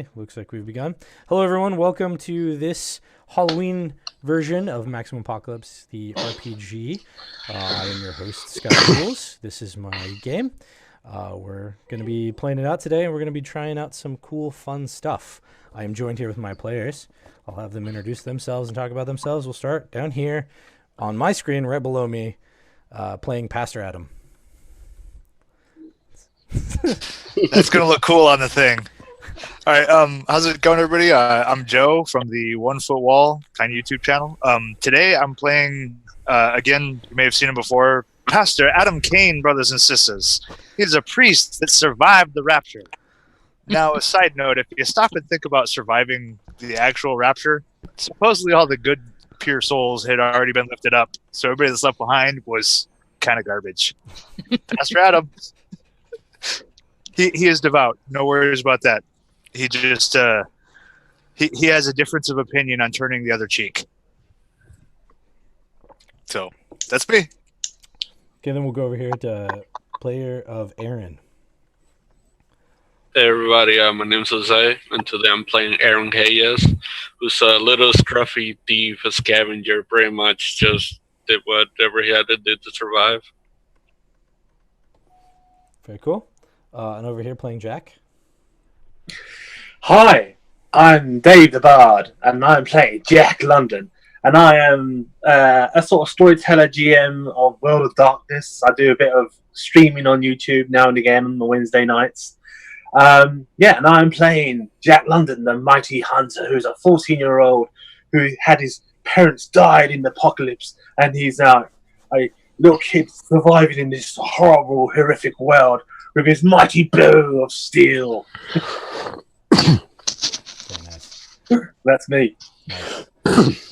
Okay, looks like we've begun. Hello, everyone. Welcome to this Halloween version of Maximum Apocalypse, the RPG. I am your host, Scott Rules. This is my game. We're going to be playing it out today, and we're going to be trying out some cool, fun stuff. I am joined here with my players. I'll have them introduce themselves and talk about themselves. We'll start down here on my screen, right below me, playing Pastor Adam. That's going to look cool on the thing. All right, how's it going, everybody? I'm Joe from the 1 Foot Wall tiny YouTube channel. Today I'm playing, again, you may have seen him before, Pastor Adam Kane, brothers and sisters. He's a priest that survived the Rapture. Now, a side note, if you stop and think about surviving the actual Rapture, supposedly all the good, pure souls had already been lifted up, so everybody that's left behind was kind of garbage. Pastor Adam, he is devout. No worries about that. He just he has a difference of opinion on turning the other cheek. So that's me. Okay, then we'll go over here to player of Erin. Hey everybody, my name's Jose, and today I'm playing Erin Hayes, who's a little scruffy thief, a scavenger, pretty much just did whatever he had to do to survive. Very cool. And over here playing Jack. Hi, I'm Dave the Bard, and I'm playing Jack London, and I am a sort of storyteller GM of World of Darkness. I do a bit of streaming on YouTube now and again on the Wednesday nights. And I'm playing Jack London, the mighty hunter, who's a 14-year-old who had his parents died in the apocalypse, and he's now a little kid surviving in this horrible, horrific world with his mighty bow of steel. Very nice. That's me. Nice.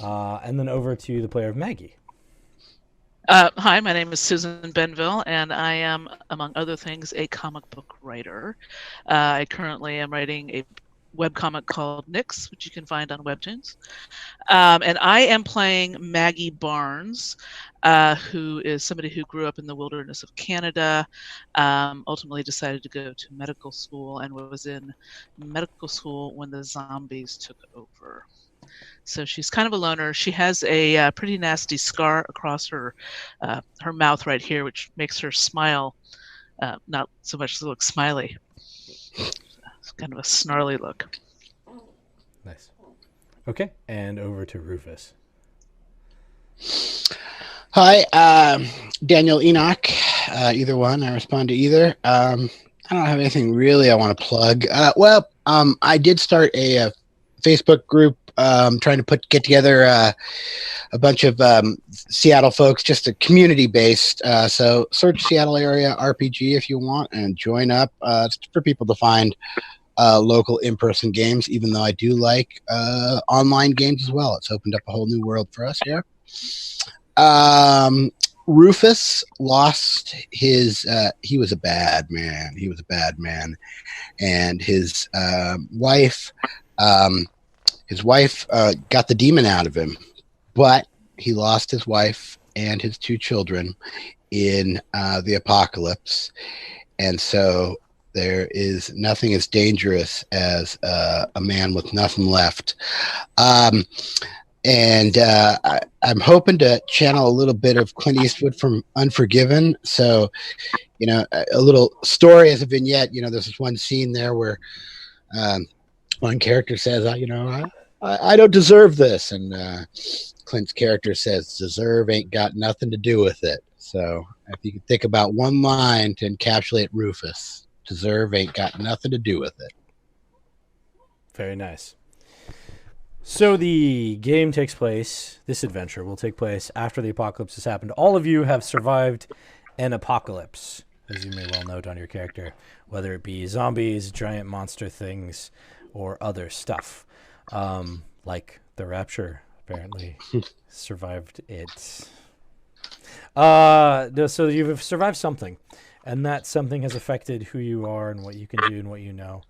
And then over to the player of Maggie. Hi, my name is Susan Benville, and I am, among other things, a comic book writer. I currently am writing a webcomic called Nyx, which you can find on Webtoons. And I am playing Maggie Barnes, who is somebody who grew up in the wilderness of Canada, ultimately decided to go to medical school, and was in medical school when the zombies took over. So she's kind of a loner. She has a pretty nasty scar across her mouth right here, which makes her smile not so much to look smiley. It's kind of a snarly look. Nice. Okay, and over to Rufus. Hi, Daniel Enoch. Either one, I respond to either. I don't have anything really I want to plug. I did start a Facebook group trying to get together a bunch of Seattle folks, just a community-based. So search Seattle area RPG if you want and join up. It's for people to find local in-person games, even though I do like online games as well. It's opened up a whole new world for us here. Rufus lost his he was a bad man. He was a bad man. And his wife got the demon out of him, but he lost his wife and his 2 children in the apocalypse. And so there is nothing as dangerous as a man with nothing left. I'm hoping to channel a little bit of Clint Eastwood from Unforgiven. So, a little story as a vignette. There's this one scene there where one character says, I don't deserve this. And Clint's character says, deserve ain't got nothing to do with it. So if you can think about one line to encapsulate Rufus, deserve ain't got nothing to do with it. Very nice. So the game takes place, this adventure will take place after the apocalypse has happened. All of you have survived an apocalypse, as you may well note on your character, whether it be zombies, giant monster things, or other stuff. Like the Rapture apparently survived it. So you've survived something, and that something has affected who you are and what you can do and what you know.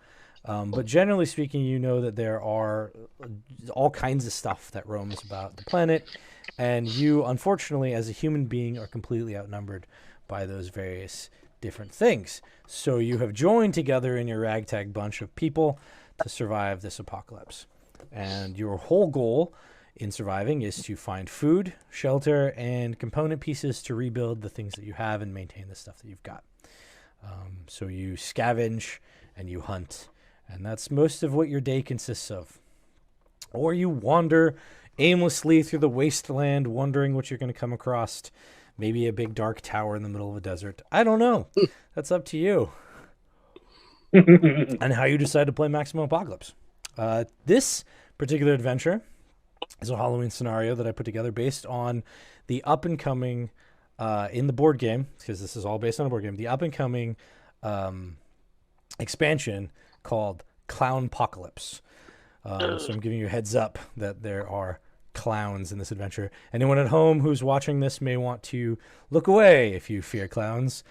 But generally speaking, you know that there are all kinds of stuff that roams about the planet, and you, unfortunately, as a human being, are completely outnumbered by those various different things. So you have joined together in your ragtag bunch of people to survive this apocalypse. And your whole goal in surviving is to find food, shelter, and component pieces to rebuild the things that you have and maintain the stuff that you've got. So you scavenge and you hunt, and that's most of what your day consists of. Or you wander aimlessly through the wasteland, wondering what you're going to come across. Maybe a big dark tower in the middle of a desert. I don't know. That's up to you. And how you decide to play Maximum Apocalypse. This particular adventure is a Halloween scenario that I put together based on the up-and-coming, in the board game, because this is all based on a board game, the up-and-coming expansion called Clownpocalypse. So I'm giving you a heads up that there are clowns in this adventure. Anyone at home who's watching this may want to look away if you fear clowns.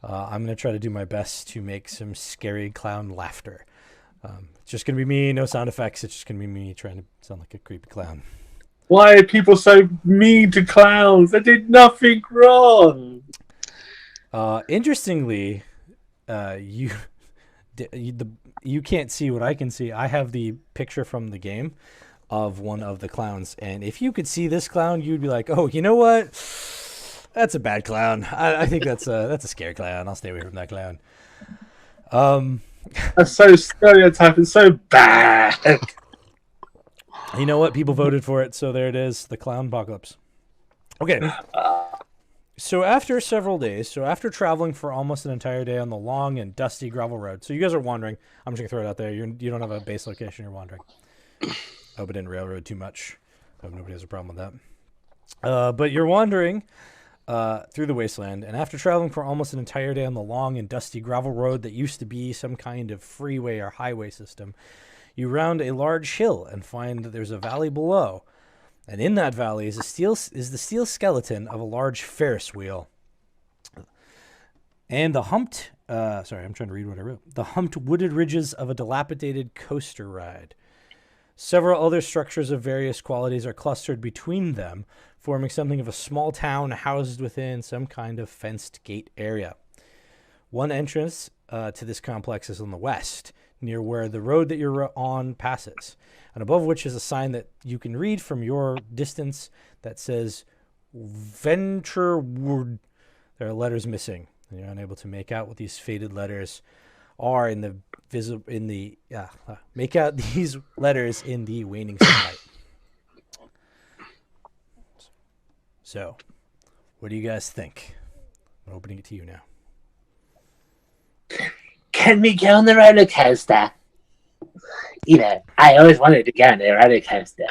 I'm going to try to do my best to make some scary clown laughter. It's just going to be me, no sound effects. It's just going to be me trying to sound like a creepy clown. Why are people so mean to clowns? They did nothing wrong. Interestingly, you can't see what I can see. I have the picture from the game of one of the clowns, and if you could see this clown, you'd be like, "Oh, you know what? That's a bad clown. I think that's a scary clown. I'll stay away from that clown." That's so stereotyping, so bad. You know what? People voted for it, so there it is, the Clownpocalypse. Okay. So after several days, after traveling for almost an entire day on the long and dusty gravel road, so you guys are wandering. I'm just going to throw it out there. You don't have a base location. You're wandering. Hope it didn't railroad too much. Hope nobody has a problem with that. But you're wandering through the wasteland, and after traveling for almost an entire day on the long and dusty gravel road that used to be some kind of freeway or highway system, you round a large hill and find that there's a valley below. And in that valley is the steel skeleton of a large Ferris wheel. And the humped, sorry, I'm trying to read what I wrote. The humped wooded ridges of a dilapidated coaster ride. Several other structures of various qualities are clustered between them, forming something of a small town housed within some kind of fenced gate area. One entrance to this complex is on the west, near where the road that you're on passes, and above which is a sign that you can read from your distance that says Venturewood. There are letters missing, and you're unable to make out what these faded letters are in the make out these letters in the waning sunlight. So, what do you guys think? I'm opening it to you now. Can we go on the roller coaster? You know, I always wanted to go on the roller coaster.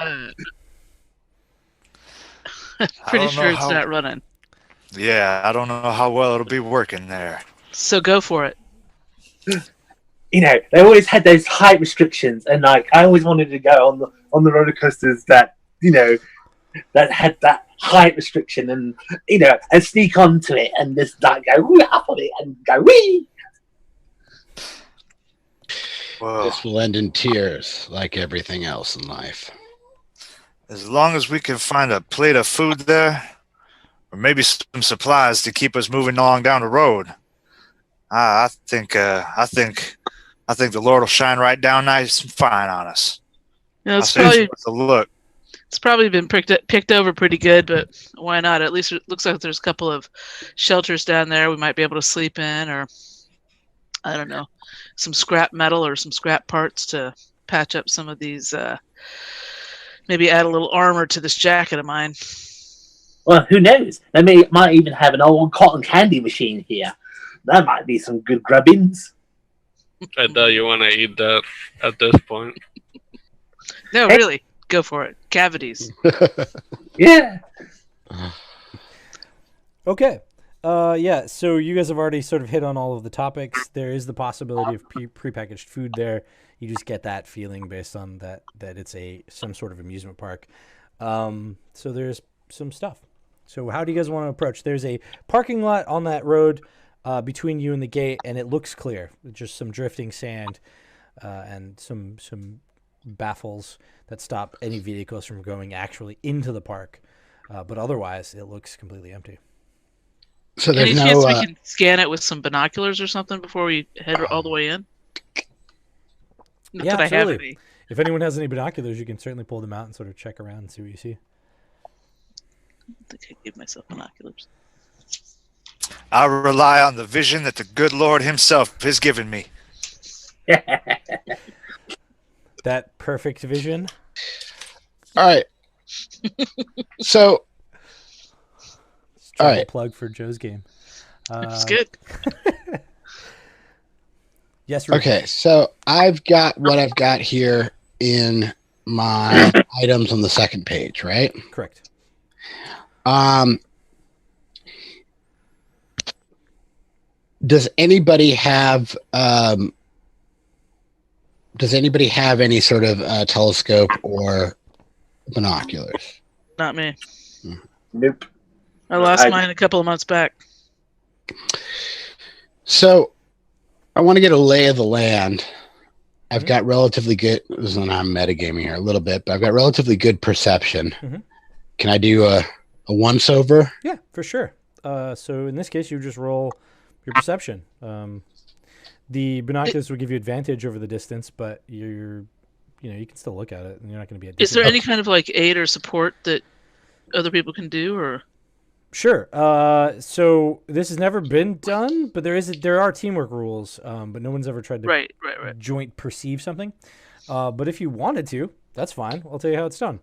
Pretty sure it's not running. Yeah, I don't know how well it'll be working there. So go for it. You know, they always had those height restrictions, and like I always wanted to go on the roller coasters that, you know, that had that height restriction, and you know, and sneak onto it and just like go woo up on it and go wee. Whoa. This will end in tears, like everything else in life. As long as we can find a plate of food there, or maybe some supplies to keep us moving along down the road, I think the Lord will shine right down nice and fine on us. You know, it's a look. It's probably been picked over pretty good, but why not? At least it looks like there's a couple of shelters down there we might be able to sleep in, or I don't know, some scrap metal or some scrap parts to patch up some of these, maybe add a little armor to this jacket of mine. Well, who knows? They might even have an old cotton candy machine here. That might be some good grubbins. I doubt you want to eat that at this point. No, really. Go for it. Cavities. Yeah. Okay. Yeah, so you guys have already sort of hit on all of the topics. There is the possibility of prepackaged food there. You just get that feeling based on that it's some sort of amusement park. So there's some stuff. So how do you guys want to approach? There's a parking lot on that road between you and the gate, and it looks clear. Just some drifting sand and some baffles that stop any vehicles from going actually into the park. But otherwise, it looks completely empty. So there's Any chance no. we can scan it with some binoculars or something before we head all the way in? Not Yeah, that I have absolutely. any. If anyone has any binoculars, you can certainly pull them out and sort of check around and see what you see. I think I gave myself binoculars. I rely on the vision that the good Lord himself has given me. That perfect vision. All right. So, Try All to right. plug for Joe's game. It's good. Yes. Rufus. okay. So I've got what I've got here in my items on the second page, right? Correct. Does anybody have any sort of telescope or binoculars? Not me. Nope. I lost I- mine a couple of months back. So I want to get a lay of the land. I've Mhm. got relatively good. This is when I'm metagaming here a little bit, but I've got relatively good perception. Mhm. Can I do a once over? Yeah, for sure. So in this case, you just roll your perception. The binoculars will give you advantage over the distance, but you can still look at it, and you're not going to be at. Is there disadvantage. any kind of like aid or support that other people can do, or Sure. So this has never been done, but there are teamwork rules. But no one's ever tried to right. joint perceive something. But if you wanted to, that's fine. I'll tell you how it's done.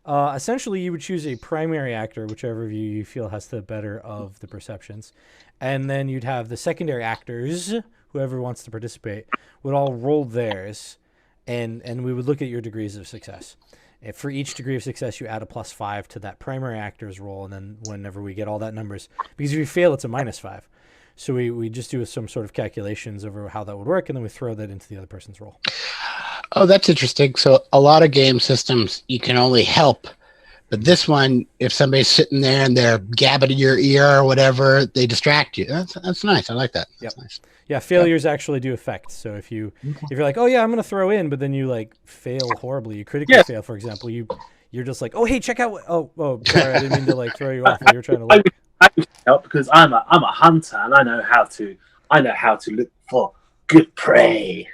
Essentially, you would choose a primary actor, whichever of you feel has the better of the perceptions. And then you'd have the secondary actors, whoever wants to participate, would all roll theirs. And we would look at your degrees of success. If for each degree of success, you add a +5 to that primary actor's roll. And then whenever we get all that numbers, because if you fail, it's a -5. So we just do some sort of calculations over how that would work, and then we throw that into the other person's roll. Oh, that's interesting. So a lot of game systems, you can only help. But this one, if somebody's sitting there and they're gabbing in your ear or whatever, they distract you. That's nice. I like that. That's nice. Yeah, failures actually do affect. So if you're like, oh yeah, I'm gonna throw in, but then you like fail horribly, you critically fail, for example, you're just like, oh hey, check out what, oh sorry, I didn't mean to like throw you off while you're trying to look. I would help because I'm a hunter and I know how to look for good prey.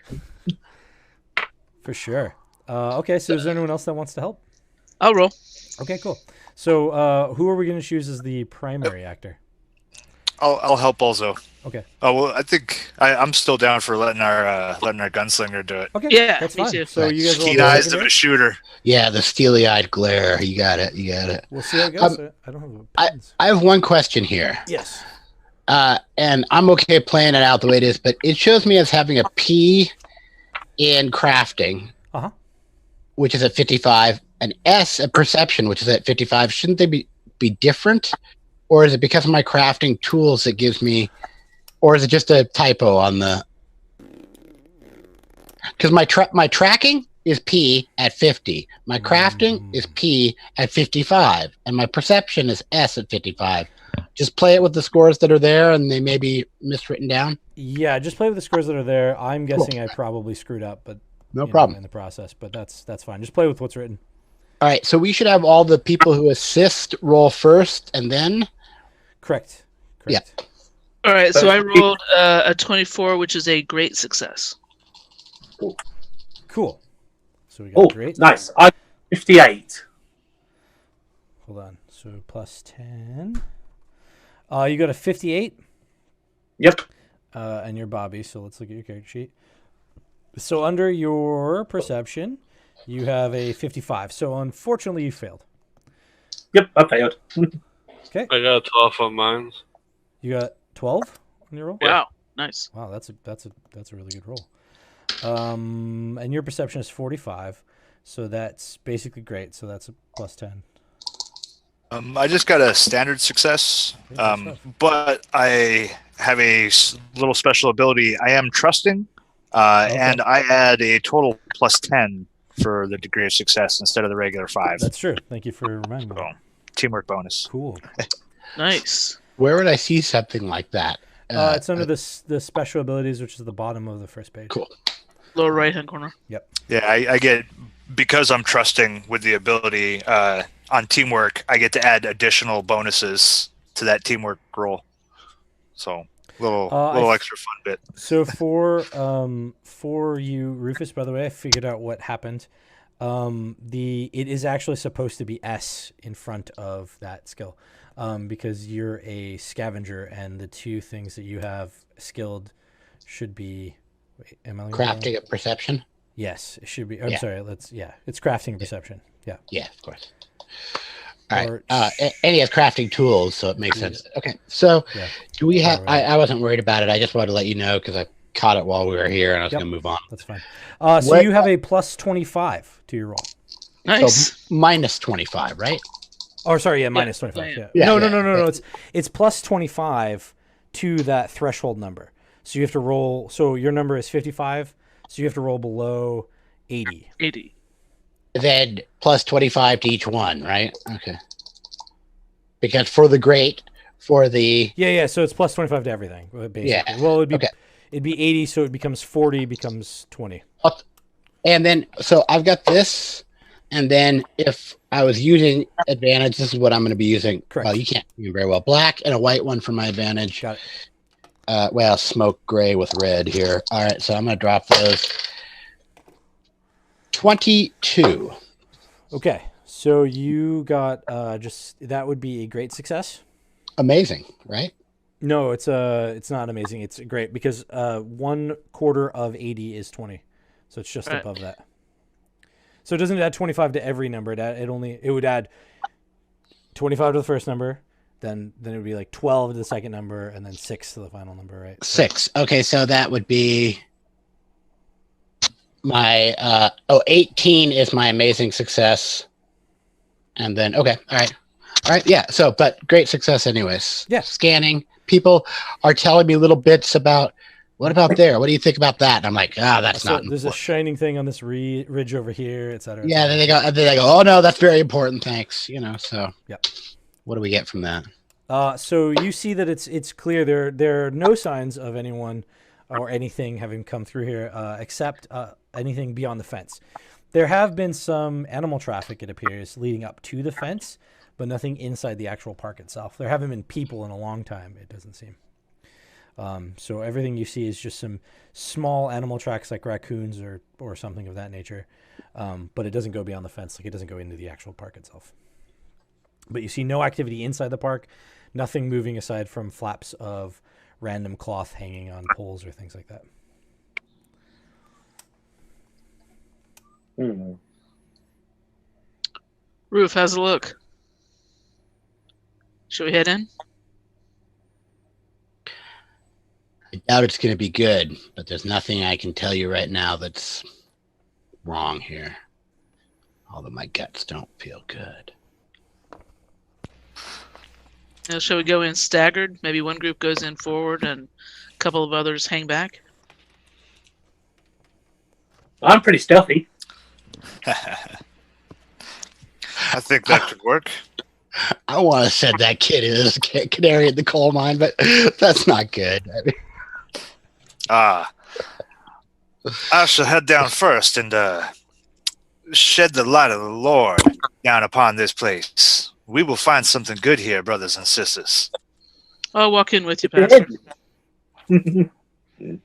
For sure. Okay, so is there anyone else that wants to help? I'll roll. Okay, cool. So who are we gonna choose as the primary actor? I'll help also. Okay. Oh well, I think I'm still down for letting our gunslinger do it. Okay. Yeah, that's me fine. too. So you guys roll Keen the eyes of secondary? a shooter. Yeah, the steely-eyed glare. You got it. We'll see how it goes. I don't have pens. I have one question here. Yes. And I'm okay playing it out the way it is, but it shows me as having a P in crafting, Uh-huh. which is at 55, an S at perception, which is at 55. Shouldn't they be different? Or is it because of my crafting tools that gives me, or is it just a typo on the? Because my tracking is P at 50, my crafting is P at 55, and my perception is S at 55. Just play it with the scores that are there, and they may be miswritten down. Yeah, just play with the scores that are there. I'm guessing I probably screwed up, but No problem. in the process. But that's fine. Just play with what's written. All right, so we should have all the people who assist roll first, and then. Correct. Yeah. All right, so I rolled a 24, which is a great success. Cool. So we got Oh, great. nice. I 58. Hold on. So +10. You got a 58. Yep. And you're Bobby. So let's look at your character sheet. So under your perception, you have a 55. So unfortunately, you failed. Yep, I failed. Okay. I got 12 on mine. You got 12 on your roll. Wow, nice. Wow, that's a really good roll. And your perception is 45, so that's basically great. So that's a +10. I just got a standard success, but I have a little special ability. I am trusting, and I add a total +10 for the degree of success instead of the regular 5. That's true. Thank you for reminding me. So, teamwork bonus. Cool. Nice. Where would I see something like that? It's under the special abilities, which is the bottom of the first page. Cool. Lower right-hand corner. Yep. Yeah, I get, because I'm trusting with the ability on teamwork, I get to add additional bonuses to that teamwork roll. So Little extra fun bit. So for you, Rufus, by the way, I figured out what happened. It is actually supposed to be S in front of that skill, because you're a scavenger, and the two things that you have skilled should be. Wait, am I Crafting a perception. Yes, it should be. I'm sorry. It's crafting and perception. Yeah. Yeah, of course. All right. And he has crafting tools, so it makes sense. Okay. So, do we have? I wasn't worried about it. I just wanted to let you know because I caught it while we were here, and I was going to move on. That's fine. So you have a plus 25 to your roll. Nice. So minus 25, right? Oh, sorry. Yeah, minus 25. Yeah, No. It's plus 25 to that threshold number. So you have to roll. So your number is 55. So you have to roll below 80. 80. Then plus 25 to each one, right? Okay. Because for the Yeah. So it's plus 25 to everything, basically. Yeah. Well, it'd be 80, so it becomes 40, becomes 20. And then, so I've got this, and then if I was using advantage, this is what I'm going to be using. Correct. Well, you can't see very well. Black and a white one for my advantage. Got it. Well, smoke gray with red here. All right, so I'm going to drop those. 22. Okay. So you got that would be a great success. Amazing, right? No, it's not amazing. It's great because 1/4 of 80 is 20, so it's just above that. So it doesn't add 25 to every number. It would add 25 to the first number, then it would be like 12 to the second number, and then 6 to the final number, right? 6. Okay, so that would be my 18 is my amazing success, and then all right, yeah. So, but great success, anyways. Yeah. Scanning. People are telling me little bits about what about there? What do you think about that? And I'm like, that's not. There's a shining thing on this ridge over here, etc. Yeah. Then they go. Oh no, that's very important. Thanks. So. Yeah. What do we get from that? So you see that it's clear there are no signs of anyone or anything having come through here, except anything beyond the fence. There have been some animal traffic, it appears, leading up to the fence, but nothing inside the actual park itself. There haven't been people in a long time, it doesn't seem. So everything you see is just some small animal tracks like raccoons or something of that nature, but it doesn't go beyond the fence, like it doesn't go into the actual park itself. But you see no activity inside the park, nothing moving aside from flaps of random cloth hanging on poles or things like that. Roof, how's it look? Should we head in? I doubt it's going to be good, but there's nothing I can tell you right now that's wrong here. Although my guts don't feel good. Shall we go in staggered? Maybe one group goes in forward and a couple of others hang back? I'm pretty stealthy. I think that could work. I want to send that kid in as a canary in the coal mine, but that's not good. I shall head down first and shed the light of the Lord down upon this place. We will find something good here, brothers and sisters. I'll walk in with you, Pastor. Do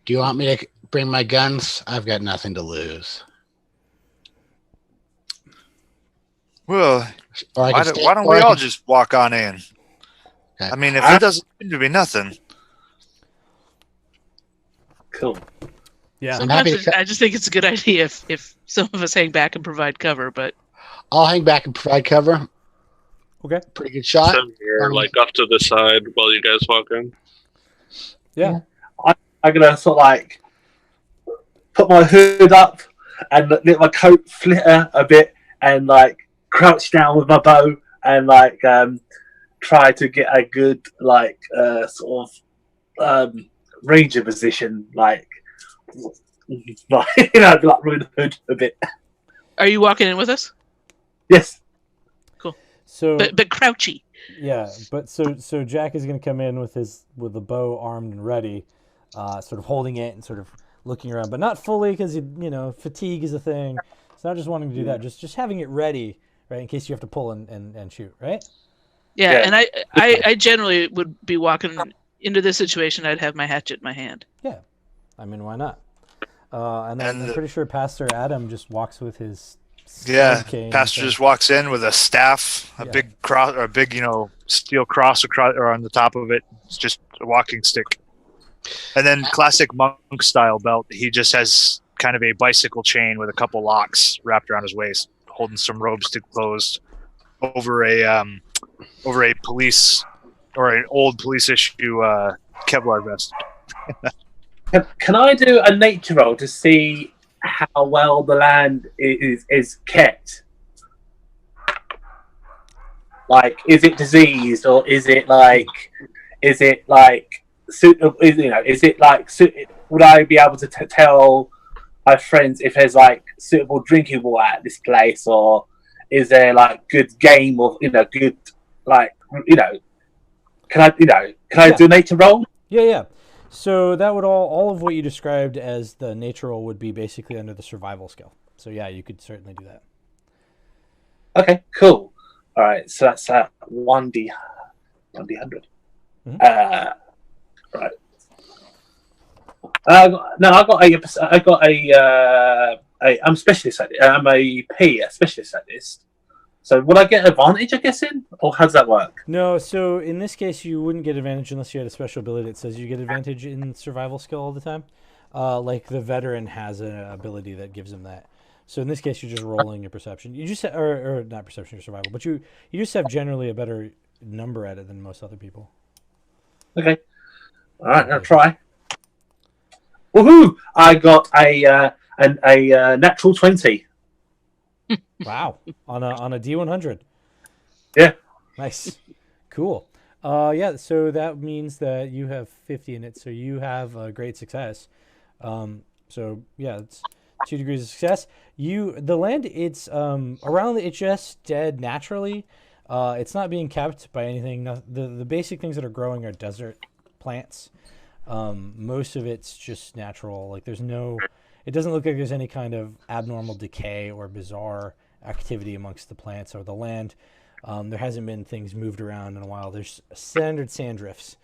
you want me to bring my guns? I've got nothing to lose. Well, Or why don't we all just walk on in? Okay. I mean, if it doesn't seem to be nothing. Cool. Yeah. I'm happy to I just think it's a good idea if some of us hang back and provide cover, but I'll hang back and provide cover. Okay. Pretty good shot. So you're like off to the side while you guys walk in. Yeah. I'm gonna sort of like put my hood up and let my coat flitter a bit and like crouch down with my bow and like try to get a good like sort of ranger position, like like like running the hood a bit. are you walking in with us? Yes. So But crouchy. yeah, but so Jack is going to come in with the bow armed and ready, sort of holding it and sort of looking around, but not fully because fatigue is a thing. It's not just wanting to do that, just having it ready, right, in case you have to pull and shoot, right? Yeah, Yeah. and I generally would be walking into this situation, I'd have my hatchet in my hand. Yeah, I mean, why not? And then And I'm pretty sure Pastor Adam just walks with his Yeah, stone cane pastor thing. just walks in with a staff, a Yeah. big cross, or a big, steel cross across or on the top of it. It's just a walking stick. And then classic monk style belt. He just has kind of a bicycle chain with a couple locks wrapped around his waist, holding some robes to closed over a police or an old police issue Kevlar vest. Can I do a nature roll to see how well the land is kept? Like, is it diseased, or is it like suitable? Is it like would I be able to tell my friends if there's like suitable drinking water at this place, or is there like good game, or good can I do a nature roll? Yeah. So that would all of what you described as the nature roll would be basically under the survival skill. So yeah, you could certainly do that. Okay, cool. All right, so that's 1d100. Mhm. Right. I'm specialist at it. I'm a specialist at this. So would I get advantage, I guess, or how does that work? No, so in this case, you wouldn't get advantage unless you had a special ability that says you get advantage in survival skill all the time. Like the veteran has an ability that gives him that. So in this case, you're just rolling your perception. You just or not perception or survival, but you just have generally a better number at it than most other people. Okay. All right, I'll try. Woohoo! I got a natural 20. Wow, on a D100. Yeah. Nice. Cool. Yeah, so that means that you have 50 in it, so you have a great success. So yeah, it's 2 degrees of success. The land, it's around, it's just dead naturally. It's not being kept by anything. The basic things that are growing are desert plants. Most of it's just natural. Like it doesn't look like there's any kind of abnormal decay or bizarre activity amongst the plants or the land. There hasn't been things moved around in a while. There's standard sand drifts.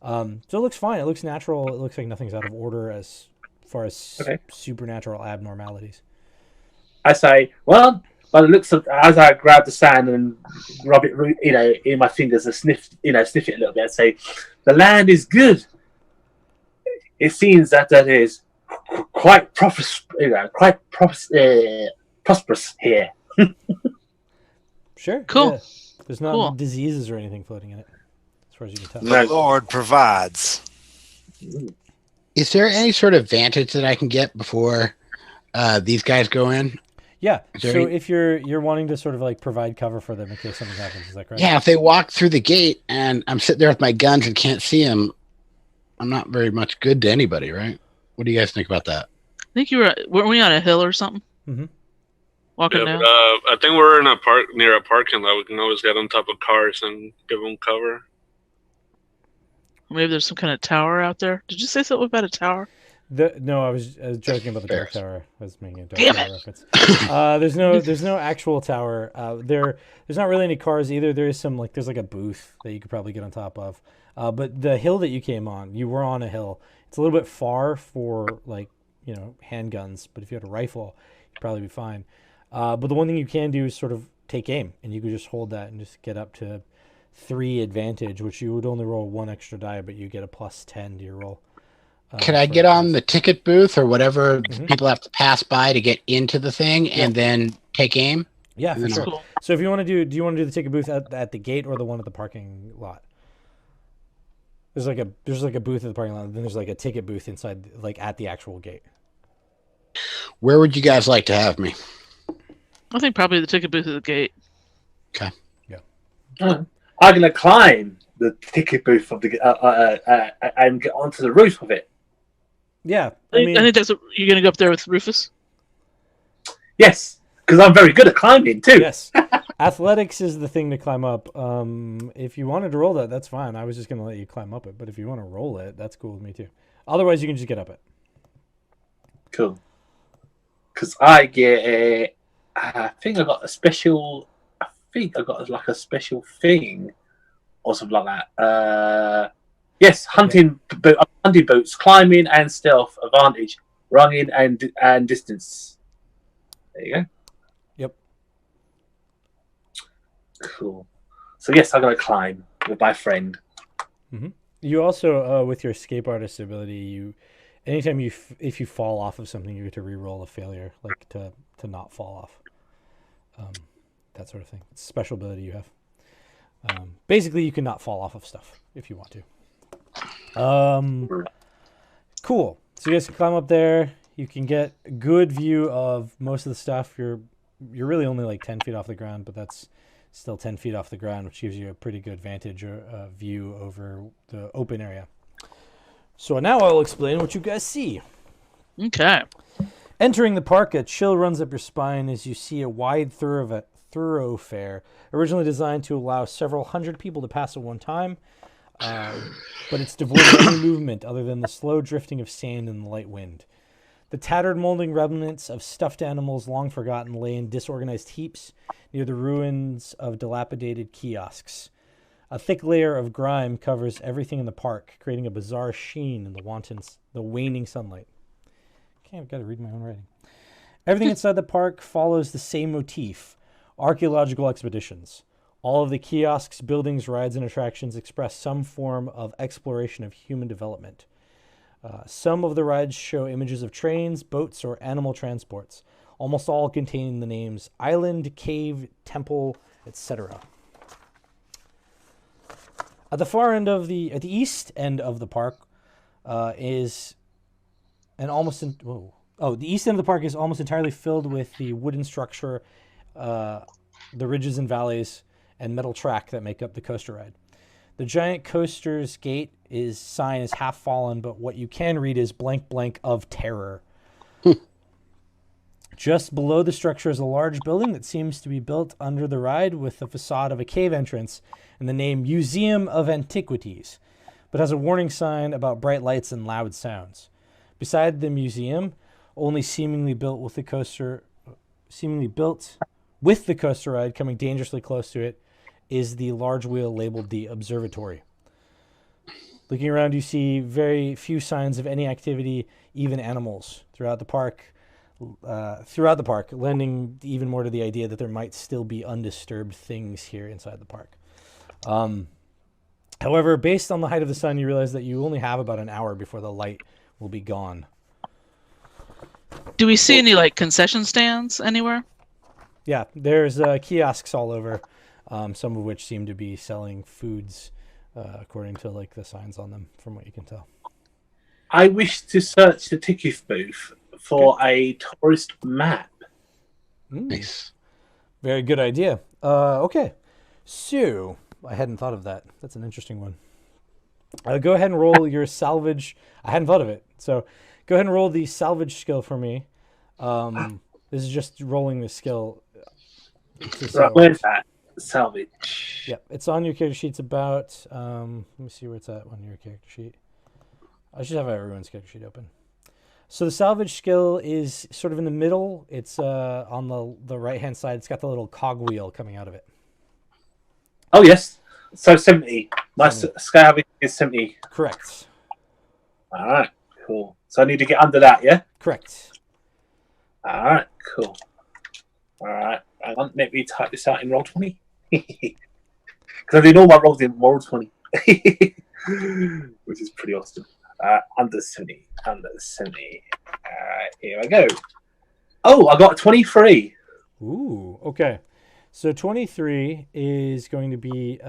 So it looks fine. It looks natural. It looks like nothing's out of order as far as supernatural abnormalities. I say, well, by the looks of, as I grab the sand and rub it, in my fingers and sniff it a little bit, I say, the land is good. It seems that is quite prosperous here. Sure. Cool. Yeah. There's not diseases or anything floating in it, as far as you can tell. The Lord provides. Is there any sort of vantage that I can get before these guys go in? Yeah. So if you're wanting to sort of like provide cover for them in case something happens, is that correct? Yeah, if they walk through the gate and I'm sitting there with my guns and can't see them, I'm not very much good to anybody, right? What do you guys think about that? I think weren't we on a hill or something? Mm-hmm. Walking Yeah, down. but, I think we're in a near a parking lot. We can always get on top of cars and give them cover. Maybe there's some kind of tower out there. Did you say something about a tower? No, I was joking about the Dark Tower. I was making a Dark Damn Tower reference. There's no actual tower. There's not really any cars either. There is there's like a booth that you could probably get on top of. But the hill that you came on, you were on a hill. It's a little bit far for handguns, but if you had a rifle, you'd probably be fine. But the one thing you can do is sort of take aim, and you could just hold that and just get up to 3 advantage, which you would only roll 1 extra die, but you get a plus 10 to your roll. Can I get on the ticket booth or whatever people have to pass by to get into the thing and then take aim? Yeah, for sure. Cool. So if you want to do you want to do the ticket booth at the gate or the one at the parking lot? There's like a booth at the parking lot, and then there's like a ticket booth inside, like at the actual gate. Where would you guys like to have me? I think probably the ticket booth at the gate. Okay. Yeah. I'm gonna climb the ticket booth of the and get onto the roof of it. Yeah, I think that's you're gonna go up there with Rufus. Yes, because I'm very good at climbing too. Yes. Athletics is the thing to climb up. If you wanted to roll that, that's fine. I was just going to let you climb up it, but if you want to roll it, that's cool with me too. Otherwise, you can just get up it. Cool. Because I get I think I got a special. I think I got like a special thing or something like that. Yes, hunting boots, climbing and stealth advantage, running and distance. There you go. Yep. Cool. So yes, I'm gonna climb with my friend. You also, with your escape artist ability, anytime if you fall off of something, you get to re-roll a failure, like to not fall off. That sort of thing. It's a special ability you have. Basically, you can not fall off of stuff if you want to. Cool. So you guys can climb up there. You can get a good view of most of the stuff. You're really only like 10 feet off the ground, but that's still 10 feet off the ground, which gives you a pretty good vantage or view over the open area. So now I'll explain what you guys see. Okay. Entering the park, a chill runs up your spine as you see a wide thoroughfare, originally designed to allow several hundred people to pass at one time, but it's devoid of any movement other than the slow drifting of sand in the light wind. The tattered molding remnants of stuffed animals long forgotten lay in disorganized heaps near the ruins of dilapidated kiosks. A thick layer of grime covers everything in the park, creating a bizarre sheen in the waning sunlight. Okay, I've got to read my own writing. Everything inside the park follows the same motif: archaeological expeditions. All of the kiosks, buildings, rides, and attractions express some form of exploration of human development. Some of the rides show images of trains, boats, or animal transports, almost all containing the names island, cave, temple, etc. At the east end of the park the east end of the park is almost entirely filled with the wooden structure, the ridges and valleys, and metal track that make up the coaster ride. The giant coaster's gate sign is half fallen, but what you can read is blank blank of terror. Just below the structure is a large building that seems to be built under the ride with the facade of a cave entrance and the name Museum of Antiquities, but has a warning sign about bright lights and loud sounds. Beside the museum, only seemingly built with the coaster ride coming dangerously close to it, is the large wheel labeled the Observatory. Looking around, you see very few signs of any activity, even animals, throughout the park, lending even more to the idea that there might still be undisturbed things here inside the park. However, based on the height of the sun, you realize that you only have about an hour before the light will be gone. Do we see any like concession stands anywhere? Yeah, there's kiosks all over, some of which seem to be selling foods, according to like the signs on them, from what you can tell. I wish to search the ticket booth for a tourist map. Nice. Very good idea. Okay, so I hadn't thought of that. That's an interesting one. Go ahead and roll your salvage. I hadn't thought of it, so go ahead and roll the salvage skill for me. This is just rolling the skill. Right, where's that? Salvage. Yeah, it's on your character sheet. It's about, let me see where it's at on your character sheet. I should have everyone's character sheet open. So the salvage skill is sort of in the middle. It's on the right-hand side. It's got the little cogwheel coming out of it. Oh, yes. So 70. My salvage is 70. Correct. All right, cool. So I need to get under that, yeah? Correct. All right, cool. All right. Let me type this out in Roll20. Because I did all my rolls in Roll20. Which is pretty awesome. Under 70. Under 70. All right, here I go. Oh, I got 23. Ooh, okay. So 23 is going to be,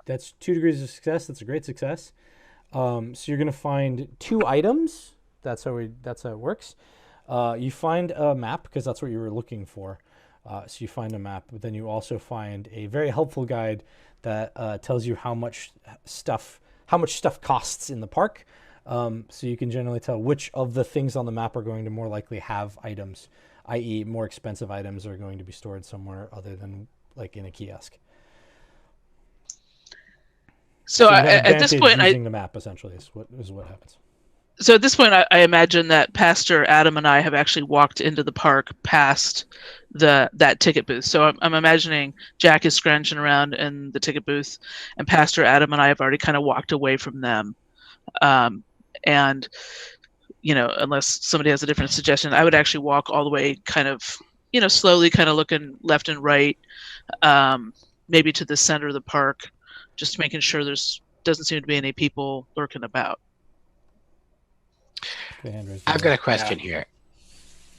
that's 2 degrees of success. That's a great success. So you're going to find 2 items. That's how it works. You find a map because that's what you were looking for. So you find a map, but then you also find a very helpful guide that tells you how much stuff costs in the park. So you can generally tell which of the things on the map are going to more likely have items, i.e. more expensive items are going to be stored somewhere other than like in a kiosk. So you have at this point, using the map essentially is what happens. So at this point, I imagine that Pastor Adam and I have actually walked into the park past that ticket booth. So I'm imagining Jack is scrounging around in the ticket booth, and Pastor Adam and I have already kind of walked away from them. And unless somebody has a different suggestion, I would actually walk all the way, kind of, slowly, kind of looking left and right, maybe to the center of the park, just making sure doesn't seem to be any people lurking about. I've got a question here.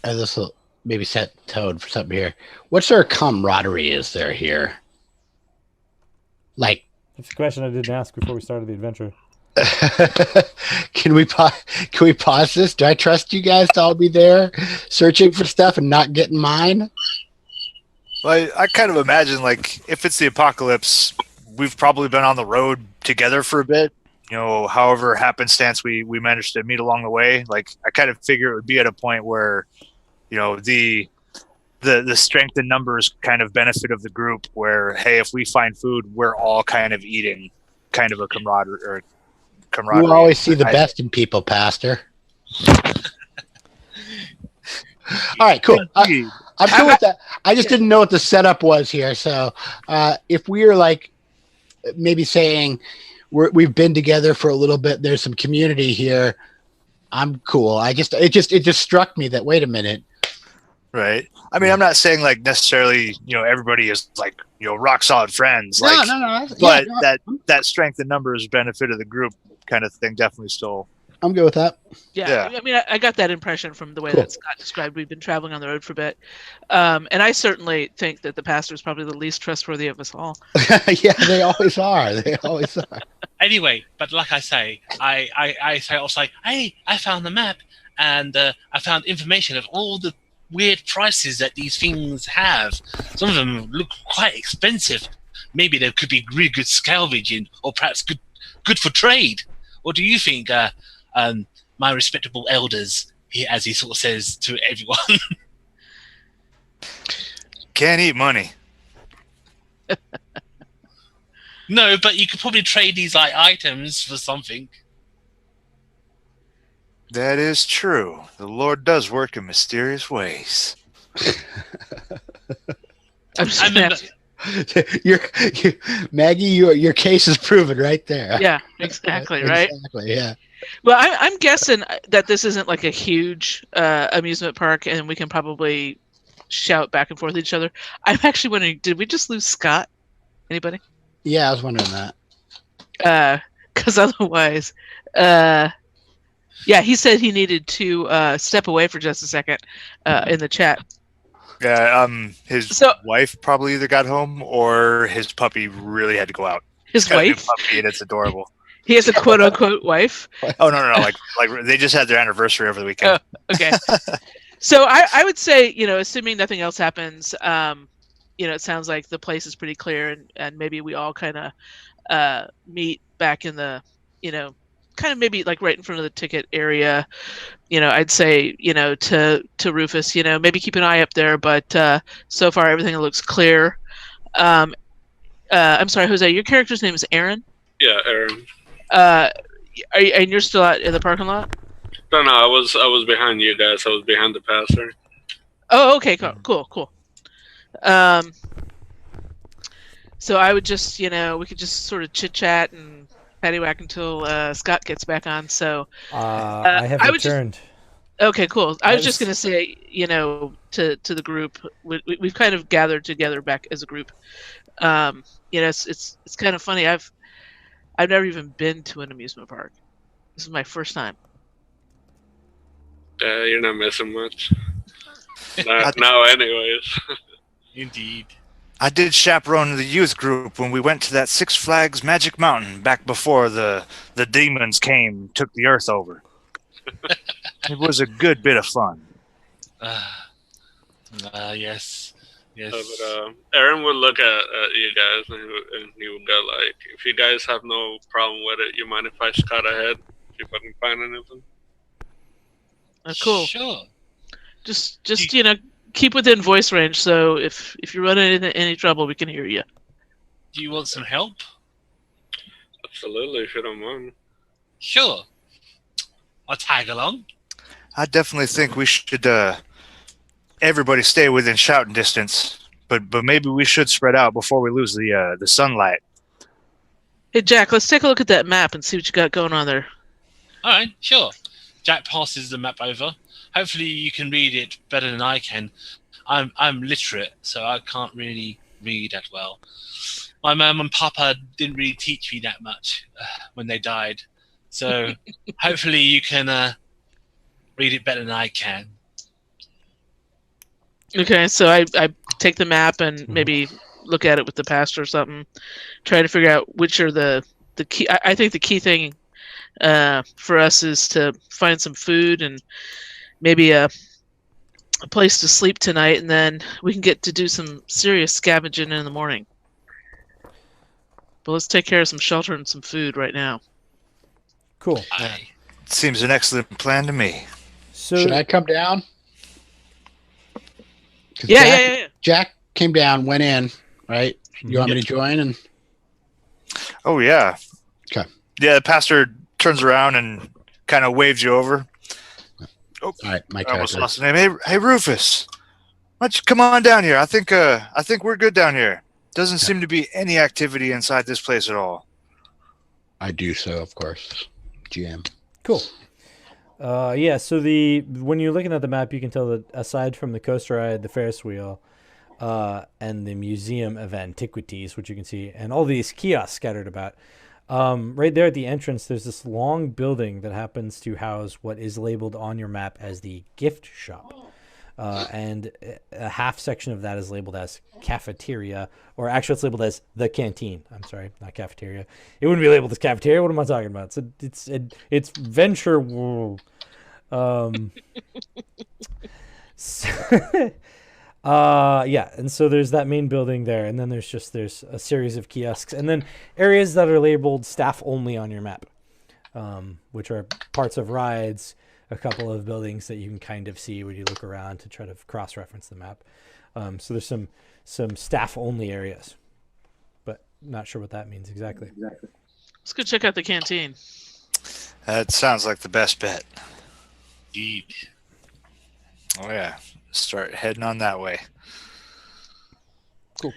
This will maybe set tone for something here. What sort of camaraderie is there here? Like, that's a question I didn't ask before we started the adventure. Can we pause this? Do I trust you guys to all be there searching for stuff and not getting mine? Well, I kind of imagine, like, if it's the apocalypse, we've probably been on the road together for a bit. However happenstance we managed to meet along the way. Like, I kind of figure it would be at a point where, the strength in numbers kind of benefit of the group, where, hey, if we find food, we're all kind of eating, kind of a camaraderie. You always see the best in people, Pastor. All right, cool. I'm cool with that. I just didn't know what the setup was here. So if we're like maybe saying we've been together for a little bit, there's some community here, I'm cool. It just struck me that, wait a minute. Right. I mean, I'm not saying like necessarily, everybody is like, rock solid friends. Like, No. But that strength in numbers benefit of the group kind of thing definitely still. I'm good with that. Yeah. I mean, I got that impression from the way that Scott described. We've been traveling on the road for a bit. And I certainly think that the pastor is probably the least trustworthy of us all. Yeah, they always are. Anyway, but like I say, I say also like, hey, I found the map and I found information of all the weird prices that these things have. Some of them look quite expensive. Maybe there could be really good salvaging, or perhaps good for trade. What do you think, my respectable elders, as he sort of says to everyone? Can't eat money. No, but you could probably trade these like items for something. That is true. The Lord does work in mysterious ways. Maggie, your case is proven right there. Yeah, exactly, right? Exactly, yeah. Well, I'm guessing that this isn't like a huge amusement park, and we can probably shout back and forth at each other. I'm actually wondering, did we just lose Scott? Anybody? Yeah, I was wondering that. Because otherwise, yeah, he said he needed to step away for just a second in the chat. Yeah, his wife probably either got home or his puppy really had to go out. His wife? Puppy, and it's adorable. He has a quote-unquote wife? Oh, no. Like they just had their anniversary over the weekend. Oh, okay. So I would say, assuming nothing else happens, it sounds like the place is pretty clear, and maybe we all kind of meet back in the, kind of maybe like right in front of the ticket area. I'd say, to Rufus, maybe keep an eye up there, but so far everything looks clear. I'm sorry, Jose, your character's name is Erin? Yeah, Erin. And you're still out in the parking lot? No, I was behind you guys. I was behind the pastor. Oh, okay, cool. So I would just, we could just sort of chit chat and paddywhack until Scott gets back on. So I have returned. Okay, cool. I was just gonna say, to the group, we've kind of gathered together back as a group. It's kind of funny. I've never even been to an amusement park. This is my first time. You're not missing much. Now, anyways. Indeed. I did chaperone the youth group when we went to that Six Flags Magic Mountain back before the demons came, took the earth over. It was a good bit of fun. Yes. But Erin would look at you guys and he would go like, if you guys have no problem with it, you mind if I scout ahead? See if I can find anything? Cool. Sure. Just keep within voice range, so if you run into any trouble, we can hear you. Do you want some help? Absolutely, if you don't mind. Sure. I'll tag along. I definitely think we should everybody stay within shouting distance, but maybe we should spread out before we lose the sunlight. Hey Jack, let's take a look at that map and see what you got going on there. All right, sure. Jack passes the map over. Hopefully, you can read it better than I can. I'm literate, so I can't really read that well. My mum and papa didn't really teach me that much when they died. So hopefully you can read it better than I can. Okay, so I take the map and maybe look at it with the pastor or something. Try to figure out which are the key. I think the key thing for us is to find some food and maybe a place to sleep tonight, and then we can get to do some serious scavenging in the morning. But let's take care of some shelter and some food right now. Cool. Seems an excellent plan to me. So Should I come down? 'Cause Yeah. Jack came down, went in, right? You want me to join? And Oh, yeah. Okay. Yeah, the pastor turns around and kind of waves you over. all right, my I almost character. lost the name. Hey, Rufus. Why don't you come on down here? I think we're good down here. Doesn't seem to be any activity inside this place at all. I do so, of course. GM. cool. Yeah. So when you're looking at the map, you can tell that aside from the coaster ride, the Ferris wheel, and the Museum of Antiquities, which you can see, and all these kiosks scattered about. Right there at the entrance, there's this long building that happens to house what is labeled on your map as the gift shop. And a half section of that is labeled as cafeteria, or actually it's labeled as the canteen. I'm sorry, not cafeteria. It wouldn't be labeled as cafeteria. What am I talking about? It's Venture World. Yeah, and so there's that main building there, and then there's a series of kiosks, and then areas that are labeled staff only on your map, which are parts of rides, a couple of buildings that you can kind of see when you look around to try to cross-reference the map. So there's some staff only areas, but not sure what that means exactly. Let's go check out the canteen. That sounds like the best bet. Indeed. Oh, yeah. Start heading on that way. Cool.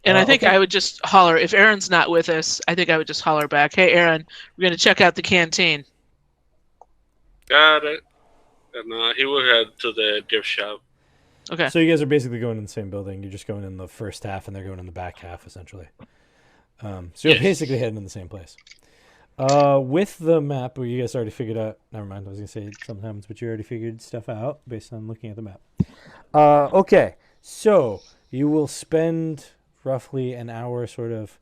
And I think okay. I would just holler, if Erin's not with us, I think I would just holler back, hey, Erin, we're going to check out the canteen. Got it. And he will head to the gift shop. Okay. So you guys are basically going in the same building. You're just going in the first half, and they're going in the back half, essentially. So you're basically heading in the same place. With the map, where you guys already figured out. Never mind. I was gonna say something happens, but you already figured stuff out based on looking at the map. Okay. So you will spend roughly an hour, sort of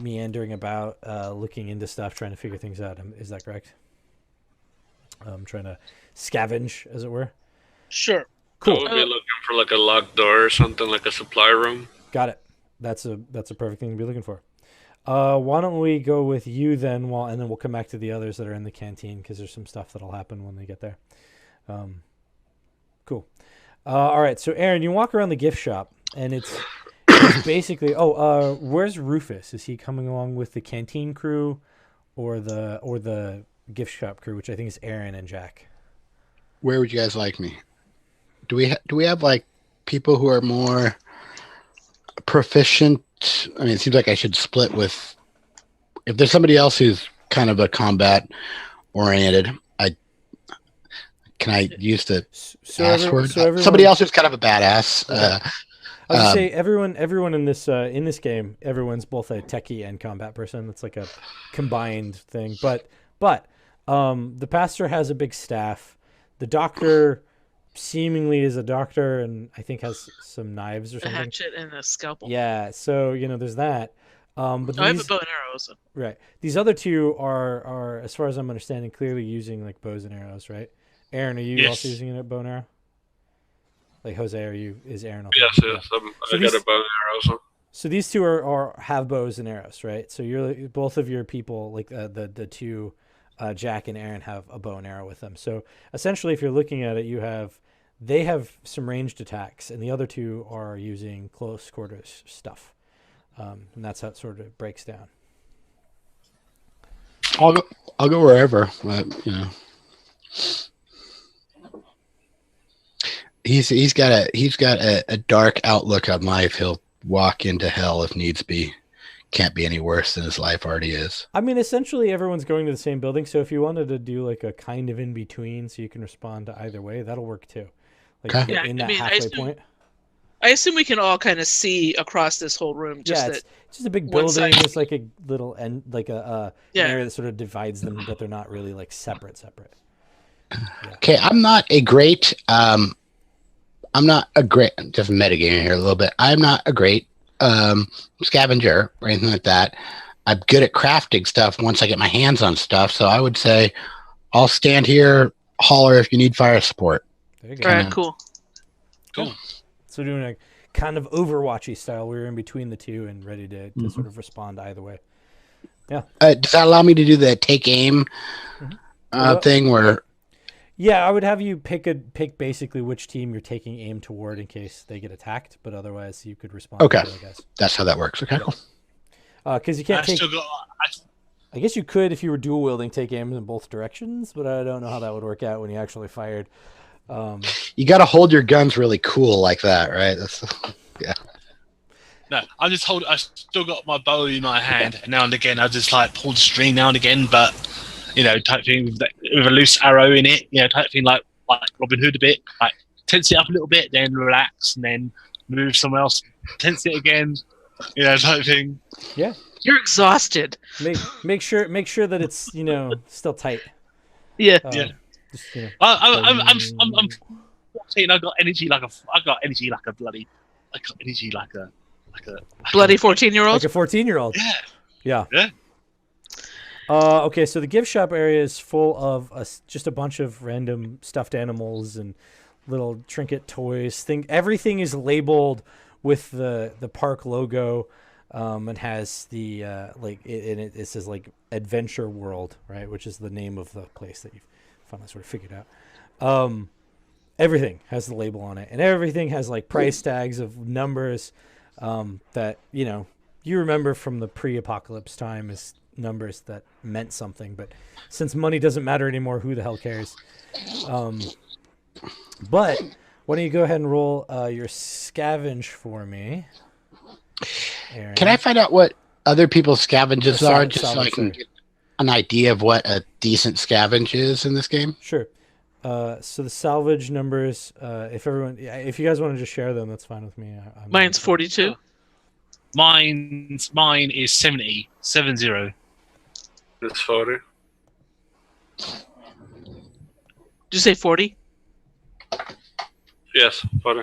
meandering about, looking into stuff, trying to figure things out. Is that correct? Trying to scavenge, as it were. Sure. Cool. I would be looking for like a locked door or something, like a supply room. Got it. That's a perfect thing to be looking for. Why don't we go with you then, and then we'll come back to the others that are in the canteen, because there's some stuff that'll happen when they get there. Cool. All right. So Erin, you walk around the gift shop, and it's basically. Where's Rufus? Is he coming along with the canteen crew, or the gift shop crew, which I think is Erin and Jack? Where would you guys like me? Do we have like people who are more proficient? I mean, it seems like I should split with. If there's somebody else who's kind of a combat oriented, can I use the ass word? Somebody else who's kind of a badass. I would say everyone in this game, everyone's both a techie and combat person. It's like a combined thing. But the pastor has a big staff. The doctor seemingly is a doctor, and I think has some knives or A something. hatchet and a scalpel. Yeah, so there's that. But I have a bow and arrow also. right. These other two are, as far as I'm understanding, clearly using like bows and arrows, right? Erin, are you Yes. also using a bow and arrow? Like Jose, is Erin also? Yes, Yeah. I got a bow and arrow also. So these two have bows and arrows, right? So both of your people, like the two, Jack and Erin, have a bow and arrow with them. So essentially, if you're looking at it, they have some ranged attacks, and the other two are using close quarters stuff, and that's how it sort of breaks down. I'll go wherever. But, he's got a dark outlook on life. He'll walk into hell if needs be. can't be any worse than his life already is. I mean, essentially everyone's going to the same building, so if you wanted to do like a kind of in between, so you can respond to either way, that'll work too. Like Okay. Yeah, in I that mean, halfway point. I assume we can all kind of see across this whole room. Just Yeah, that it's just a big one building. side- It's like a little end, like an Yeah. area that sort of divides them, but they're not really like separate. Okay, I'm not a great just metagaming here a little bit. I'm not a great scavenger or anything like that. I'm good at crafting stuff once I get my hands on stuff, so I would say I'll stand here, holler if you need fire support. There you go. All right, cool. So doing a kind of Overwatchy style, we were in between the two and ready to sort of respond either way. Does that allow me to do the take aim thing where? Yeah, I would have you pick basically which team you're taking aim toward in case they get attacked, but otherwise you could respond. Okay, to it, I guess. That's how that works. Okay, cool. Because you can't take. Still got, I guess you could if you were dual wielding take aim in both directions, but I don't know how that would work out when you actually fired. You got to hold your guns really cool like that, right? Yeah. no, I still got my bow in my hand, and now and again I just like pull the string now and again, but type thing with a loose arrow in it, type thing like Robin Hood a bit, like tense it up a little bit, then relax, and then move somewhere else, tense it again, type thing. Yeah, You're exhausted. make sure that it's still tight. Yeah. Yeah. Just, I'm 14. I got energy like a Bloody 14-year-old. like a 14-year-old. Yeah. Yeah. Okay, so the gift shop area is full of just a bunch of random stuffed animals and little trinket toys. Everything is labeled with the park logo, and has the it says like Adventure World, right, which is the name of the place that you've finally sort of figured out. Everything has the label on it, and everything has like price tags of numbers that you remember from the pre-apocalypse time as numbers that meant something, but since money doesn't matter anymore, who the hell cares? But why don't you go ahead and roll your scavenge for me, Erin? Can I find out what other people's scavenges Or are, just so I salvage, can sorry. get an idea of what a decent scavenge is in this game? Sure. So the salvage numbers, if you guys want to just share them, that's fine with me. Mine's 42. Mine is 70. It's 40. Did you say 40? Yes, 40.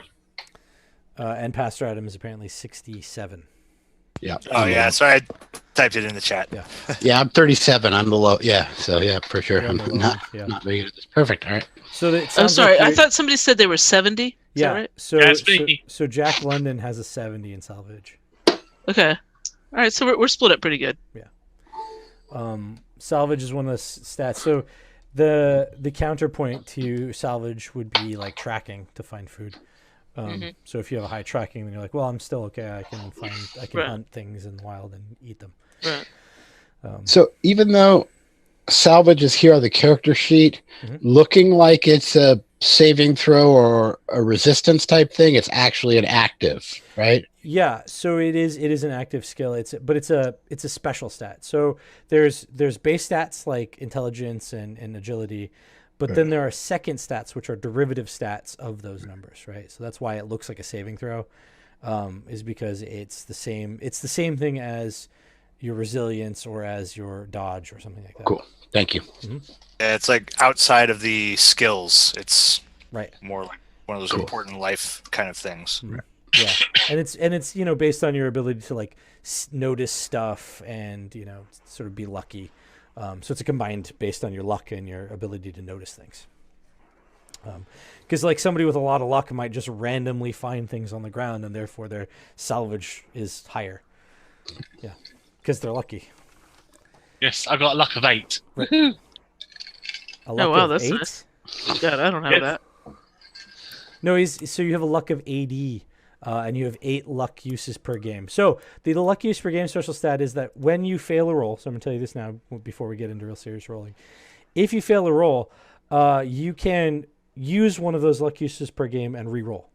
And Pastor Adam is apparently 67. Yeah. Oh yeah, so I typed it in the chat. Yeah. Yeah, I'm 37. I'm the low. Yeah, so yeah, for sure. You're I'm on the low not end, yeah. not very good at this. Perfect. All right. So it I'm sounds sorry. like I you're- thought somebody said they were 70. Is yeah. that right? So, That's so me. so Jack London has a 70 in salvage. Okay. All right. So we're split up pretty good. Salvage is one of the stats. So the counterpoint to salvage would be like tracking to find food. So if you have a high tracking, then you're like, well, I'm still okay. I can Right. hunt things in the wild and eat them. Right. So even though salvage is here on the character sheet, looking like it's a saving throw or a resistance type thing, it's actually an active, right? Yeah, so it is an active skill. It's a special stat. So there's base stats like intelligence and agility, but then there are second stats which are derivative stats of those numbers, right? So that's why it looks like a saving throw, is because it's the same thing as your resilience or as your dodge or something like that. Cool. Thank you. Yeah, it's like outside of the skills. It's Right. more like one of those important life kind of things. Yeah, and it's based on your ability to like notice stuff and sort of be lucky. So it's a combined based on your luck and your ability to notice things. Because like somebody with a lot of luck might just randomly find things on the ground and therefore their salvage is higher. Yeah, because they're lucky. Yes, I got a luck of 8. A luck wow, of that's 8? nice. God, I don't have Yes. that. No, so you have a luck of AD, and you have 8 luck uses per game. So the luck use per game special stat is that when you fail a roll, so I'm going to tell you this now before we get into real serious rolling. If you fail a roll, you can use one of those luck uses per game and re-roll.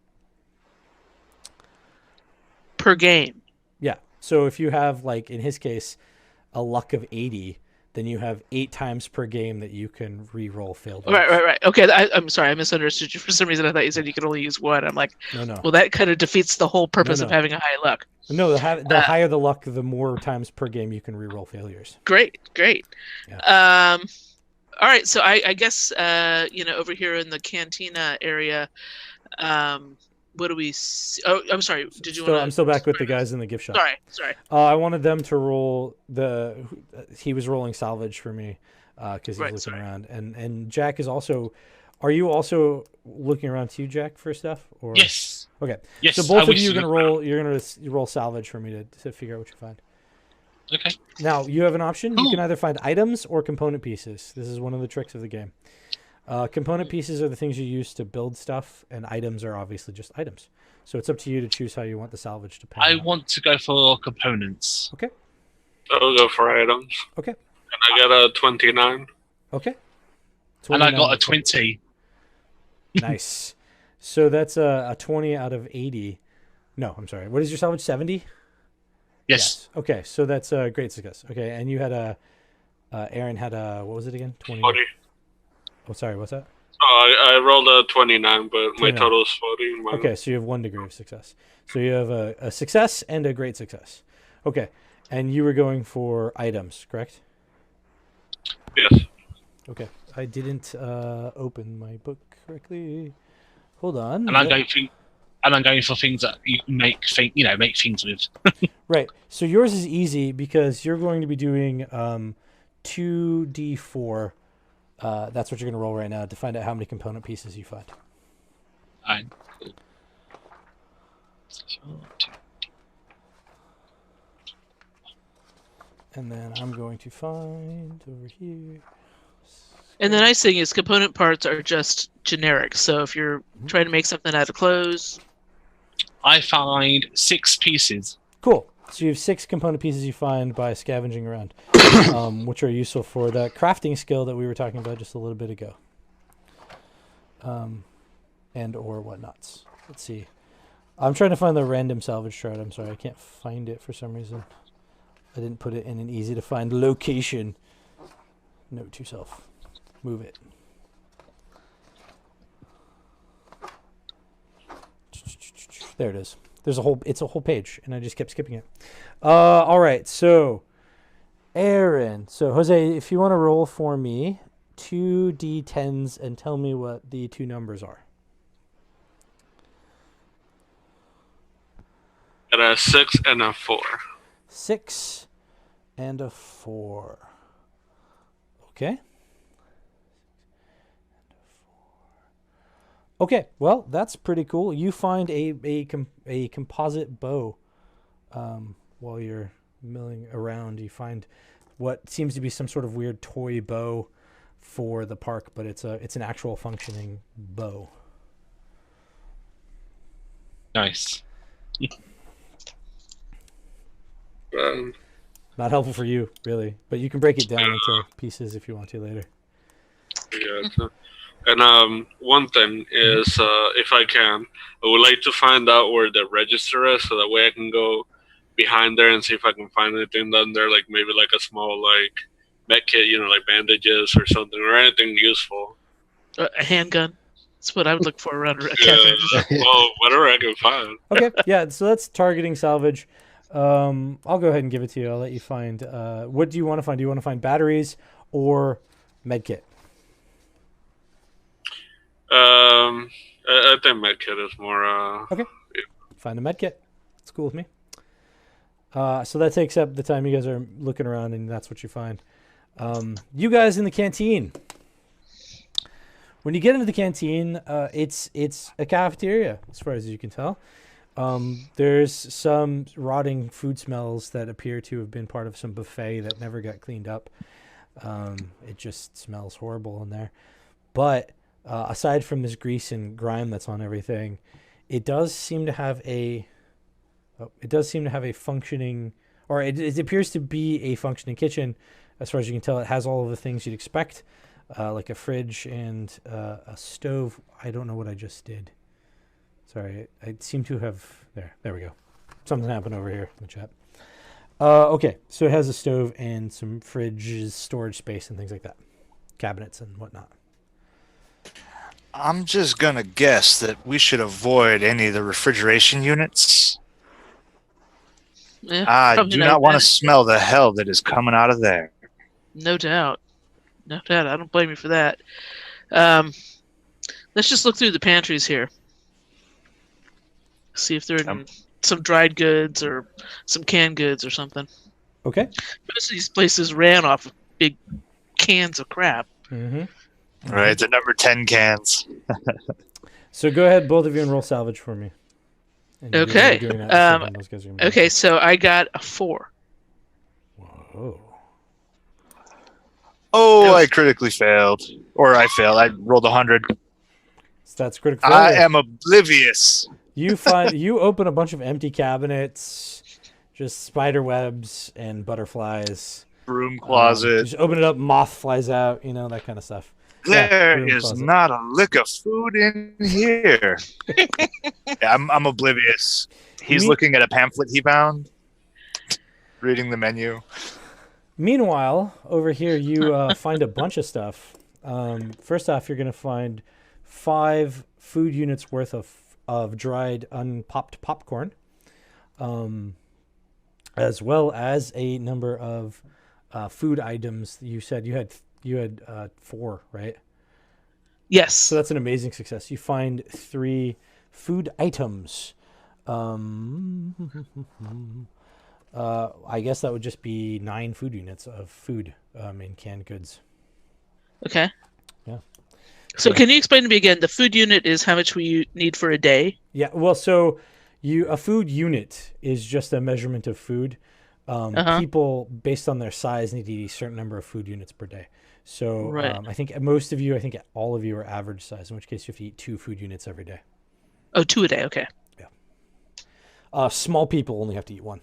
Per game. Yeah. So if you have, like in his case, a luck of 80, then you have 8 times per game that you can re-roll failed rolls. Right. Okay, I'm sorry, I misunderstood you. For some reason, I thought you said you could only use 1. I'm like, No. well, that kind of defeats the whole purpose of No. having a high luck. No, the higher the luck, the more times per game you can re-roll failures. Great. Yeah. All right, so I guess over here in the cantina area, what do we see? Oh, I'm sorry. Did you want? I'm still back with the guys in the gift shop. Sorry. I wanted them to roll he was rolling salvage for me because he's looking around, and Jack is also. Are you also looking around too, Jack, for stuff? Or Yes. Okay. Yes. So both of you are gonna roll. You're gonna roll salvage for me to figure out what you find. Okay. Now you have an option. Cool. You can either find items or component pieces. This is one of the tricks of the game. Component pieces are the things you use to build stuff, and items are obviously just items. So it's up to you to choose how you want the salvage to pan I out. want to go for components. Okay. I'll go for items. Okay. And I got a 29. Okay. And I 29 got a out of 20. Nice. So that's a 20 out of 80. No, I'm sorry. What is your salvage? 70? Yes. Okay, so that's a great success. Okay, and you had Erin had what was it again? 20. 40. Oh, sorry, what's that? Oh, I rolled a 29, but my 29. total is 40. Okay, so you have 1 degree of success. So you have a success and a great success. Okay, and you were going for items, correct? Yes. Okay, I didn't open my book correctly. Hold on. And I'm going for things that you make things with. Right. So yours is easy because you're going to be doing 2d4. That's what you're going to roll right now to find out how many component pieces you find. Fine. Cool. And then I'm going to find over here. And the nice thing is component parts are just generic. So if you're trying to make something out of clothes, I find 6 pieces. Cool. So you have 6 component pieces you find by scavenging around, which are useful for the crafting skill that we were talking about just a little bit ago. And or whatnots. Let's see. I'm trying to find the random salvage chart. I'm sorry, I can't find it for some reason. I didn't put it in an easy to find location. Note to self. Move it. There it is. It's a whole page, and I just kept skipping it. All right, so Erin. So Jose, if you want to roll for me 2d10s and tell me what the 2 numbers are. Got a 6 and a 4. 6 and a 4. Okay. Okay, well, that's pretty cool. You find a composite bow while you're milling around. You find what seems to be some sort of weird toy bow for the park, but it's an actual functioning bow. Nice. Not helpful for you, really, but you can break it down into pieces if you want to later. Yeah. And one thing is, if I can, I would like to find out where the register is, so that way I can go behind there and see if I can find anything down there, like maybe like a small med kit, like bandages or something, or anything useful. a handgun. That's what I would look for around a cafe Yeah, register. well, whatever I can find. Okay, yeah, so that's targeting salvage. I'll go ahead and give it to you. I'll let you find. What do you want to find? Do you want to find batteries or medkit? I think medkit is more. Okay. Find a medkit. It's cool with me. So that takes up the time you guys are looking around, and that's what you find. You guys in the canteen. When you get into the canteen, it's a cafeteria, as far as you can tell. There's some rotting food smells that appear to have been part of some buffet that never got cleaned up. It just smells horrible in there. But aside from this grease and grime that's on everything, it does seem to have a functioning, or it appears to be a functioning kitchen. As far as you can tell, it has all of the things you'd expect, like a fridge and a stove. I don't know what I just did. Sorry, I seem to have... There we go. Something happened over here in the chat. Okay, so it has a stove and some fridges, storage space, and things like that, cabinets and whatnot. I'm just gonna guess that we should avoid any of the refrigeration units. Yeah, I probably do not not want to bad. smell the hell that is coming out of there. No doubt. No doubt. I don't blame you for that. Let's just look through the pantries here. See if there are some dried goods or some canned goods or something. Okay. Most of these places ran off of big cans of crap. Mm-hmm. Right, the number 10 cans. So go ahead, both of you, and roll salvage for me. And you're Okay. doing that instead when those guys are gonna be Okay, so I got a 4. Whoa. Oh, I critically failed. Or I failed. I rolled 100. So that's critical I failure. am oblivious. You open a bunch of empty cabinets, just spider webs and butterflies. Broom closet. Just open it up, moth flies out, that kind of stuff. There broom is closet. not a lick of food in here. Yeah, I'm oblivious. He's looking at a pamphlet he found, reading the menu. Meanwhile, over here, you find a bunch of stuff. First off, you're going to find 5 food units worth of dried, unpopped popcorn, as well as a number of food items. You said you had 4, right? Yes. So that's an amazing success. You find 3 food items. I guess that would just be 9 food units of food in canned goods. Okay. Yeah. So can you explain to me again, the food unit is how much we need for a day? Yeah, well, so a food unit is just a measurement of food. People, based on their size, need to eat a certain number of food units per day. So Right. I think all of you are average size, in which case you have to eat 2 food units every day. Oh, 2 a day. Okay. Small people only have to eat 1.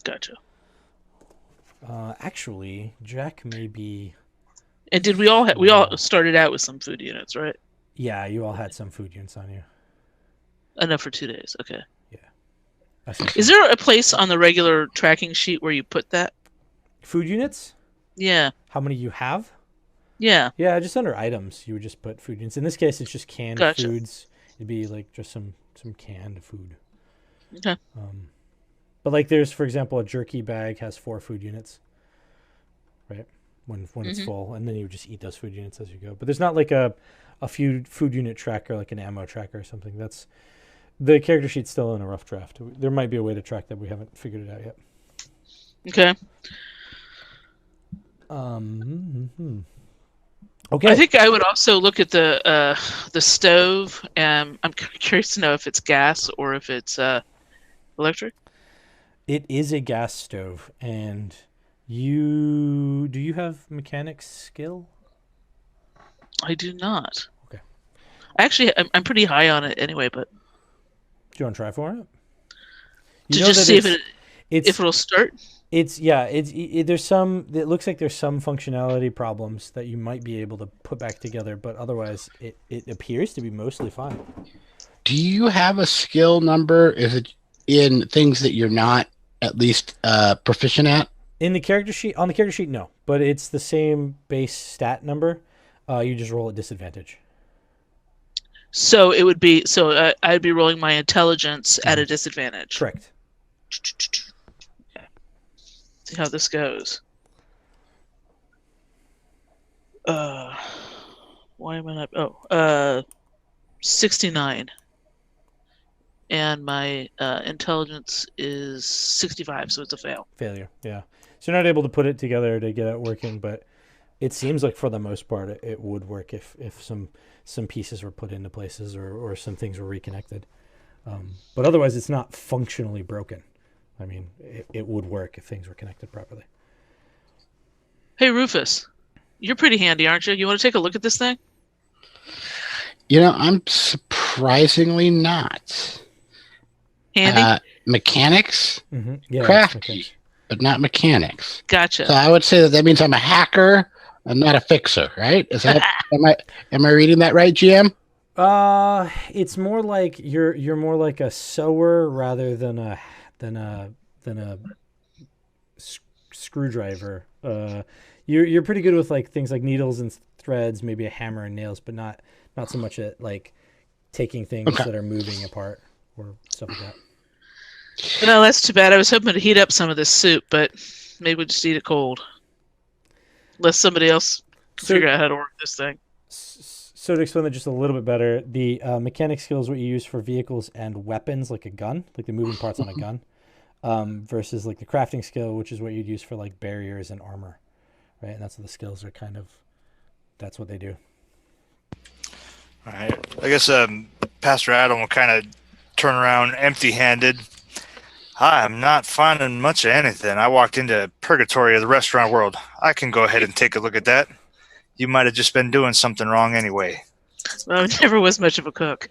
Gotcha. Actually, Jack may be... And did we all started out with some food units, right? Yeah, you all had some food units on you. Enough for 2 days. Okay. I think Is there a place on the regular tracking sheet where you put that? food units? Yeah. How many you have? Yeah. Yeah, just under items, you would just put food units. In this case, it's just canned Gotcha. foods. It'd be like just some canned food. Okay. But like there's, for example, a jerky bag has 4 food units, right? When it's full, and then you would just eat those food units as you go. But there's not like a food unit tracker, like an ammo tracker or something. That's the character sheet's still in a rough draft. There might be a way to track that. We haven't figured it out yet. Okay. Okay. I think I would also look at the stove. I'm curious to know if it's gas or if it's electric. It is a gas stove, and do you have mechanics skill? I do not. Okay. Actually, I'm pretty high on it anyway, but Do you want to try for it? to just see if it'll start. There's some. It looks like there's some functionality problems that you might be able to put back together, but otherwise, it appears to be mostly fine. Do you have a skill number? Is it in things that you're not at least proficient at? On the character sheet, no, but it's the same base stat number. You just roll at disadvantage. So it would be I'd be rolling my intelligence at a disadvantage. Correct. Okay. See how this goes. Why am I not? 69. And my intelligence is 65, so it's a fail. Failure. Yeah. So you're not able to put it together to get it working, but it seems like for the most part it would work if some pieces were put into places or some things were reconnected. But otherwise, it's not functionally broken. I mean, it would work if things were connected properly. Hey, Rufus, you're pretty handy, aren't you? You want to take a look at this thing? I'm surprisingly not. Handy? Mechanics, Mm-hmm. Yeah, crafty, but not mechanics. Gotcha. So I would say that means I'm a hacker and not a fixer, right? Is that am I reading that right, GM? It's more like you're more like a sewer rather than a screwdriver. You're pretty good with like things like needles and threads, maybe a hammer and nails, but not so much at like taking things that are moving apart or stuff like that. No, that's too bad. I was hoping to heat up some of this soup, but maybe we'll just eat it cold. Unless somebody else can figure out how to work this thing. So to explain that just a little bit better, the mechanic skill is what you use for vehicles and weapons, like a gun, like the moving parts on a gun, versus like the crafting skill, which is what you'd use for like barriers and armor, right? And that's what the skills are that's what they do. All right. I guess Pastor Adam will kind of turn around empty-handed. I'm not finding much of anything. I walked into purgatory of the restaurant world. I can go ahead and take a look at that. You might have just been doing something wrong anyway. Well, I never was much of a cook.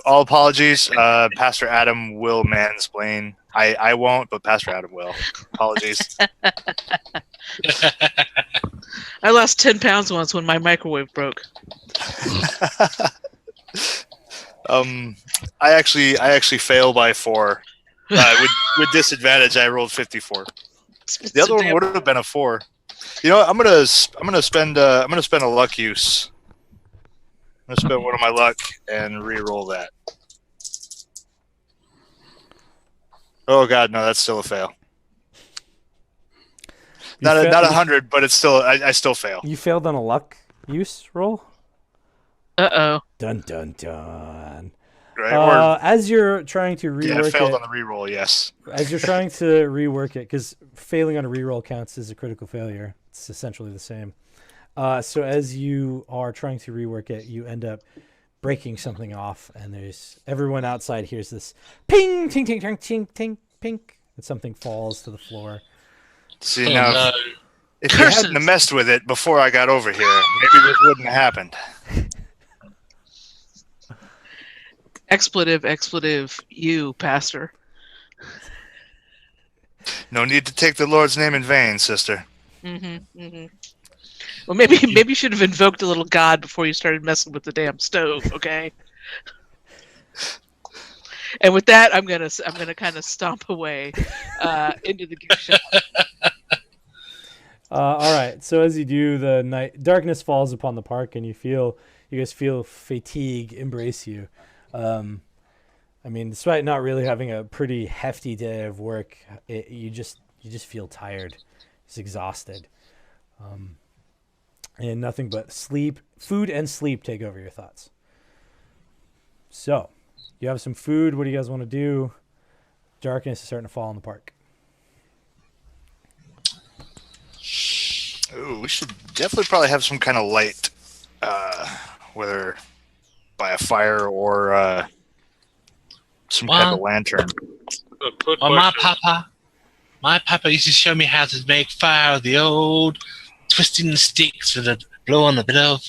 All apologies. Pastor Adam will mansplain. I won't, but Pastor Adam will. Apologies. I lost 10 pounds once when my microwave broke. I actually fail by 4. With disadvantage, I rolled 54. The other one would have been a 4. You know what? I'm gonna spend a luck use. I'm gonna spend one of my luck and re-roll that. Oh god, no, that's still a fail. Not 100, but it's still I still fail. You failed on a luck use roll? Uh-oh. Dun dun dun. Right? As you're trying to rework I failed on the re-roll, yes. As you're trying to rework it, because failing on a reroll counts as a critical failure. It's essentially the same. So as you are trying to rework it, you end up breaking something off, and everyone outside hears this ping, ting, ting, ting, ting, ting, pink, and something falls to the floor. See, now, if you hadn't messed with it before I got over here, maybe this wouldn't have happened. Expletive, you, pastor. No need to take the Lord's name in vain, sister. Well, maybe you should have invoked a little god before you started messing with the damn stove, okay? And with that, I'm gonna kind of stomp away into the gift shop. All right. So as you do, the darkness falls upon the park, and you guys feel fatigue embrace you. I mean, despite not really having a pretty hefty day of work, you just feel tired, just exhausted, and nothing but food and sleep take over your thoughts. So, you have some food. What do you guys want to do? Darkness is starting to fall in the park. Ooh, we should definitely probably have some kind of light, whether by a fire or some kind of lantern. Well, my papa used to show me how to make fire with the old twisting the sticks with a blow on the bit of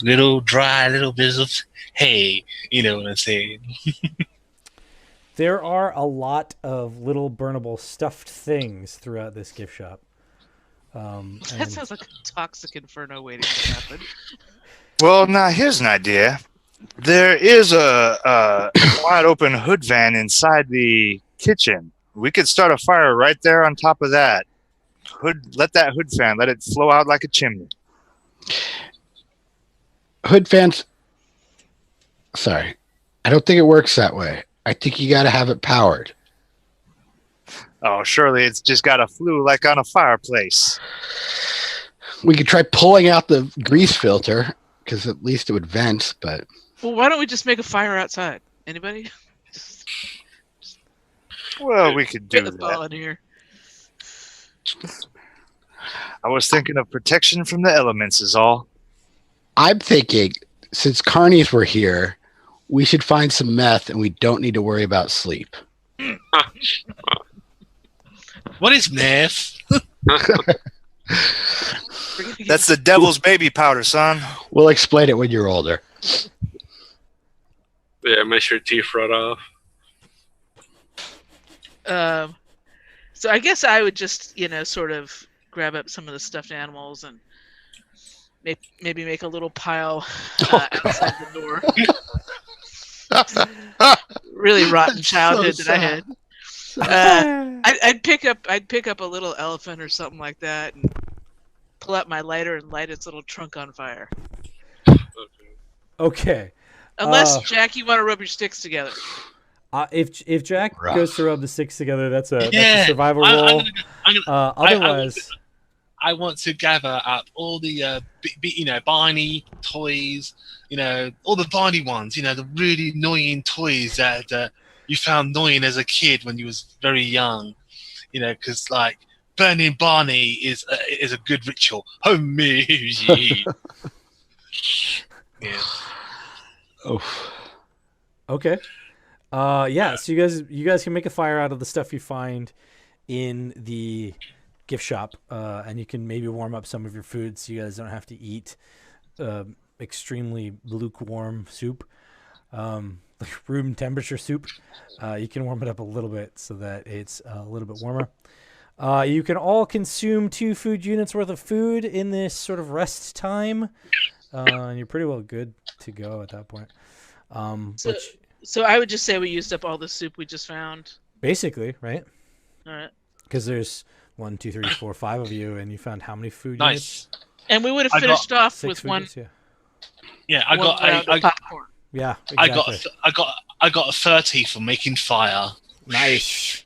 little dry little bits of hay. You know what I'm saying? There are a lot of little burnable stuffed things throughout this gift shop. That sounds like a toxic inferno waiting to happen. Well, now here's an idea. There is a wide open hood van inside the kitchen. We could start a fire right there on top of that. Let that hood fan, let it flow out like a chimney. Hood fans. Sorry. I don't think it works that way. I think you got to have it powered. Oh, surely it's just got a flue like on a fireplace. We could try pulling out the grease filter, because at least it would vent, but... Well, why don't we just make a fire outside? Anybody? Well, we could do Get the ball in that. here. I was thinking of protection from the elements is all. I'm thinking, since carnies were here, we should find some meth and we don't need to worry about sleep. What is meth? That's the devil's baby powder, son. We'll explain it when you're older. Yeah, make your teeth rot off. So I guess I would just, sort of grab up some of the stuffed animals and maybe make a little pile outside the door. Really rotten childhood that I had. I'd pick up a little elephant or something like that, and pull out my lighter and light its little trunk on fire. Okay. Unless Jack, you want to rub your sticks together. If Jack Rough. goes to rub the sticks together, that's a Yeah, survival I'm roll. gonna- Otherwise, I want to gather up all the, Barney toys, all the Barney ones, the really annoying toys that you found annoying as a kid when you was very young, because like burning Barney is a good ritual. Oh me, yeah. Oh. okay. Yeah. So you guys can make a fire out of the stuff you find in the gift shop, and you can maybe warm up some of your food so you guys don't have to eat extremely lukewarm soup, like room temperature soup. You can warm it up a little bit so that it's a little bit warmer. You can all consume 2 food units worth of food in this sort of rest time, and you're pretty well good to go at that point. So I would just say we used up all the soup we just found. Basically, right? All right. Because there's 1, 2, 3, 4, 5 of you, and you found how many food Nice. units? And we would have I got finished off 6 with food one units, yeah. Yeah, I round of popcorn. Yeah, I exactly. got a 30 for making fire. Nice.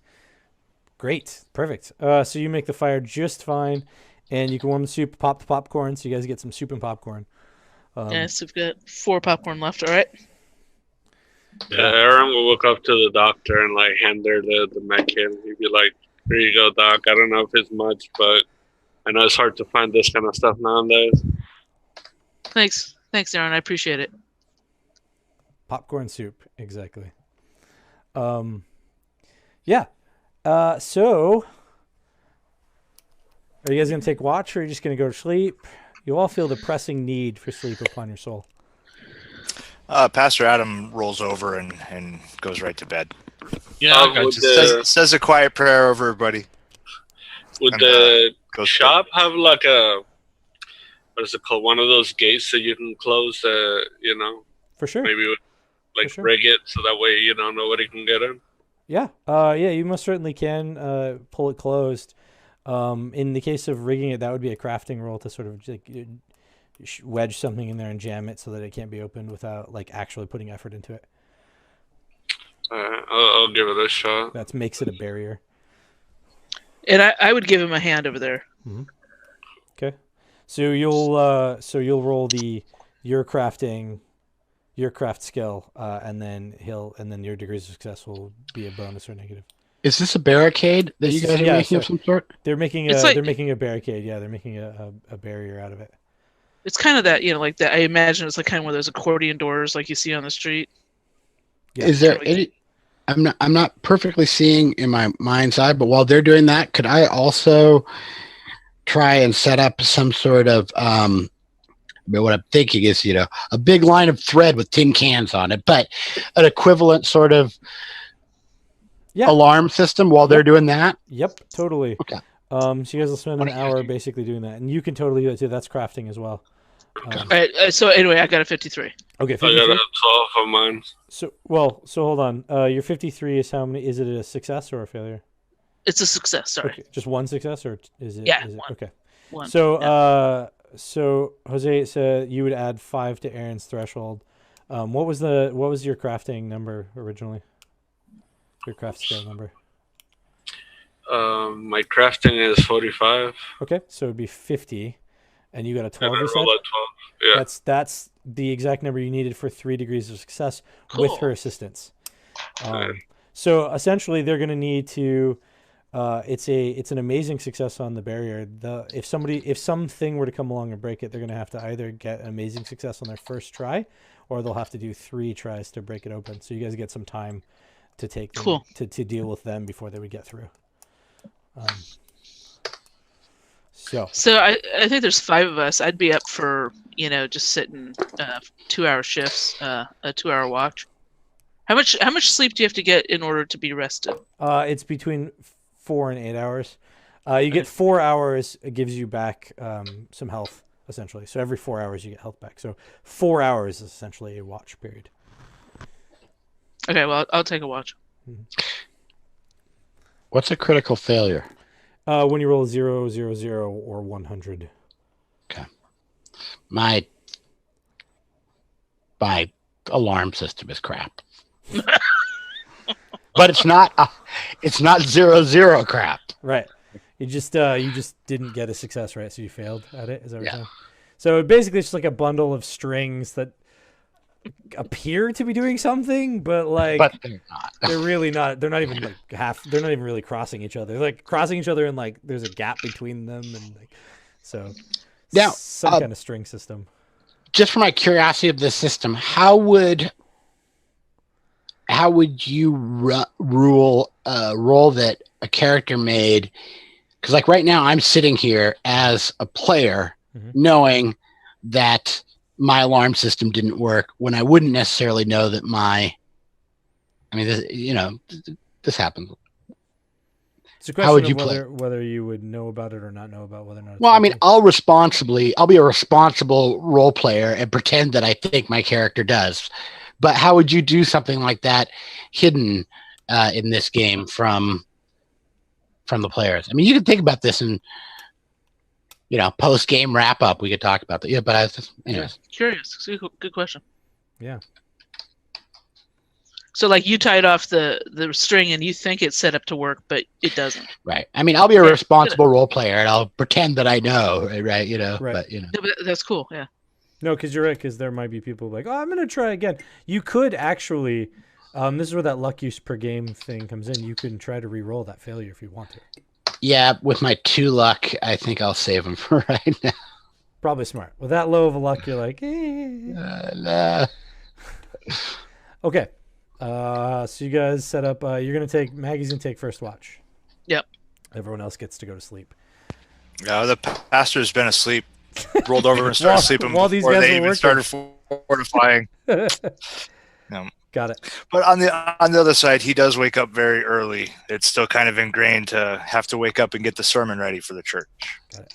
Great. Perfect. So you make the fire just fine, and you can warm the soup, pop the popcorn, so you guys get some soup and popcorn. Yes, we've got 4 popcorn left. All right. Yeah, Erin will walk up to the doctor and like hand her the med kit. He'd be like, "Here you go, doc. I don't know if it's much, but I know it's hard to find this kind of stuff nowadays." Thanks, Erin. I appreciate it. Popcorn soup, exactly. Yeah. So, are you guys going to take watch, or are you just going to go to sleep? You all feel the pressing need for sleep upon your soul. Pastor Adam rolls over and goes right to bed. Yeah, I'll go would to Says a quiet prayer over everybody. Would And, the goes to shop have like a, what is it called? One of those gates that you can close, For sure. maybe like For sure. rig it so that way, nobody can get in. Yeah. Yeah, you most certainly can pull it closed. In the case of rigging it, that would be a crafting roll to sort of like wedge something in there and jam it so that it can't be opened without like actually putting effort into it. I'll give it a shot. That makes it a barrier. And I would give him a hand over there. Okay. So you'll roll your craft skill, and then your degrees of success will be a bonus or negative. Is this a barricade that you guys are making of some sort? They're making they're making a barricade. Yeah, they're making a barrier out of it. It's kind of that, like that. I imagine it's like kind of one of those accordion doors like you see on the street. Yeah. Is there any? I'm not perfectly seeing in my mind's eye, but while they're doing that, could I also try and set up some sort of what I'm thinking is, a big line of thread with tin cans on it, but an equivalent sort of alarm system while they're doing that? Yep, totally. Okay. So you guys will spend an hour basically doing that, and you can totally do it too. That's crafting as well. All right. So anyway, I got a 53. Okay, I 53. got a 12 of mine. So hold on. Your 53 is how many? Is it a success or a failure? It's a success. Sorry. Okay, just one success, or is it? Yeah, Is it, one. okay. One. So Yeah. so Jose said you would add 5 to Erin's threshold. What was your crafting number originally? Your craft skill number. My crafting is 45. Okay, so it'd be 50, and you got a 12. And I You said? roll a 12. Yeah. That's the exact number you needed for 3 degrees of success with her assistance. So essentially, they're going to need to. It's an amazing success on the barrier. If something were to come along and break it, they're going to have to either get an amazing success on their first try, or they'll have to do 3 tries to break it open. So you guys get some time to take them, to deal with them before they would get through. So I think there's 5 of us. I'd be up for just sitting 2-hour shifts, a 2-hour watch. How much sleep do you have to get in order to be rested? It's between 4 and 8 hours. You get 4 hours. It gives you back some health essentially. So every 4 hours you get health back. So 4 hours is essentially a watch period. Okay, well I'll take a watch. What's a critical failure? When you roll 0, 0, 0, or 100. My alarm system is crap. But it's not 0, 0 crap. Right. You just didn't get a success, right? So you failed at it. Is that what you're Yeah. saying? So basically, it's just like a bundle of strings that appear to be doing something, but But they're not. they're really not. They're not even like half. They're not even really crossing each other. They're like crossing each other, and like there's a gap between them, and like so. Now, some kind of string system. Just for my curiosity of the system, how would you roll that a character made? Because like right now, I'm sitting here as a player, knowing that my alarm system didn't work when I wouldn't necessarily know that this happened. It's a question How would of you play? whether you would know about it or not know about whether or not. It's Well, I mean, working. I'll be a responsible role player and pretend that I think my character does. But how would you do something like that hidden in this game from the players? I mean, you can think about this in, post-game wrap-up. We could talk about that. Yeah, but anyways. Curious. Good question. Yeah. So, like, you tied off the string and you think it's set up to work, but it doesn't. Right. I mean, I'll be a responsible role player and I'll pretend that I know, right? Right. But, No, but that's cool, yeah. No, because you're right. Because there might be people like, oh, I'm gonna try again. You could actually. This is where that luck use per game thing comes in. You can try to re-roll that failure if you want to. Yeah, with my 2 luck, I think I'll save them for right now. Probably smart. With that low of a luck, you're like, Nah. Okay. So you guys set up. Maggie's gonna take first watch. Yep. Everyone else gets to go to sleep. The pastor's been asleep, rolled over and started sleeping while these before guys they were even working. started fortifying. Got it. But on the other side, he does wake up very early. It's still kind of ingrained to have to wake up and get the sermon ready for the church. Got it.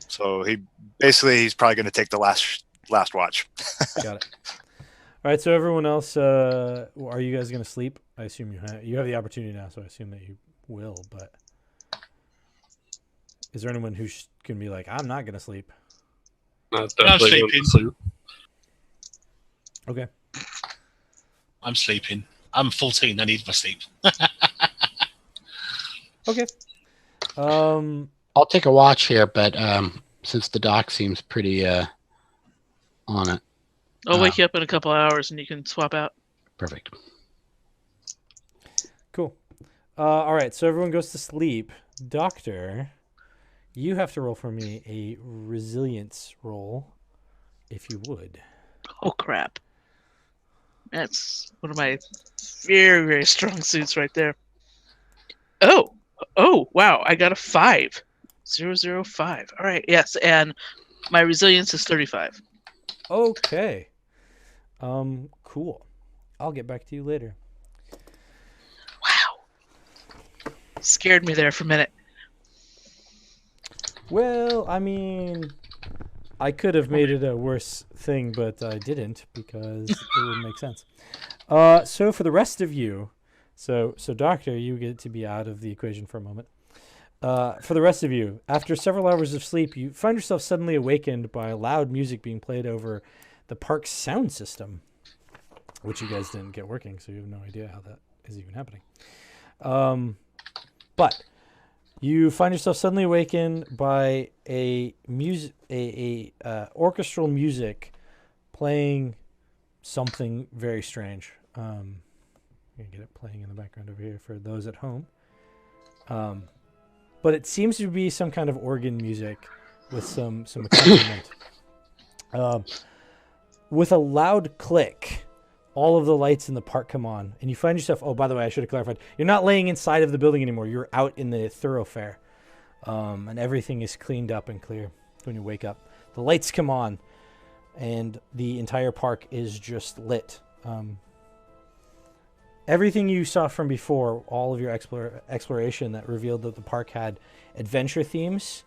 So he's probably going to take the last watch. Got it. All right. So everyone else, are you guys going to sleep? I assume you have the opportunity now, so I assume that you will. But is there anyone who's going to be like, I'm not going to sleep? Not I'm definitely going to sleeping. sleep. Okay. I'm sleeping. I'm 14. I need my sleep. Okay. I'll take a watch here, but since the doc seems pretty on it. I'll wake you up in a couple hours and you can swap out. Perfect. Cool. All right. So everyone goes to sleep. Doctor, you have to roll for me a resilience roll, if you would. Oh, crap. That's one of my very, very strong suits right there. Oh, wow. I got a 5. 005. All right. Yes. And my resilience is 35. Okay. Cool. I'll get back to you later. Wow. Scared me there for a minute. Well, I mean, I could have made it a worse thing, but I didn't because it wouldn't make sense. So for the rest of you, so Doctor, you get to be out of the equation for a moment. For the rest of you, after several hours of sleep, you find yourself suddenly awakened by loud music being played over the park's sound system, which you guys didn't get working, so you have no idea how that is even happening. But you find yourself suddenly awakened by orchestral music playing something very strange. I'm gonna get it playing in the background over here for those at home. But it seems to be some kind of organ music with some accompaniment. With a loud click, all of the lights in the park come on, and you find yourself, oh, by the way, I should have clarified, you're not laying inside of the building anymore. You're out in the thoroughfare, and everything is cleaned up and clear when you wake up. The lights come on, and the entire park is just lit. Everything you saw from before, all of your exploration that revealed that the park had adventure themes,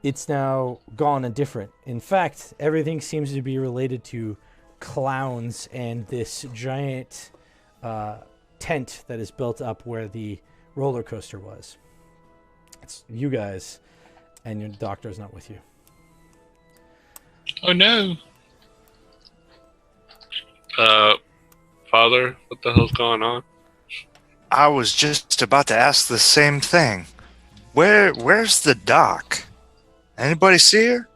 it's now gone and different. In fact, everything seems to be related to clowns and this giant tent that is built up where the roller coaster was. It's you guys, and your doctor's not with you. Oh no! Father, what the hell's going on? I was just about to ask the same thing. Where's the doc? Anybody see her?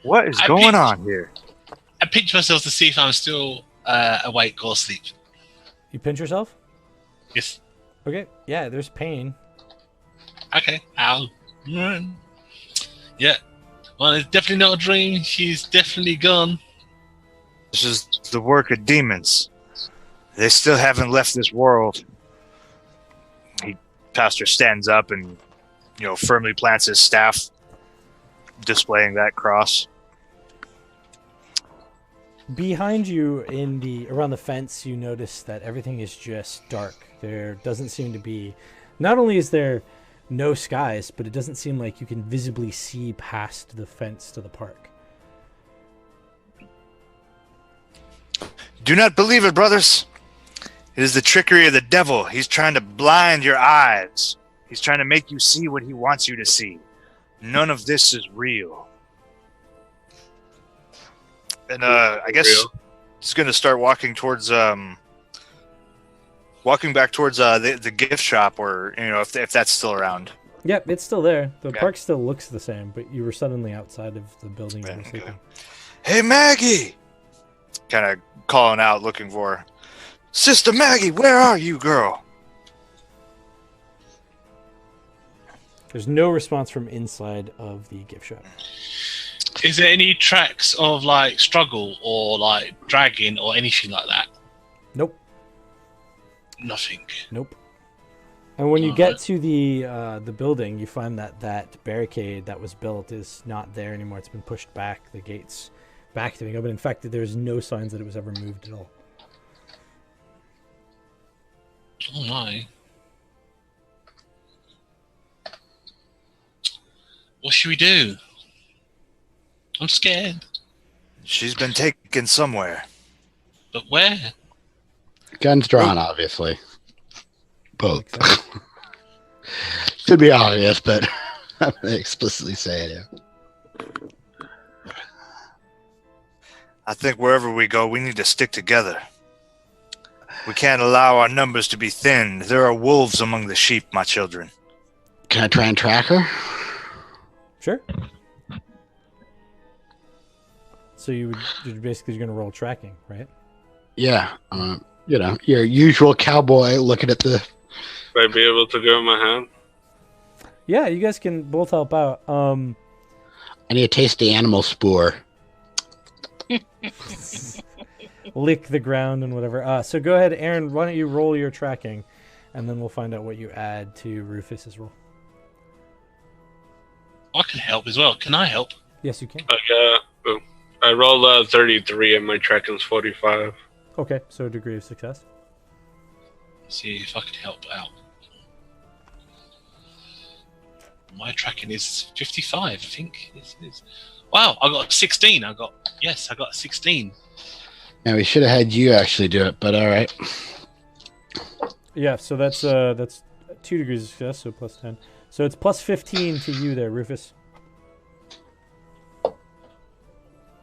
What is going on here? I pinch myself to see if I'm still awake or asleep. You pinch yourself? Yes. Okay. Yeah, there's pain. Okay. Ow. Yeah. Well, it's definitely not a dream. She's definitely gone. This is the work of demons. They still haven't left this world. Pastor stands up and, firmly plants his staff, displaying that cross. Behind you, around the fence, you notice that everything is just dark. There doesn't seem to be. Not only is there no skies, but it doesn't seem like you can visibly see past the fence to the park. Do not believe it, brothers. It is the trickery of the devil. He's trying to blind your eyes. He's trying to make you see what he wants you to see. None of this is real. And I guess it's going to start walking towards, walking back towards the gift shop, or if that's still around. Yep, it's still there. The park still looks the same, but you were suddenly outside of the building you were sleeping. Hey, Maggie! Kind of calling out, looking for her. Sister Maggie, where are you, girl? There's no response from inside of the gift shop. Is there any tracks of struggle or dragging or anything like that? Nope. Nothing. Nope. And when you get to the building, you find that barricade that was built is not there anymore. It's been pushed back. The gate's back to being open. In fact, there's no signs that it was ever moved at all. Oh my. What should we do? I'm scared. She's been taken somewhere. But where? Guns drawn, obviously. Both. Should be obvious, but I'm going to explicitly say it. Yeah. I think wherever we go, we need to stick together. We can't allow our numbers to be thinned. There are wolves among the sheep, my children. Can I try and track her? Sure. So you're basically going to roll tracking, right? Yeah. Your usual cowboy looking at the... Would I be able to give him a hand? Yeah, you guys can both help out. I need to taste the animal spoor. Lick the ground and whatever. So go ahead, Erin, why don't you roll your tracking, and then we'll find out what you add to Rufus's roll. I can help as well. Can I help? Yes, you can. I rolled 33 and my tracking's 45. Okay, so degree of success. See if I can help out. My tracking is 55, I think. Wow, I got 16. I got 16. Yeah, we should have had you actually do it, but all right. Yeah, so that's 2 degrees of success, so plus 10. So it's plus 15 to you there, Rufus.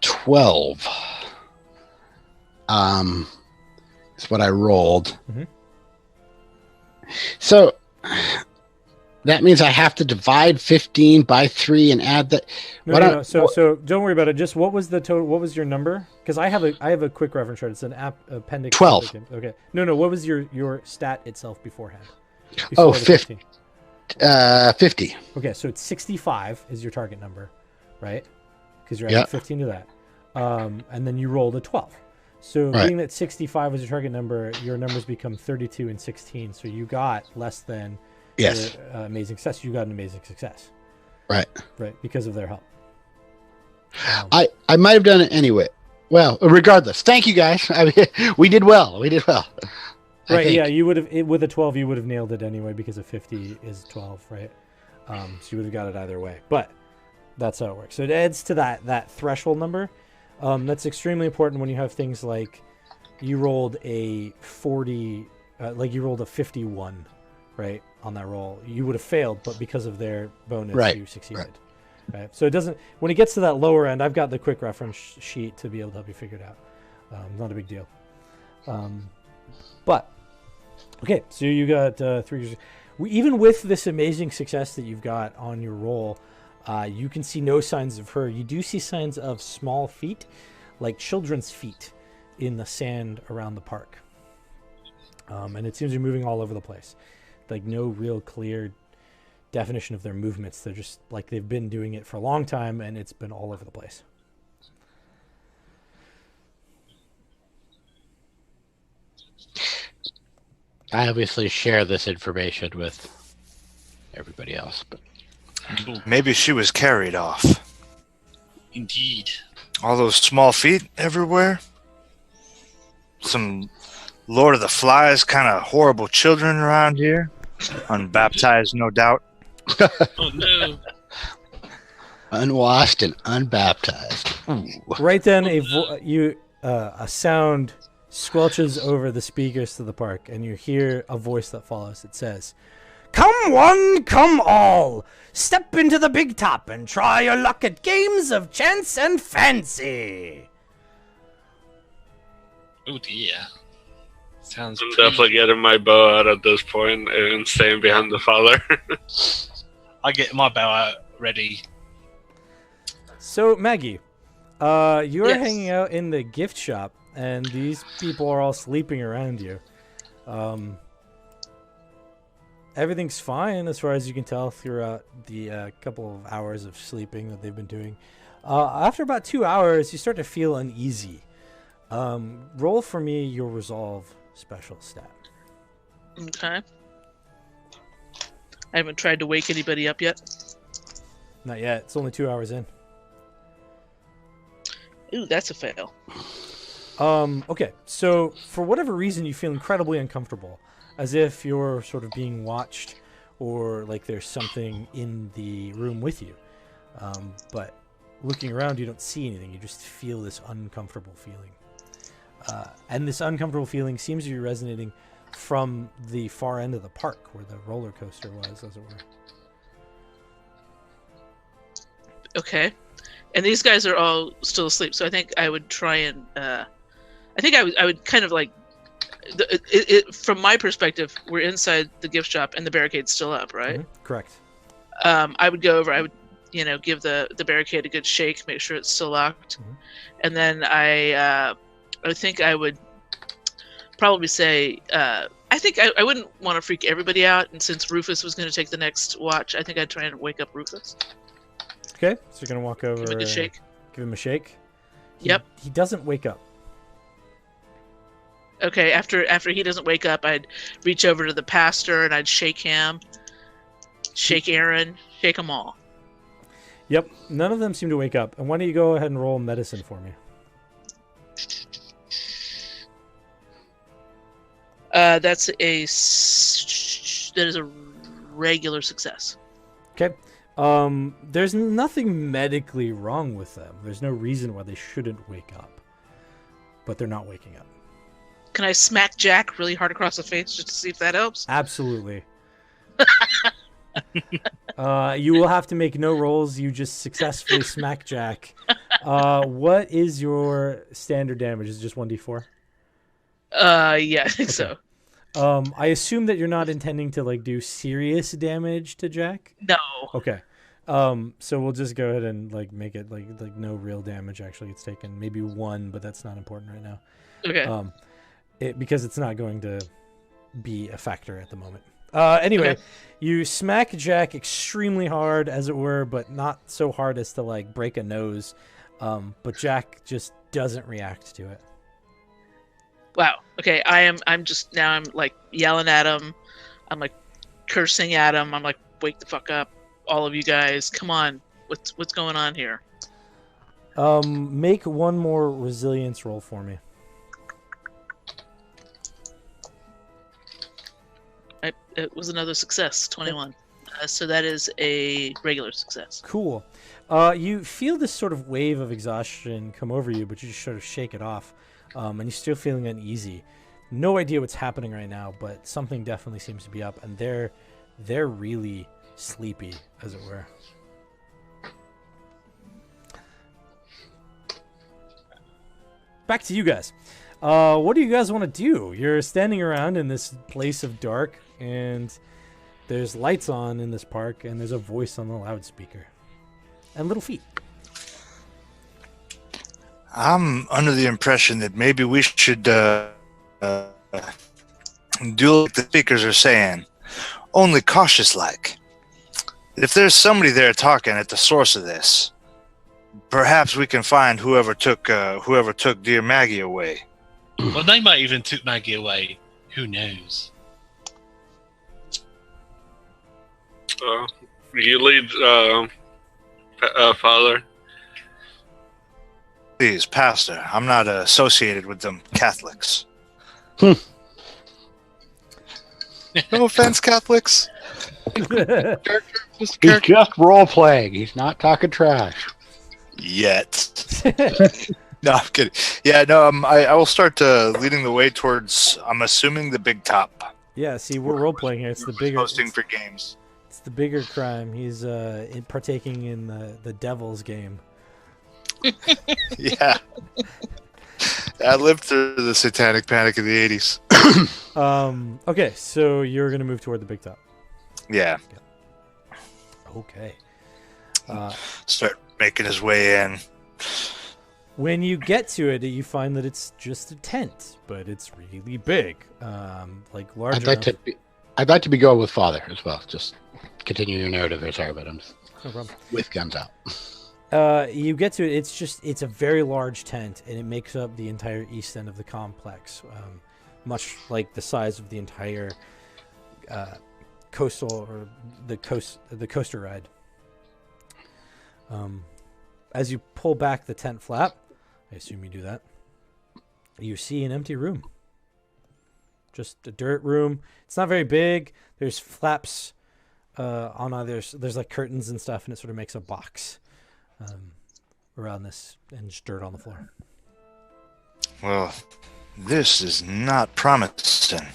12. Is what I rolled. Mm-hmm. So that means I have to divide 15 by 3 and add that. No. So don't worry about it. Just what was the total? What was your number? Because I have a quick reference chart. It's an appendix. 12. Okay. No. What was your stat itself beforehand? Oh, 50. 50. Okay, so it's 65 is your target number, right? Because you're adding 15 to that. And then you rolled a 12. So being that 65 was your target number, your numbers become 32 and 16. So you got less than your amazing success. You got an amazing success. Right. Right, because of their help. I might have done it anyway. Well, regardless. Thank you, guys. I mean, we did well. Right, yeah, you would have, with a 12, you would have nailed it anyway because a 50 is 12, right? So you would have got it either way. But that's how it works. So it adds to that threshold number. That's extremely important when you have things like you rolled a 40 like you rolled a 51, right, on that roll. You would have failed, but because of their bonus, Right, you succeeded. Right. So it doesn't. When it gets to that lower end, I've got the quick reference sheet to be able to help you figure it out. Not a big deal. But okay, so you got 3. Even with this amazing success that you've got on your roll, you can see no signs of her. You do see signs of small feet, like children's feet, in the sand around the park. And it seems they're moving all over the place. Like no real clear definition of their movements. They're just like they've been doing it for a long time, and it's been all over the place. I obviously share this information with everybody else, but Maybe she was carried off. Indeed. All those small feet everywhere. Some Lord of the Flies kind of horrible children around here. Unbaptized, no doubt. Oh no. unwashed and unbaptized. Ooh. Right then, a sound squelches over the speakers to the park, and you hear a voice that follows. It says, "Come one, come all, step into the big top and try your luck at games of chance and fancy." Oh dear. Sounds I'm pretty... definitely getting my bow out at this point and staying behind the father. I get my bow out ready. So, Maggie, you are Yes. hanging out in the gift shop, and these people are all sleeping around you. Everything's fine as far as you can tell throughout the couple of hours of sleeping that they've been doing. After about 2 hours, you start to feel uneasy. Roll for me your resolve special stat. Okay. I haven't tried to wake anybody up yet. Not yet. It's only 2 hours in. Ooh, that's a fail. Okay, so for whatever reason, you feel incredibly uncomfortable, as if you're sort of being watched, or like there's something in the room with you. But looking around, you don't see anything. You just feel this uncomfortable feeling. And this uncomfortable feeling seems to be resonating from the far end of the park, where the roller coaster was, as it were. Okay. And these guys are all still asleep, so I think I would try and... I would kind of like... from my perspective, we're inside the gift shop and the barricade's still up, right? Mm-hmm. Correct. I would go over, I would, give the barricade a good shake, make sure it's still locked. Mm-hmm. And then I think I would probably say... I think I wouldn't want to freak everybody out, and since Rufus was going to take the next watch, I think I'd try and wake up Rufus. Okay, so you're going to walk over... Give him a good shake. Give him a shake? Yep. He doesn't wake up. Okay, after he doesn't wake up, I'd reach over to the pastor and I'd shake him, shake Erin, shake them all. Yep, none of them seem to wake up. And why don't you go ahead and roll medicine for me? That is a regular success. Okay. There's nothing medically wrong with them. There's no reason why they shouldn't wake up. But they're not waking up. Can I smack Jack really hard across the face just to see if that helps? Absolutely. You will have to make no rolls. You just successfully smack Jack. What is your standard damage? Is it just 1d4? Yeah, I think so. I assume that you're not intending to do serious damage to Jack? No. Okay. So we'll just go ahead and make it like no real damage actually gets taken. Maybe 1, but that's not important right now. Okay. Because it's not going to be a factor at the moment. Anyway, Okay. You smack Jack extremely hard, as it were, but not so hard as to break a nose. But Jack just doesn't react to it. Wow. Okay, I'm yelling at him. I'm cursing at him. I'm wake the fuck up, all of you guys. Come on. What's going on here? Make one more resilience roll for me. It was another success, 21. So that is a regular success. Cool. You feel this sort of wave of exhaustion come over you, but you just sort of shake it off. And you're still feeling uneasy. No idea what's happening right now, but something definitely seems to be up, and they're really sleepy, as it were. Back to you guys. What do you guys want to do? You're standing around in this place of dark, and there's lights on in this park, and there's a voice on the loudspeaker. And little feet. I'm under the impression that maybe we should do what the speakers are saying, only cautious-like. If there's somebody there talking at the source of this, perhaps we can find whoever took dear Maggie away. Well, they might even took Maggie away. Who knows? You lead, Father. Please, Pastor, I'm not associated with them Catholics. Hmm. No offense, Catholics. He's just role-playing. He's not talking trash. Yet. No, I'm kidding. Yeah, no, I will start leading the way towards, I'm assuming, the big top. Yeah, see, we're role-playing here. It's the bigger... Hosting for games. It's the bigger crime. He's partaking in the devil's game. Yeah. I lived through the satanic panic of the 80s. Okay, so you're going to move toward the big top. Yeah. Okay. Start making his way in. When you get to it, you find that it's just a tent, but it's really big. Like large I'd like to be going with Father as well. Just continue your narrative here. Sorry, but I'm No problem. with guns out. You get to it. It's a very large tent, and it makes up the entire east end of the complex, much like the size of the entire coastal or the coaster ride. As you pull back the tent flap, I assume you do that, you see an empty room. Just a dirt room. It's not very big. There's flaps on either. There's like curtains and stuff, and it sort of makes a box around this, and just dirt on the floor. Well, this is not promising.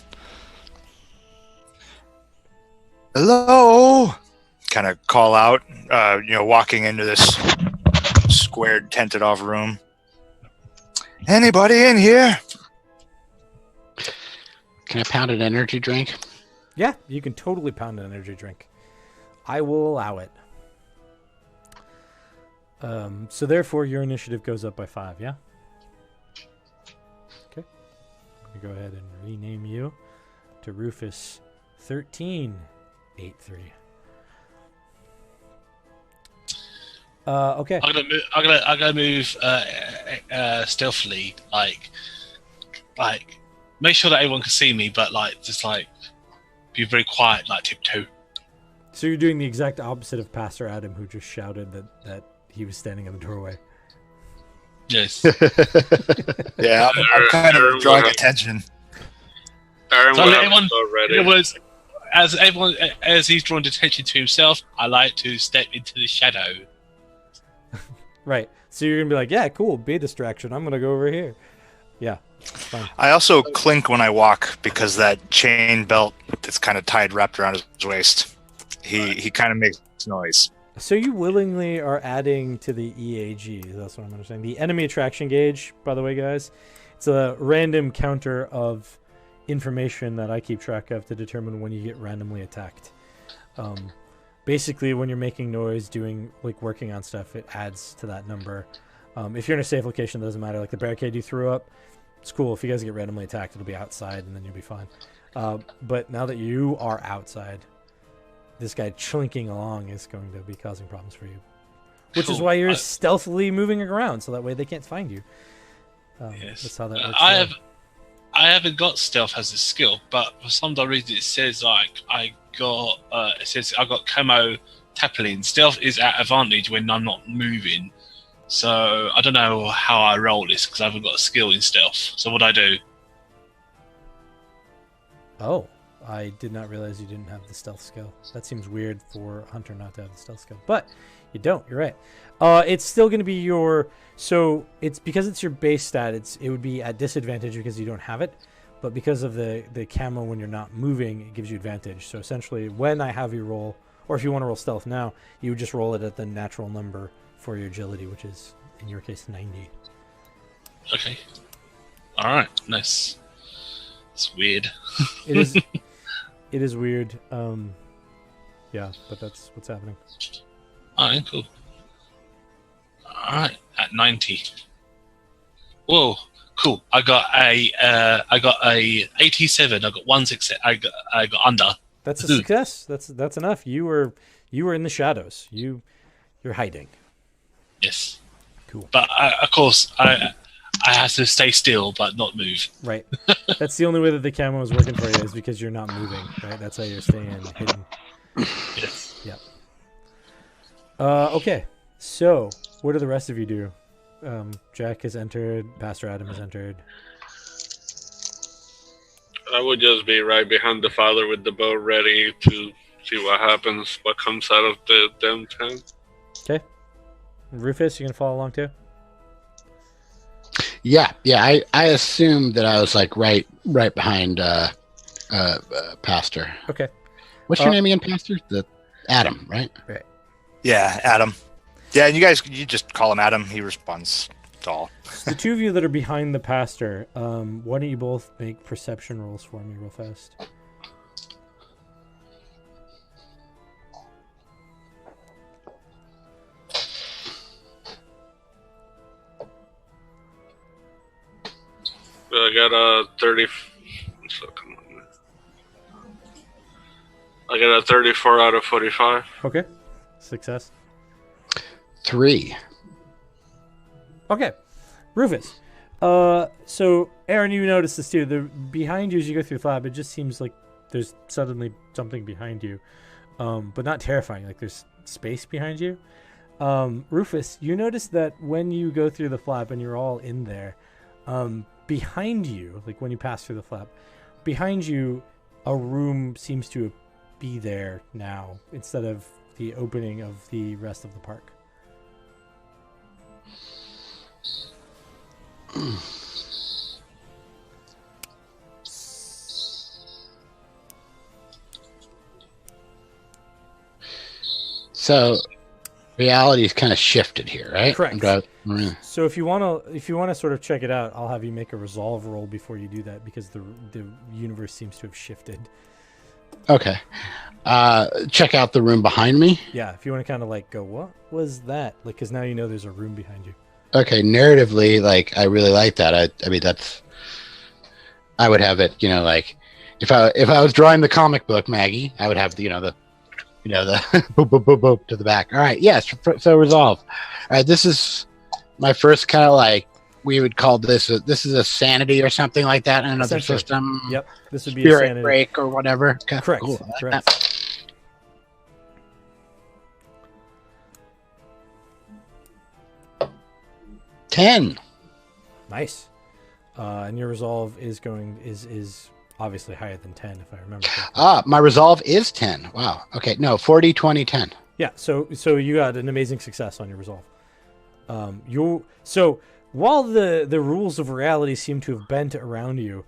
Hello? Kind of call out, walking into this squared, tented off room. Anybody in here? Can I pound an energy drink? Yeah, you can totally pound an energy drink. I will allow it. So therefore, your initiative goes up by 5, yeah? Okay. I'm going to go ahead and rename you to Rufus 1383. Okay. I'm gonna move stealthily, like make sure that everyone can see me, but just be very quiet, like tiptoe. So you're doing the exact opposite of Pastor Adam, who just shouted that he was standing in the doorway. Yes. Yeah, I'm kind of drawing attention. Erin, So everyone, already. it was as he's drawn attention to himself. I like to step into the shadow. Right. So you're going to be like, yeah, cool, be a distraction. I'm going to go over here. Yeah, it's fine. I also clink when I walk because that chain belt that's kind of wrapped around his waist. He kind of makes noise. So you willingly are adding to the EAG. That's what I'm understanding. The enemy attraction gauge, by the way, guys. It's a random counter of information that I keep track of to determine when you get randomly attacked. Basically, when you're making noise, working on stuff, it adds to that number. If you're in a safe location, it doesn't matter. Like the barricade you threw up, it's cool. If you guys get randomly attacked, it'll be outside, and then you'll be fine. But now that you are outside, this guy chlinking along is going to be causing problems for you. Which is why you're stealthily moving around, so that way they can't find you. Yes. That's how that works. I haven't got stealth as a skill, but for some reason it says I got camo tapping. Stealth is at advantage when I'm not moving. So I don't know how I roll this because I haven't got a skill in stealth. So what do I do? Oh, I did not realize you didn't have the stealth skill. That seems weird for Hunter not to have the stealth skill, but you don't. You're right. It's still going to be so it's because it's your base stat. It would be at disadvantage because you don't have it, but because of the camo when you're not moving, it gives you advantage. So essentially, when I have you roll, or if you want to roll stealth now, you would just roll it at the natural number for your agility, which is, in your case, 90. Okay. Alright, nice. It's weird. It is. It is weird. Yeah, but that's what's happening. Alright, cool. Alright, at 90. Whoa, cool. I got a 87. I got one success. I got under. That's a success. That's enough. You were in the shadows. You're hiding. Yes. Cool. But of course, I have to stay still but not move. Right. That's the only way that the camo is working for you is because you're not moving. Right. That's how you're staying hidden. Yes. Yep. Okay. So, what do the rest of you do? Jack has entered. Pastor Adam has entered. I would just be right behind the father with the bow ready to see what happens, what comes out of the damn tent. Okay. Rufus, you gonna follow along too? Yeah. I assumed that I was like right behind Pastor. Okay. What's your name again, Pastor? Adam, right? Right. Yeah, Adam. Yeah, and you just call him Adam. He responds to all. So the two of you that are behind the pastor, why don't you both make perception rolls for me real fast? I got a 30. So come on. I got a 34 out of 45. Okay. Success. 3. Okay. Rufus. So Erin, you notice this too. Behind you as you go through the lab, it just seems like there's suddenly something behind you. But not terrifying, like there's space behind you. Rufus, you notice that when you go through the flap and you're all in there, behind you, like when you pass through the flap, behind you, a room seems to be there now instead of the opening of the rest of the park. So reality's kind of shifted here, right? Correct. So if you want to sort of check it out, I'll have you make a resolve roll before you do that because the universe seems to have shifted. Okay. Check out the room behind me. Yeah, if you want to kind of like go, what was that? Like, because now you know there's a room behind you. Okay, narratively, like I really like that. I mean, I would have it. Like if I was drawing the comic book, Maggie, I would have the boop, boop, boop, boop to the back. All right, yes. So resolve. All right, this is my first kind of like we would call this. This is a sanity or something like that in another system. Yep, this would be spirit a sanity break or whatever. Okay, correct. Cool. I like Correct. that. 10. Nice. And your resolve is obviously higher than 10 if I remember correctly. My resolve is 10. Wow. Okay. No, 40, 20, 10. Yeah. So you got an amazing success on your resolve. So while the rules of reality seem to have bent around you,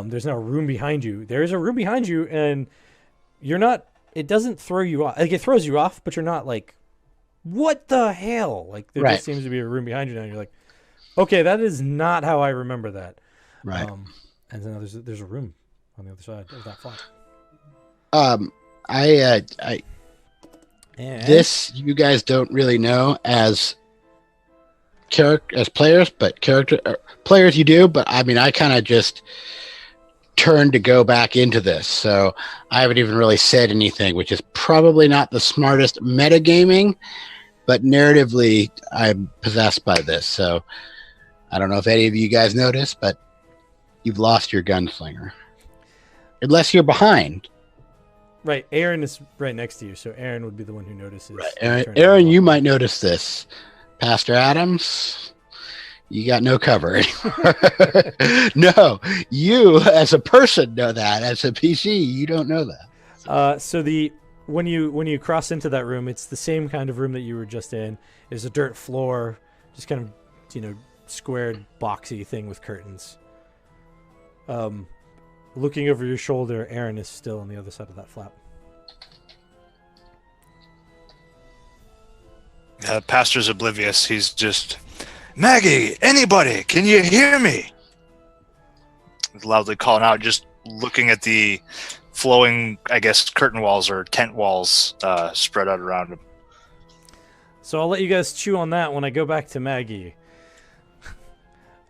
there's now a room behind you. There is a room behind you, and you're not. It doesn't throw you off. Like it throws you off, but you're not like, what the hell? Like there just seems to be a room behind you now. And you're like, okay, that is not how I remember that. Right. And then there's a room on the other side of that flap. This you guys don't really know as players, but players you do. But I mean, I kind of just turned to go back into this, so I haven't even really said anything, which is probably not the smartest metagaming, but narratively, I'm possessed by this. So I don't know if any of you guys noticed, but you've lost your gunslinger. Unless you're behind. Right. Erin is right next to you, so Erin would be the one who notices. Right. Erin, you might notice this. Pastor Adams, you got no cover anymore. No, you as a person know that. As a PC, you don't know that. So when you cross into that room, it's the same kind of room that you were just in. There's a dirt floor, just kind of, squared, boxy thing with curtains. looking over your shoulder, Erin is still on the other side of that flap. Pastor's oblivious. He's just, Maggie, anybody, can you hear me? He's loudly calling out, just looking at the flowing, I guess, curtain walls or tent walls spread out around him. So I'll let you guys chew on that when I go back to Maggie.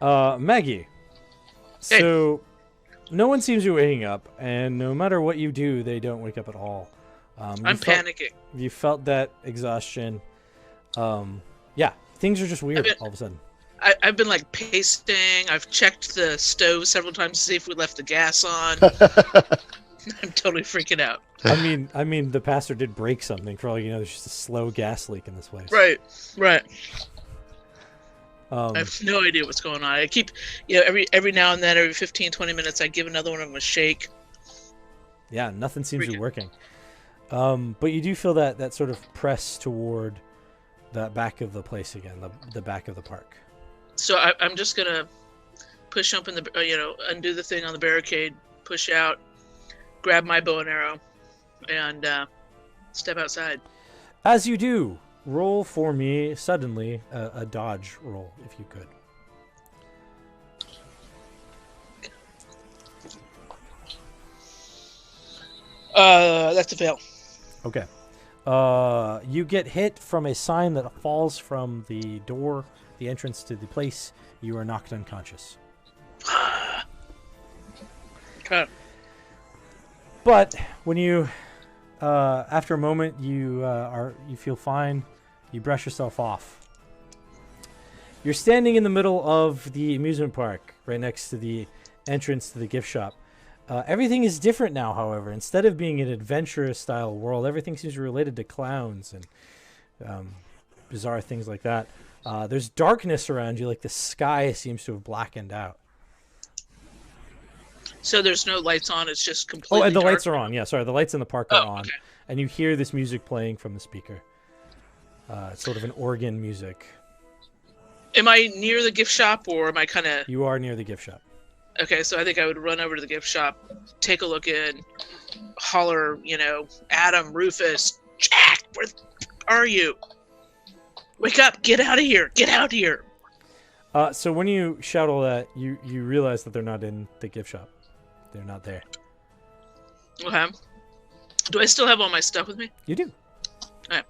Maggie. Hey. So no one seems to be waking up, and no matter what you do, they don't wake up at all. I'm panicking. You felt that exhaustion. Yeah, things are just weird all of a sudden. I've been like pacing. I've checked the stove several times to see if we left the gas on. I'm totally freaking out. I mean, the pastor did break something. For all you know, there's just a slow gas leak in this place. Right. I have no idea what's going on. I keep, every now and then, every 15, 20 minutes, I give another one of them a shake. Yeah, nothing seems to be working. But you do feel that sort of press toward the back of the place again, the back of the park. So I'm just gonna push open undo the thing on the barricade, push out, grab my bow and arrow, and step outside. As you do, roll for me suddenly a dodge roll, if you could. That's a fail. Okay. You get hit from a sign that falls from the door, the entrance to the place. You are knocked unconscious. Okay. But when you, after a moment, you feel fine. You brush yourself off. You're standing in the middle of the amusement park, right next to the entrance to the gift shop. Everything is different now, however. Instead of being an adventurous-style world, everything seems related to clowns and bizarre things like that. There's darkness around you, like the sky seems to have blackened out. So there's no lights on, it's just completely and the dark? lights are on. Yeah, sorry, the lights in the park are on. Okay. And you hear this music playing from the speaker. It's sort of an organ music. Am I near the gift shop, or am I kind of... You are near the gift shop. Okay, so I think I would run over to the gift shop, take a look in, holler, Adam, Rufus, Jack, where are you? Wake up, get out of here, get out here. So when you shout all that, you realize that they're not in the gift shop. They're not there. Okay. Do I still have all my stuff with me? You do. Okay.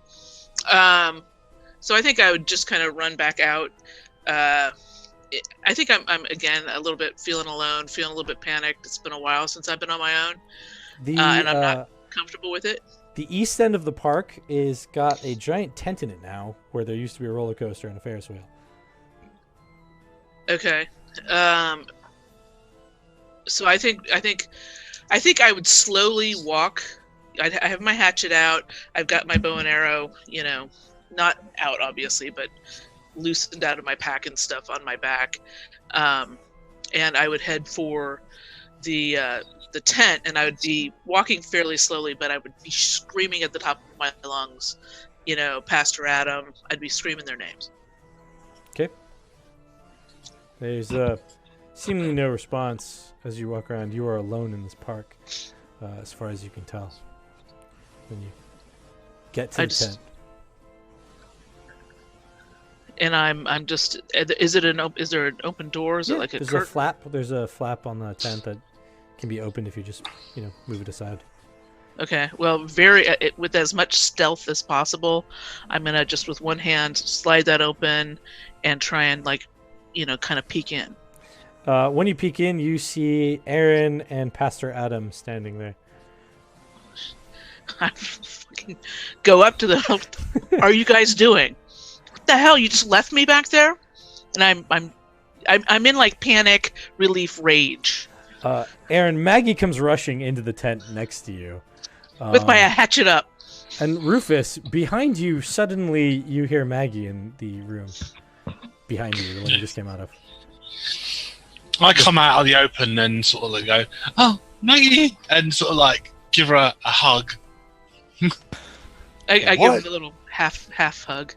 So I think I would just kind of run back out. I think I'm again a little bit feeling alone, feeling a little bit panicked. It's been a while since I've been on my own, and I'm not comfortable with it. The east end of the park is got a giant tent in it now, where there used to be a roller coaster and a Ferris wheel. Okay. So I think I would slowly walk. I have my hatchet out. I've got my bow and arrow. Not out obviously, but loosened out of my pack and stuff on my back. And I would head for the tent, and I would be walking fairly slowly, but I would be screaming at the top of my lungs, Pastor Adam. I'd be screaming their names. Okay. There's seemingly no response as you walk around. You are alone in this park, as far as you can tell. When you get to the tent. And I'm just. Is there an open door? Is it like a there's curtain? a flap. There's a flap on the tent that can be opened if you just move it aside. Okay. Well, with as much stealth as possible, I'm gonna just with one hand slide that open and try and kind of peek in. When you peek in, you see Erin and Pastor Adam standing there. I fucking go up to them. What are you guys doing? What the hell? You just left me back there? And I'm in like panic, relief, rage. Erin, Maggie comes rushing into the tent next to you. With my hatchet up. And Rufus, behind you, suddenly you hear Maggie in the room. Behind you, the one you just came out of. I come out of the open and sort of go, "Oh, Maggie," and sort of give her a hug. I give her a little half hug.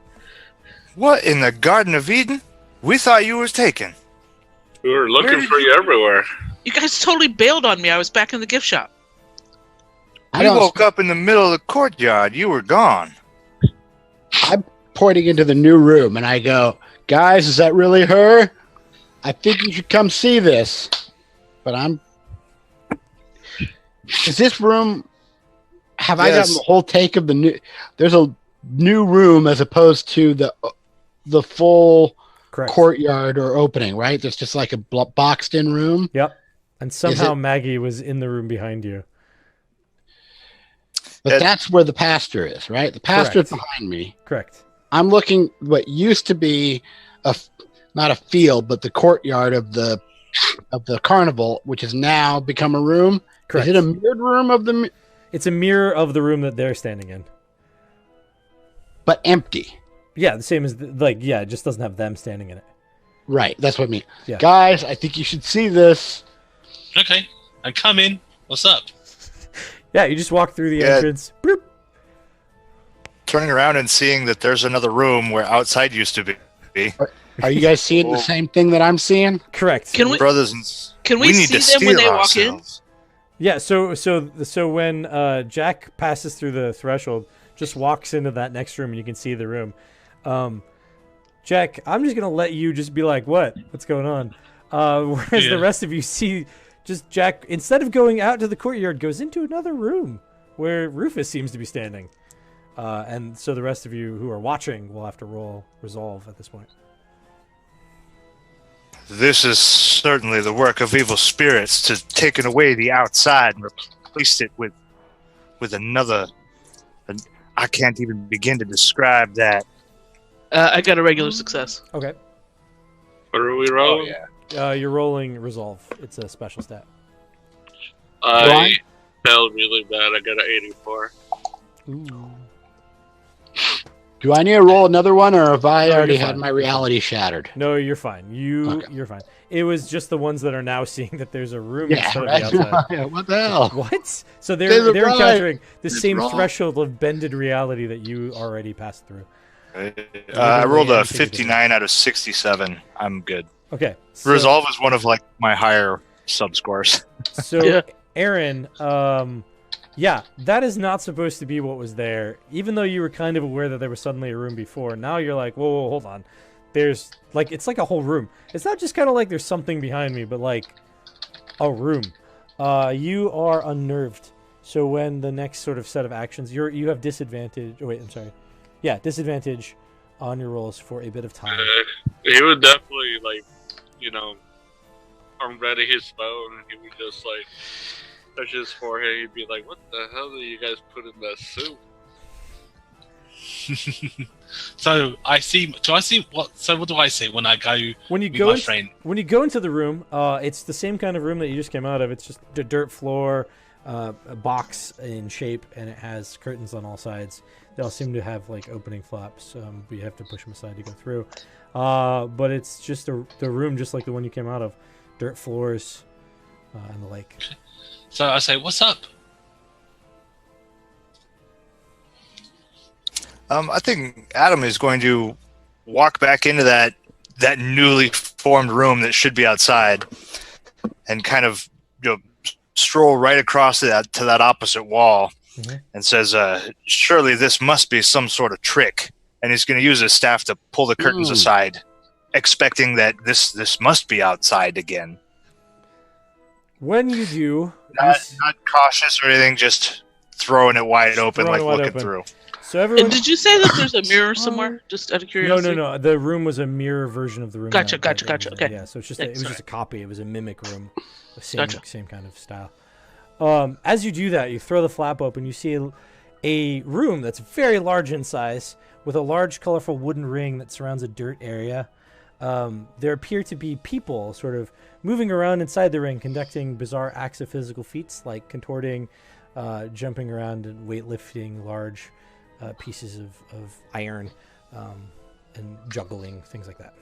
What in the Garden of Eden? We thought you was taken. We were looking for you everywhere. You guys totally bailed on me. I was back in the gift shop. I We don't. woke up in the middle of the courtyard. You were gone. I'm pointing into the new room, and I go, "Guys, is that really her? I think you should come see this." But I'm. Is this room? Have I gotten the whole take of the new? There's a new room as opposed to the full Correct. courtyard or opening, right? There's just like a boxed-in room. Yep. And somehow Maggie was in the room behind you. But that's where the pastor is, right? The pastor's Correct. behind me. Correct. I'm looking what used to be not a field, but the courtyard of the carnival, which has now become a room. Correct. Is it a mirrored room of the? It's a mirror of the room that they're standing in. But empty. Yeah, the same as it just doesn't have them standing in it. Right, that's what I mean. Yeah. Guys, I think you should see this. Okay, I come in. What's up? Yeah, you just walk through the entrance. Bloop. Turning around and seeing that there's another room where outside used to be. Are you guys seeing the same thing that I'm seeing? Correct. Can we Brothers and can we need see to them when steel they walk in? ourselves. Yeah, so when Jack passes through the threshold, just walks into that next room and you can see the room. Jack, I'm just gonna let you just be like, what's going on? Whereas the rest of you see just Jack, instead of going out to the courtyard, goes into another room where Rufus seems to be standing. And so the rest of you who are watching will have to roll resolve at this point. This is certainly the work of evil spirits to taken away the outside and replaced it with another. I can't even begin to describe that. I got a regular success. Okay. What are we rolling? You're rolling resolve. It's a special stat. I failed really bad. I got an 84. Ooh. Do I need to roll another one, or have I No, already you're had fine. my reality shattered? No, you're fine. You're fine. It was just the ones that are now seeing that there's a room Yeah, instead of the outside. right. What the hell? What? So they're David Ryan encountering the is same wrong. threshold of bended reality that you already passed through. I rolled a anything to do. 59 out of 67. I'm good. Okay. So, Resolve is one of like my higher sub scores. So Yeah. Erin, that is not supposed to be what was there. Even though you were kind of aware that there was suddenly a room before, now you're like, whoa, hold on. There's like, it's like a whole room. It's not just kind of like there's something behind me, but like a room. You are unnerved. So when the next sort of set of actions, you have disadvantage. Oh wait, I'm sorry. Yeah, disadvantage on your rolls for a bit of time. He would definitely unready his phone, and he would just touch his forehead. He'd be like, "What the hell did you guys put in that soup?" So I see. Do I see what? So what do I see when I go? When you with go my into, friend? when you go into the room, it's the same kind of room that you just came out of. It's just a dirt floor, a box in shape, and it has curtains on all sides. They all seem to have like opening flaps, but you have to push them aside to go through. But it's just the room, just like the one you came out of, dirt floors, and the like. So I say, "What's up?" I think Adam is going to walk back into that newly formed room that should be outside, and kind of stroll right across to that opposite wall, and says, "Surely this must be some sort of trick." And he's going to use his staff to pull the curtains aside, expecting that this must be outside again. When you do, Not cautious or anything, just throwing it wide open, throwing like it wide looking open. through. so everyone. And did you say that there's a mirror somewhere? Just out of curiosity. No. The room was a mirror version of the room. Gotcha, that gotcha. you're in. Okay. Yeah, so it's just Yeah, it was just a copy. It was a mimic room, the same kind of style. As you do that, you throw the flap open. You see a room that's very large in size, with a large, colorful wooden ring that surrounds a dirt area. There appear to be people sort of moving around inside the ring, conducting bizarre acts of physical feats like contorting, jumping around, and weightlifting large pieces of iron, and juggling, things like that.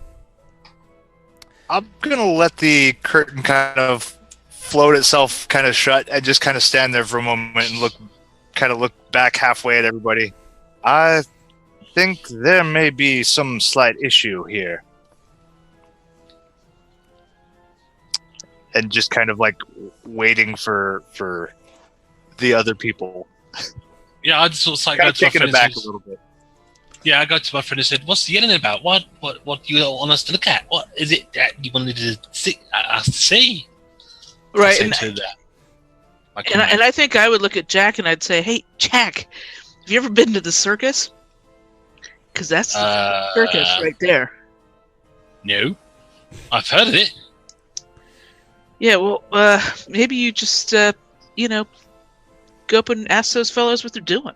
I'm going to let the curtain kind of float itself kind of shut and just kind of stand there for a moment and look back halfway at everybody. I think there may be some slight issue here. and just kind of like waiting for the other people. Yeah, I just sort of like Kind go of to my taking friend it back and a says, little bit. yeah, I go to my friend and said, "What's the yelling about? What do you want us to look at? What is it that you wanted to see us to see?" Right, I and, said to my and, I, and I think I would look at Jack and I'd say, "Hey, Jack, have you ever been to the circus? Because that's the circus right there." No, I've heard of it. Yeah, well, maybe you just, go up and ask those fellows what they're doing.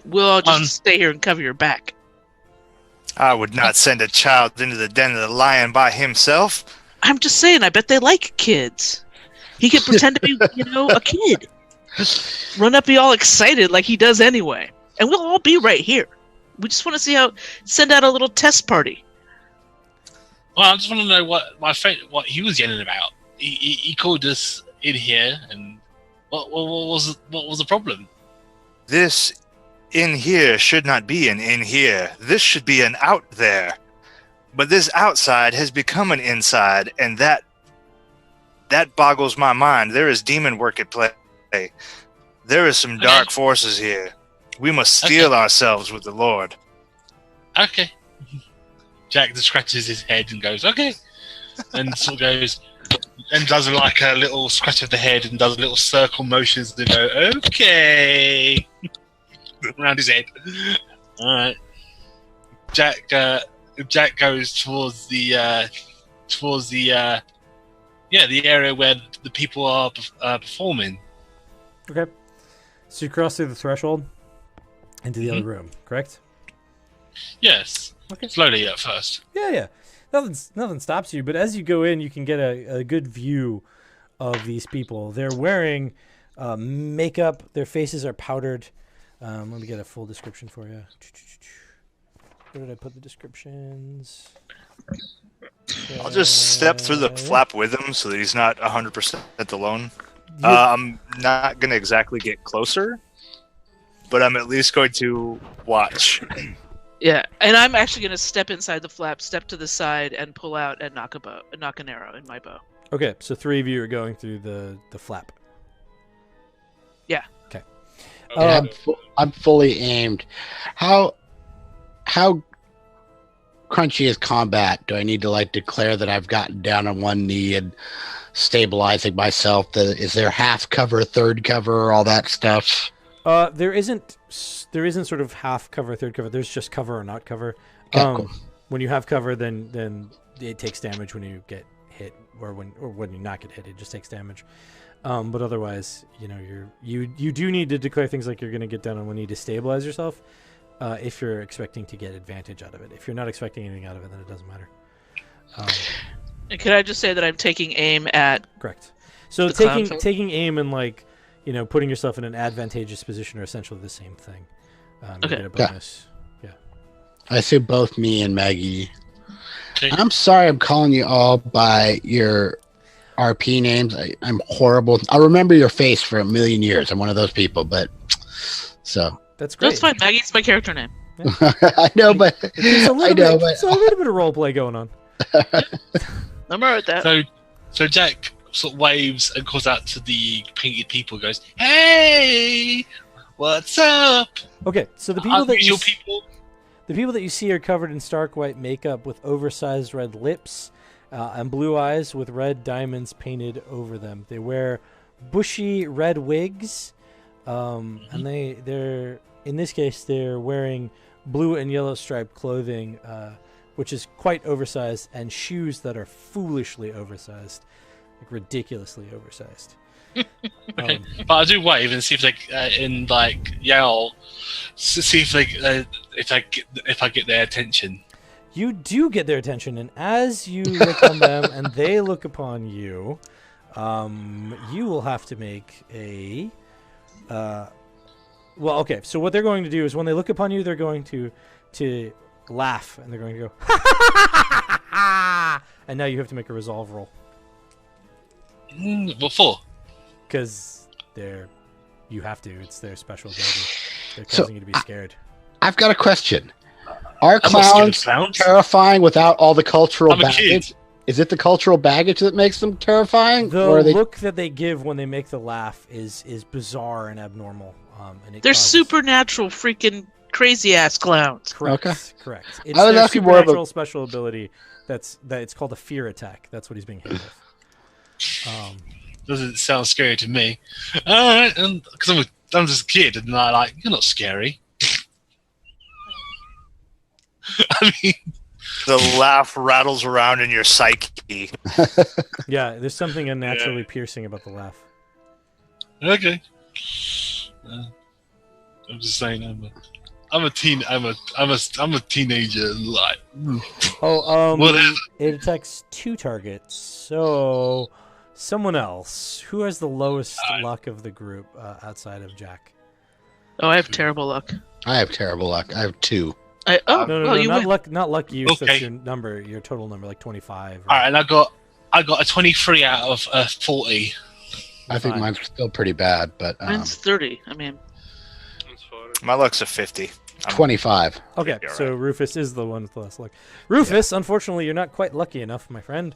We'll all just stay here and cover your back. I would not send a child into the den of the lion by himself. I'm just saying, I bet they like kids. He could pretend to be, a kid. Run up, be all excited like he does anyway. And we'll all be right here. We just want to see send out a little test party. Well, I just want to know what he was yelling about. He called us in here, and what was the problem? This in here should not be an in here. This should be an out there. But this outside has become an inside, and that boggles my mind. There is demon work at play. There is some dark forces here. We must steel ourselves with the Lord. Okay. Jack just scratches his head and goes, "Okay," and sort of goes and does like a little scratch of the head and does little circle motions and go, "Okay," around his head. All right. Jack goes towards the area where the people are performing. Okay. So you cross through the threshold into the other room, correct? Yes. Okay. Slowly at first. Yeah. Nothing stops you, but as you go in, you can get a good view of these people. They're wearing makeup. Their faces are powdered. Let me get a full description for you. Where did I put the descriptions? I'll just step through the flap with him so that he's not 100% alone. I'm not going to exactly get closer, but I'm at least going to watch. Yeah, and I'm actually going to step inside the flap, step to the side, and pull out and knock an arrow in my bow. Okay, so 3 of you are going through the flap. Yeah. Okay. I'm fully aimed. How crunchy is combat? Do I need to declare that I've gotten down on one knee and stabilizing myself? Is there half cover, third cover, all that stuff? There isn't sort of half cover, third cover. There's just cover or not cover. Okay, cool. When you have cover, then it takes damage when you get hit, or when you not get hit, it just takes damage. But otherwise, you do need to declare things like you're going to get down on one knee to stabilize yourself. If you're expecting to get advantage out of it. If you're not expecting anything out of it, then it doesn't matter. And could I just say that I'm taking aim at... Correct. So taking aim and putting yourself in an advantageous position are essentially the same thing. You get a bonus. Yeah. I assume both me and Maggie. Okay. I'm sorry I'm calling you all by your RP names. I'm horrible. I'll remember your face for a million years. I'm one of those people, but... So... That's great. That's fine. Maggie's my character name. Yeah. I know, but It's a little bit of role play going on. I'm alright with that. So Jack sort of waves and calls out to the painted people. Goes, "Hey, what's up?" Okay, so the people that the people that you see are covered in stark white makeup with oversized red lips and blue eyes with red diamonds painted over them. They wear bushy red wigs. And they're in this case they're wearing blue and yellow striped clothing, which is quite oversized, and shoes that are foolishly oversized, ridiculously oversized. Okay. But I do wave and see if they yell, see if I get their attention. You do get their attention, and as you look on them and they look upon you, you will have to make a. Okay. So what they're going to do is when they look upon you, they're going to laugh, and they're going to go, ha ha ha ha ha, and now you have to make a resolve roll. What for? Because you have to. It's their special ability. They're causing you to be scared. I've got a question. Are clowns terrifying without all the cultural I'm a kid. baggage? Is it the cultural baggage that makes them terrifying? The or are they... look that they give when they make the laugh is bizarre and abnormal. And They're causes... supernatural, freaking crazy ass clowns. Correct. Okay. Correct. It's I was their asking more of a- supernatural special ability. That it's called a fear attack. That's what he's being hit with. Doesn't sound scary to me. All right, because I'm just a kid, and I like you're not scary. I mean, The laugh rattles around in your psyche. Yeah, there's something unnaturally piercing about the laugh. okay. I'm just saying, I'm a teenager. Like, whatever. It attacks 2 targets. So, someone else. Who has the lowest luck of the group outside of Jack? Oh, I have terrible luck. I have terrible luck. I have 2. No, you not win. luck, not lucky use. Okay. That's your number, your total number, like 25. All right, and I got a 23 out of 40. I think Fine. mine's still pretty bad, but Mine's 30. I mean, That's fine. My luck's a 50. 25. Okay, You're so Rufus is the one with the less luck. Rufus, unfortunately, you're not quite lucky enough, my friend.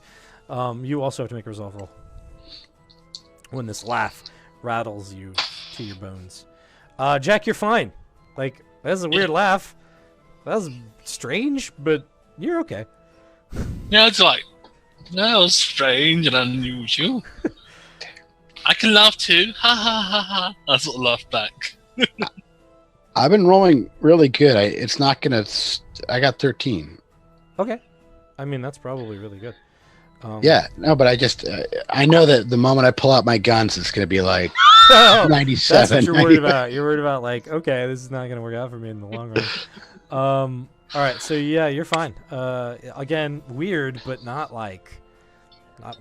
You also have to make a resolve roll. When this laugh rattles you to your bones. Jack, you're fine. Like, that's a weird laugh. That was strange, but you're okay. Yeah, it's like that was strange and unusual. I can laugh too. Ha ha ha ha. I sort of laugh back. I've been rolling really good. It's not gonna. I got 13. Okay. I mean, that's probably really good. Yeah, no, but I just I know that the moment I pull out my guns, it's gonna be like Oh, 97. that's what you're worried about. You're worried about, like, okay, this is not going to work out for me in the long run. All right, so yeah, you're fine. Again, weird, but not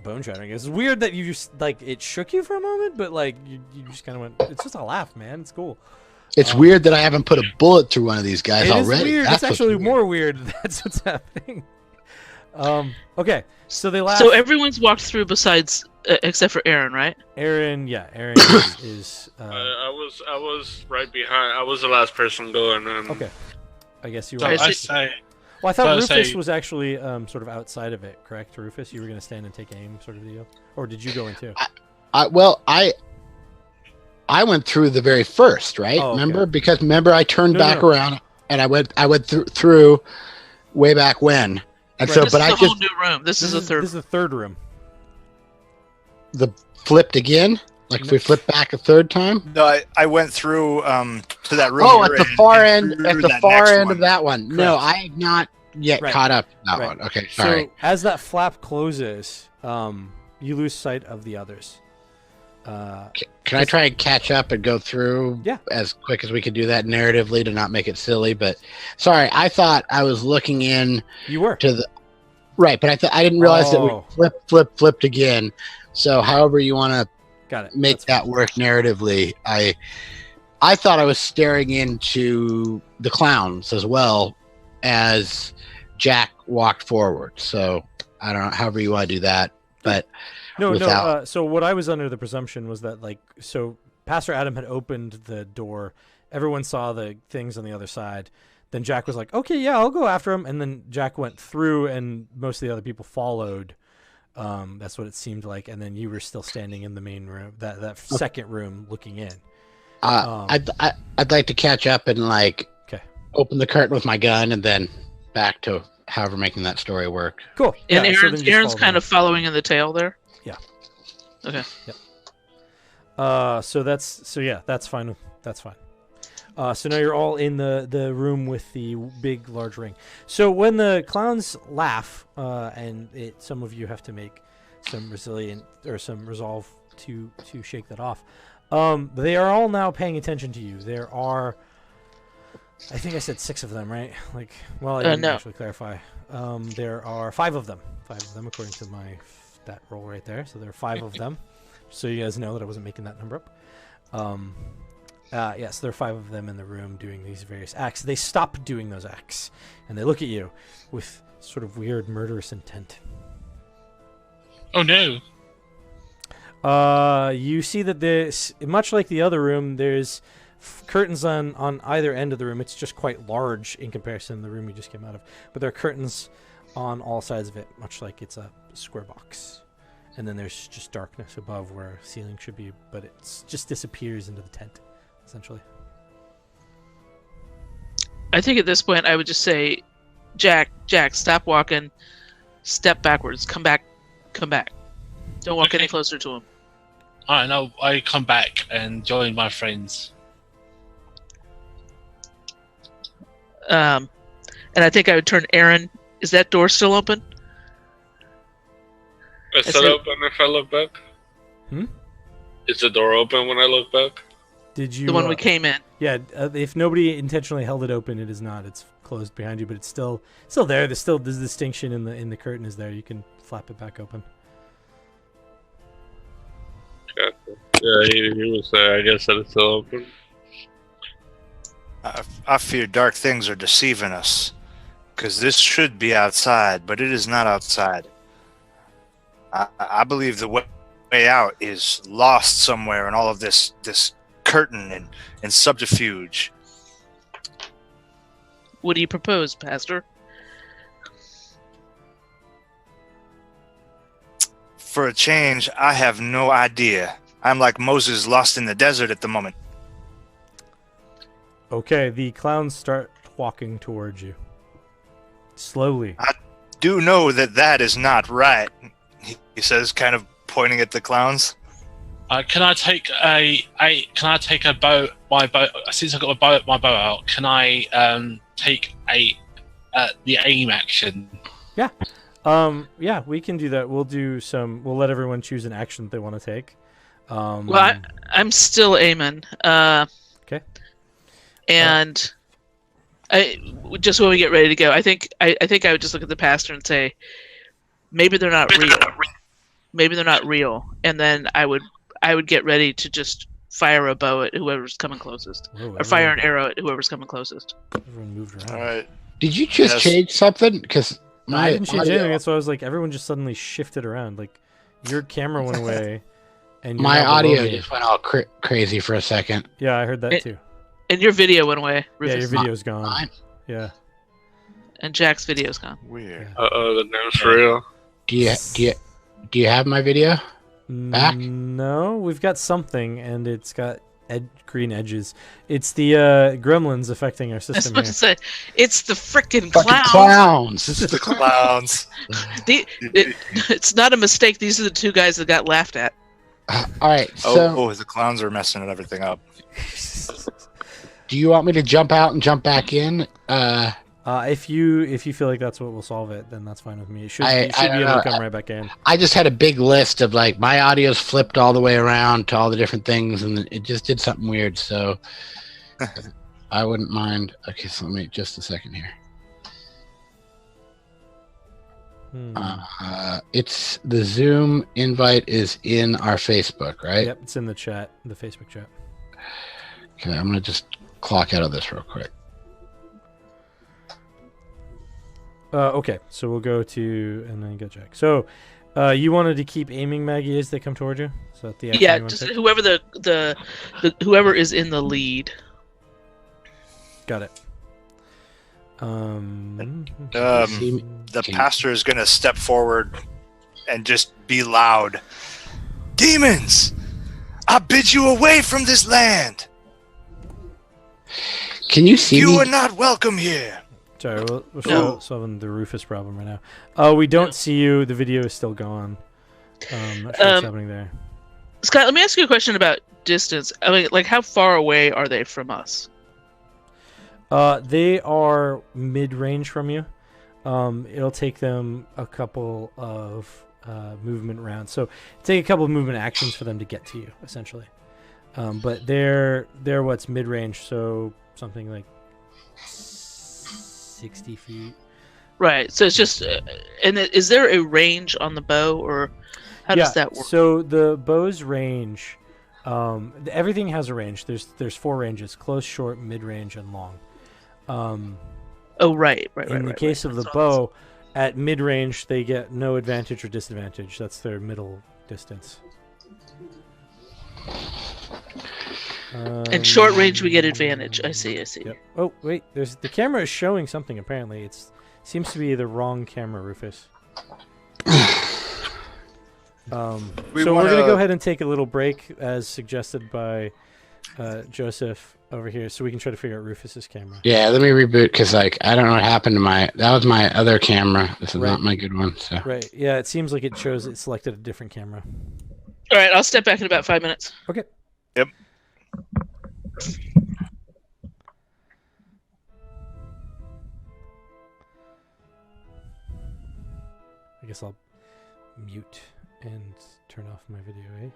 bone shattering. It's weird that you just, like, it shook you for a moment, but, like, you just kind of went, it's just a laugh, man. It's cool. It's weird that I haven't put a bullet through one of these guys It already. is weird. That's It's what's actually weird. more weird. That's what's happening. Okay, so they laugh. so everyone's walked through besides, except for Erin, right? Aaron is I was right behind. I was the last person going. And okay. I guess you So were. Yes, I it- say, Well, I thought so I Rufus say- was actually sort of outside of it, correct? Rufus, you were going to stand and take aim, sort of deal, or did you go in too? I went through the very first, right? Oh, okay. Remember I turned No, back no. around and I went through way back when. And Right. so, This but is I a whole just new room. This is a third. This is the third room. flipped again. Like if we flip back a third time. No, I went through to that room. Oh, you're at the in far and end, at through the that far next end one. of that one. No, Correct. I have not yet Right. caught up to that Right. one. Okay, sorry. So as that flap closes, you lose sight of the others. Can I try and catch up and go through Yeah. as quick as we could do that narratively to not make it silly? But sorry, I thought I was looking in You were. to the right, but I didn't realize that Oh. we flipped again. So however you want to Got it. make That's that fine. work narratively, I thought I was staring into the clowns as well as Jack walked forward. So I don't know, however you want to do that, but No. without- So what I was under the presumption was that, like, so Pastor Adam had opened the door. Everyone saw the things on the other side. Then Jack was like, "Okay, yeah, I'll go after him." And then Jack went through, and most of the other people followed. That's what it seemed like. And then you were still standing in the main room, that second room, looking in. I'd like to catch up and like Okay. open the curtain with my gun and then back to however making that story work. Cool. And Yeah, so then Aaron's, you just Aaron's follow kind them. of following in the tail there. Yeah. Okay. So that's fine. That's fine. So now you're all in the room with the big, large ring. So when the clowns laugh, and some of you have to make some resilient or some resolve to shake that off. They are all now paying attention to you. There are, I think I said 6 of them, right? Like, well, I didn't no. actually clarify. There are 5 of them. 5 of them according to that roll right there. So there are 5 of them. So you guys know that I wasn't making that number up. Yes, there are 5 of them in the room doing these various acts. They stop doing those acts, and they look at you with sort of weird murderous intent. oh no. You see that there's, much like the other room, there's curtains on either end of the room. It's just quite large in comparison to the room you just came out of. But there are curtains on all sides of it, much like it's a square box. And then there's just darkness above where ceiling should be, but it just disappears into the tent, essentially. I think at this point I would just say, Jack, stop walking, step backwards, come back. Don't walk any closer to him. Alright, now I come back and join my friends. And I think I would turn Erin. Is that door still open? Is it open if I look back? Is the door open when I look back? Did you? The one we came in. Yeah. If nobody intentionally held it open, it is not. It's closed behind you, but it's still there. There's the distinction in the curtain is there. You can flap it back open. Gotcha. Yeah, he was there. I guess that it's still open. I fear dark things are deceiving us, because this should be outside, but it is not outside. I believe the way out is lost somewhere in all of this curtain and subterfuge. What do you propose, Pastor? For a change, I have no idea. I'm like Moses lost in the desert at the moment. Okay, the clowns start walking towards you. Slowly. I do know that is not right, he says, kind of pointing at the clowns. Can I take a bow? My bow. Since I got my bow out, can I take the aim action? Yeah. Yeah, we can do that. We'll let everyone choose an action that they want to take. Well, I'm still aiming. Okay. And just when we get ready to go, I think I would just look at the pastor and say, maybe they're not real. Maybe they're not real. And then I would get ready to just fire a bow at whoever's coming closest, or fire an arrow at whoever's coming closest. Everyone moved around. All right. Did you just change something? Because I didn't change anything. That's why I was like, everyone just suddenly shifted around. Like, your camera went away, and my audio just went all crazy for a second. Yeah, I heard that too. And your video went away, Rufus. Yeah, your video's gone. Mine? Yeah. And Jack's video's gone. Weird. The name's real. Do you have my video back? No, we've got something, and it's got green edges. It's the gremlins affecting our I was system about here. to say, it's the frickin' Fucking clowns. clowns. This is the clowns. It's not a mistake. These are the two guys that got laughed at. All right. So, the clowns are messing everything up. do you want me to jump out and jump back in? If you feel like that's what will solve it, then that's fine with me. It should I be able to come right back in. I just had a big list of like my audio's flipped all the way around to all the different things, and it just did something weird. So I wouldn't mind. Okay, so let me just a second here. It's the Zoom invite is in our Facebook, right? Yep, it's in the chat, the Facebook chat. Okay, I'm gonna just clock out of this real quick. Okay, so we'll go to and then go Jack. So, you wanted to keep aiming, Maggie, as they come toward you. So that the action Yeah, you want to just take? whoever the whoever is in the lead. Got it. The pastor is going to step forward and just be loud. Demons! I bid you away from this land! Can you see You me? are not welcome here! Sorry, we're No. solving the Rufus problem right now. We don't see you. The video is still gone. Not sure what's happening there. Scott, let me ask you a question about distance. I mean, like, how far away are they from us? They are mid-range from you. It'll take them a couple of movement rounds. So take a couple of movement actions for them to get to you, essentially. But they're what's mid-range, so something like 60 feet. Right. So it's just, and is there a range on the bow, or how does that work? So the bow's range, everything has a range. There's 4 ranges: close, short, mid-range, and long. Oh, right. In the case of the bow, at mid-range, they get no advantage or disadvantage. That's their middle distance. And short range, we get advantage. I see. Yep. Oh, wait. The camera is showing something, apparently. It's Seems to be the wrong camera, Rufus. So we're going to go ahead and take a little break, as suggested by Joseph over here, so we can try to figure out Rufus's camera. Yeah, let me reboot, because I don't know what happened to that was my other camera. This is not my good one. So. Right. Yeah, it seems like it selected a different camera. All right, I'll step back in about 5 minutes. Okay. Yep. I guess I'll mute and turn off my video, eh?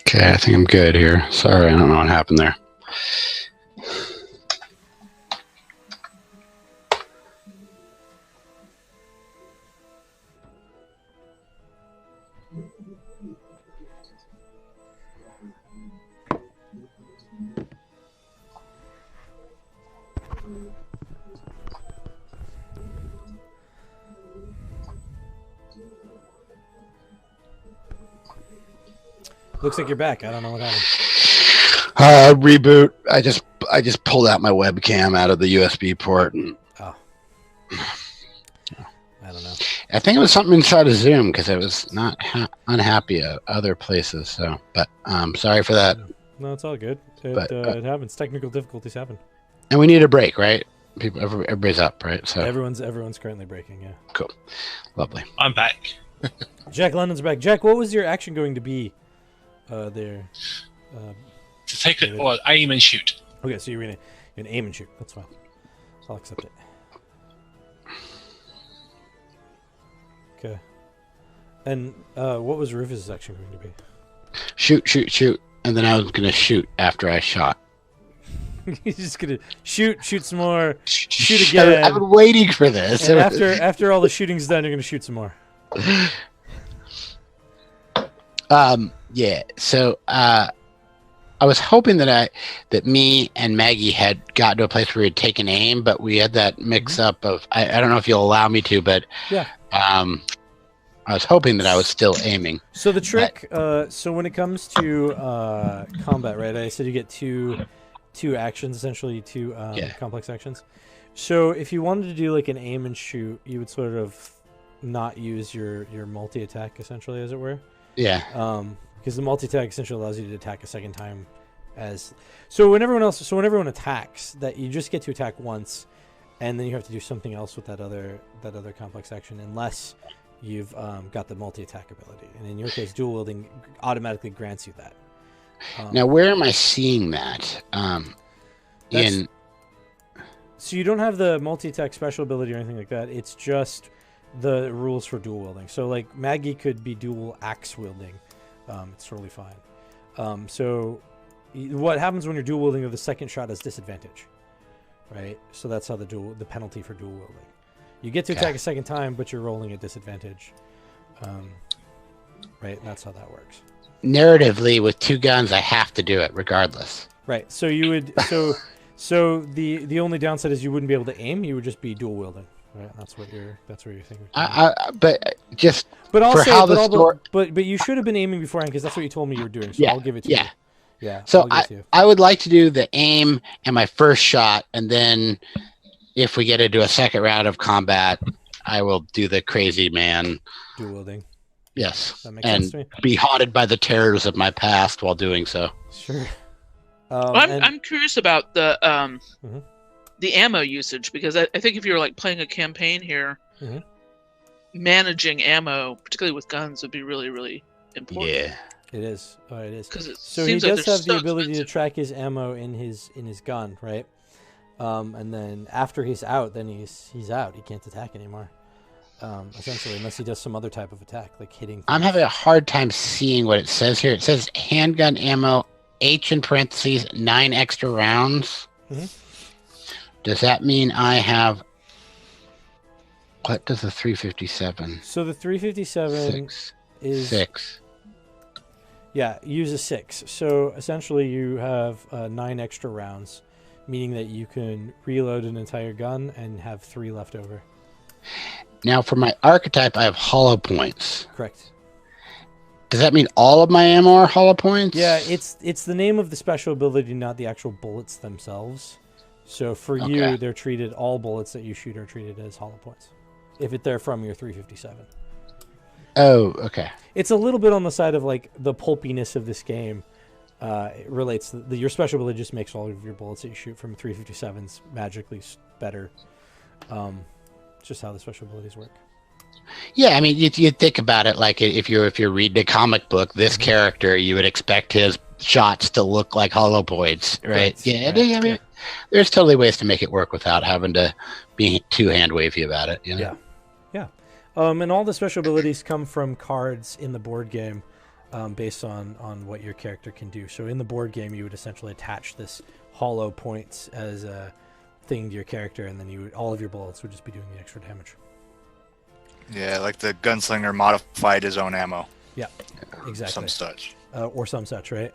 Okay, I think I'm good here. Sorry, I don't know what happened there. Looks like you're back. I don't know what happened. Reboot. I just pulled out my webcam out of the USB port, and I don't know. I think it was something inside of Zoom, because I was not unhappy at other places. So, but sorry for that. No, it's all good. It happens. Technical difficulties happen. And we need a break, right? Everybody's up, right? So everyone's currently breaking. Yeah. Cool. Lovely. I'm back. Jack London's back. Jack, what was your action going to be there? To take it, or aim and shoot. Okay, so you're gonna aim and shoot. That's fine. So I'll accept it. Okay. And what was Rufus' action going to be? Shoot, and then I was gonna shoot after I shot. He's just gonna shoot some more, shoot again. I've been waiting for this. And after all the shooting's done, you're gonna shoot some more. Yeah. So I was hoping that me and Maggie had gotten to a place where we had taken aim, but we had that mix up of I don't know if you'll allow me to, but yeah. I was hoping that I was still aiming. So the trick, so when it comes to combat, right? I said you get two actions, essentially two complex actions. So if you wanted to do like an aim and shoot, you would sort of not use your multi-attack, essentially, as it were. Yeah. Because the multi-attack essentially allows you to attack a second time. When everyone attacks, that you just get to attack once, and then you have to do something else with that other complex action, unless you've got the multi-attack ability. And in your case, dual wielding automatically grants you that. Now, where am I seeing that? So you don't have the multi-attack special ability or anything like that. It's just the rules for dual wielding. So like Maggie could be dual axe wielding. It's totally fine. So what happens when you're dual wielding, the second shot has disadvantage, right? So that's how the penalty for dual wielding. You get to attack a second time, but you're rolling at disadvantage. Right? And that's how that works. Narratively, with two guns, I have to do it regardless. Right. So you would so the only downside is you wouldn't be able to aim. You would just be dual wielding. Right. That's what you're thinking. But you should have been aiming beforehand because that's what you told me you were doing. So I'll give it to you. Yeah. So I would like to do the aim and my first shot, and then if we get into a second round of combat, I will do the crazy man dual wielding. Yes, that makes sense to me. Be haunted by the terrors of my past while doing so. Sure. I'm curious about the ammo usage, because I think if you're like playing a campaign here, managing ammo, particularly with guns, would be really, really important. Yeah, it is. It is. So he does have the ability to track his ammo in his gun, right? And then after he's out, then he's out. He can't attack anymore. Essentially, unless he does some other type of attack, like hitting things. I'm having a hard time seeing what it says here. It says handgun ammo, H in parentheses, 9 extra rounds. Does that mean I have... What does the 357? So the 357 is... 6. Yeah, use a 6. So essentially you have 9 extra rounds, meaning that you can reload an entire gun and have 3 left over. Now, for my archetype, I have hollow points. Correct. Does that mean all of my ammo are hollow points? Yeah, it's the name of the special ability, not the actual bullets themselves. So for you, they're treated, all bullets that you shoot are treated as hollow points, if they're from your 357. Oh, okay. It's a little bit on the side of like the pulpiness of this game. It relates your special ability just makes all of your bullets that you shoot from 357s magically better. Just how the special abilities work. Yeah, I mean, you think about it like if you're reading a comic book, this character, you would expect his shots to look like hollow points, right? Yeah, I mean, there's totally ways to make it work without having to be too hand wavy about it. You know? Yeah. And all the special abilities come from cards in the board game, based on what your character can do. So in the board game, you would essentially attach this hollow points as a thing to your character, and then all of your bullets would just be doing the extra damage. Yeah, like the gunslinger modified his own ammo. Yeah, exactly. Some such. Or some such, right?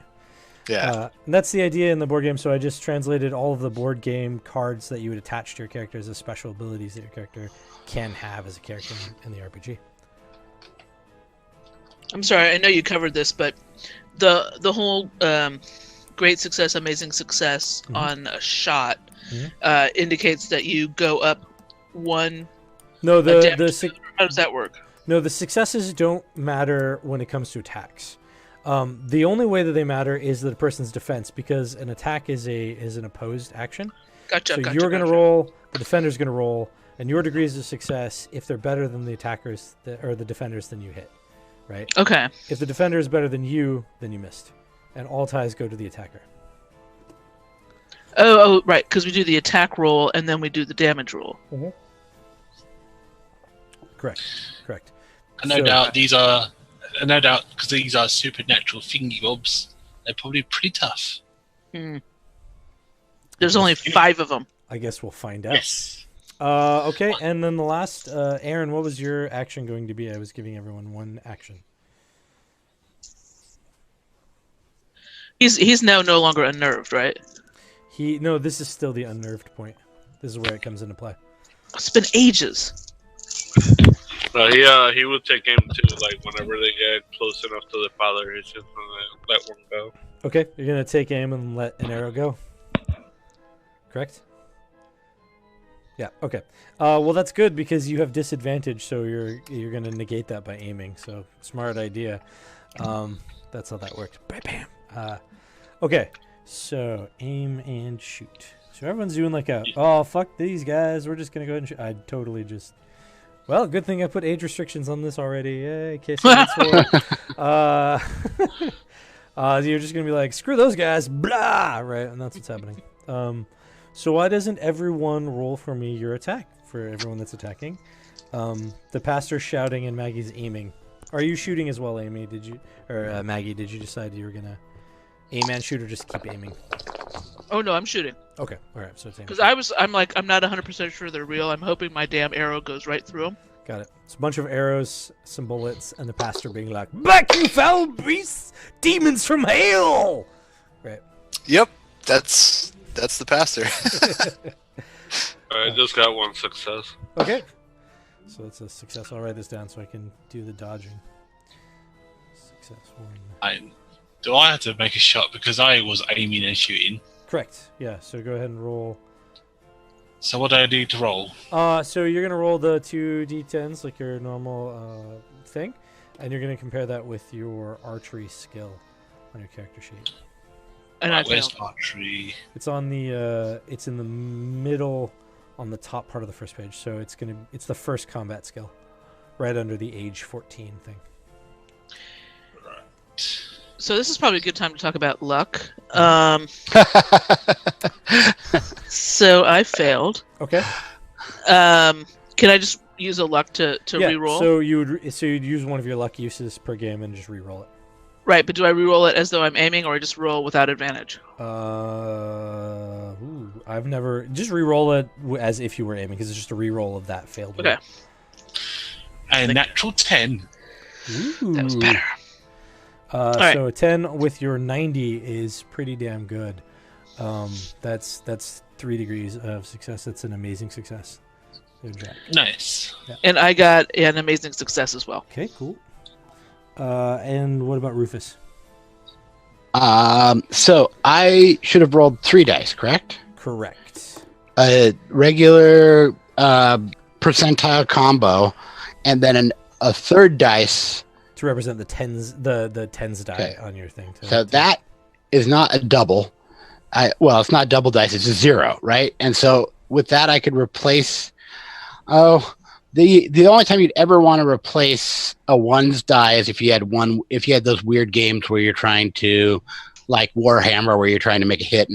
Yeah. And that's the idea in the board game. So I just translated all of the board game cards that you would attach to your characters as special abilities that your character can have as a character in the RPG. I'm sorry, I know you covered this, but the whole great success, amazing success on a shot indicates that you go up one. No, how does that work? No, the successes don't matter when it comes to attacks. The only way that they matter is the person's defense, because an attack is an opposed action. Gotcha. So you're going to roll, the defender's going to roll, and your degrees of success, if they're better than the attackers or the defenders, then you hit, right? Okay. If the defender is better than you, then you missed, and all ties go to the attacker. Oh, right, because we do the attack roll and then we do the damage roll. Correct. And no doubt because these are supernatural thingy bobs, they're probably pretty tough. There's only 5 of them. I guess we'll find out. Yes. Okay, and then the last, Erin, what was your action going to be? I was giving everyone one action. He's now no longer unnerved, right? No, this is still the unnerved point. This is where it comes into play. It's been ages. He would take aim too, like whenever they get close enough to the father, he's just gonna let one go. Okay, you're gonna take aim and let an arrow go. Correct? Yeah. Okay. Well, that's good because you have disadvantage, so you're gonna negate that by aiming. So smart idea. That's how that works. Bam. Okay. So aim and shoot. So everyone's doing like oh fuck these guys. We're just gonna go ahead and shoot. I totally just. Well, good thing I put age restrictions on this already. Yay, in case that's for. You're just gonna be like, screw those guys, blah, right? And that's what's happening. So why doesn't everyone roll for me your attack for everyone that's attacking? The pastor's shouting and Maggie's aiming. Are you shooting as well, Amy? Maggie? Did you decide you were gonna aim and shoot or just keep aiming? Oh no, I'm shooting. Okay, all right. So it's aiming. Because I'm not 100% sure they're real. I'm hoping my damn arrow goes right through them. Got it. It's a bunch of arrows, some bullets, and the pastor being like, "Back, you foul beasts! Demons from hell!" Right. Yep, that's the pastor. I just got one success. Okay. So it's a success. I'll write this down so I can do the dodging. Success 1. Do I have to make a shot because I was aiming and shooting? Correct. Yeah. So go ahead and roll. So what do I need to roll? So you're gonna roll the 2d10s like your normal thing, and you're gonna compare that with your archery skill on your character sheet. And I Where's failed. archery? It's on the it's in the middle on the top part of the first page. So it's the first combat skill, right under the age 14 thing. Right. So this is probably a good time to talk about luck. So I failed. Okay. Can I just use a luck to reroll? So you'd use one of your luck uses per game and just reroll it. Right, but do I reroll it as though I'm aiming, or I just roll without advantage? I've never just reroll it as if you were aiming because it's just a reroll of that failed. Okay. A natural 10. Ooh. That was better. So 10 with your 90 is pretty damn good. That's 3 degrees of success. That's an amazing success. Good job. Nice. Yeah. And I got an amazing success as well. Okay, cool. And what about Rufus? So I should have rolled 3 dice, correct? Correct. A regular percentile combo, and then a third dice. To represent the tens, the tens die on your thing. So that is not a double. It's not double dice. It's a 0, right? And so with that, I could replace. The only time you'd ever want to replace a ones die is if you had those weird games where you're trying to, like Warhammer, where you're trying to make a hit.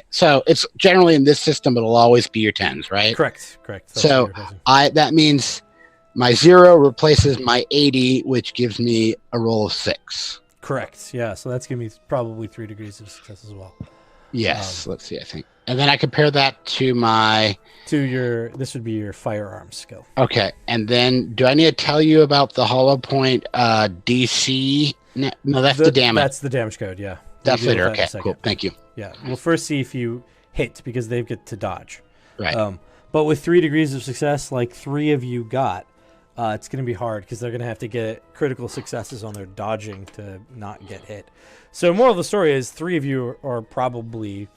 So it's generally in this system, it'll always be your tens, right? Correct. That's so that means my 0 replaces my 80, which gives me a roll of 6. Correct. Yeah. So that's gonna be probably 3 degrees of success as well. Yes. Let's see. I think, and then I compare that to this would be your firearms skill. Okay, and then do I need to tell you about the hollow point DC? No, that's the damage. That's the damage code. Yeah. That's later. Okay, cool. Thank you. Yeah, we'll first see if you hit because they get to dodge. Right. But with 3 degrees of success, like 3 of you got, it's going to be hard because they're going to have to get critical successes on their dodging to not get hit. So moral of the story is 3 of you are probably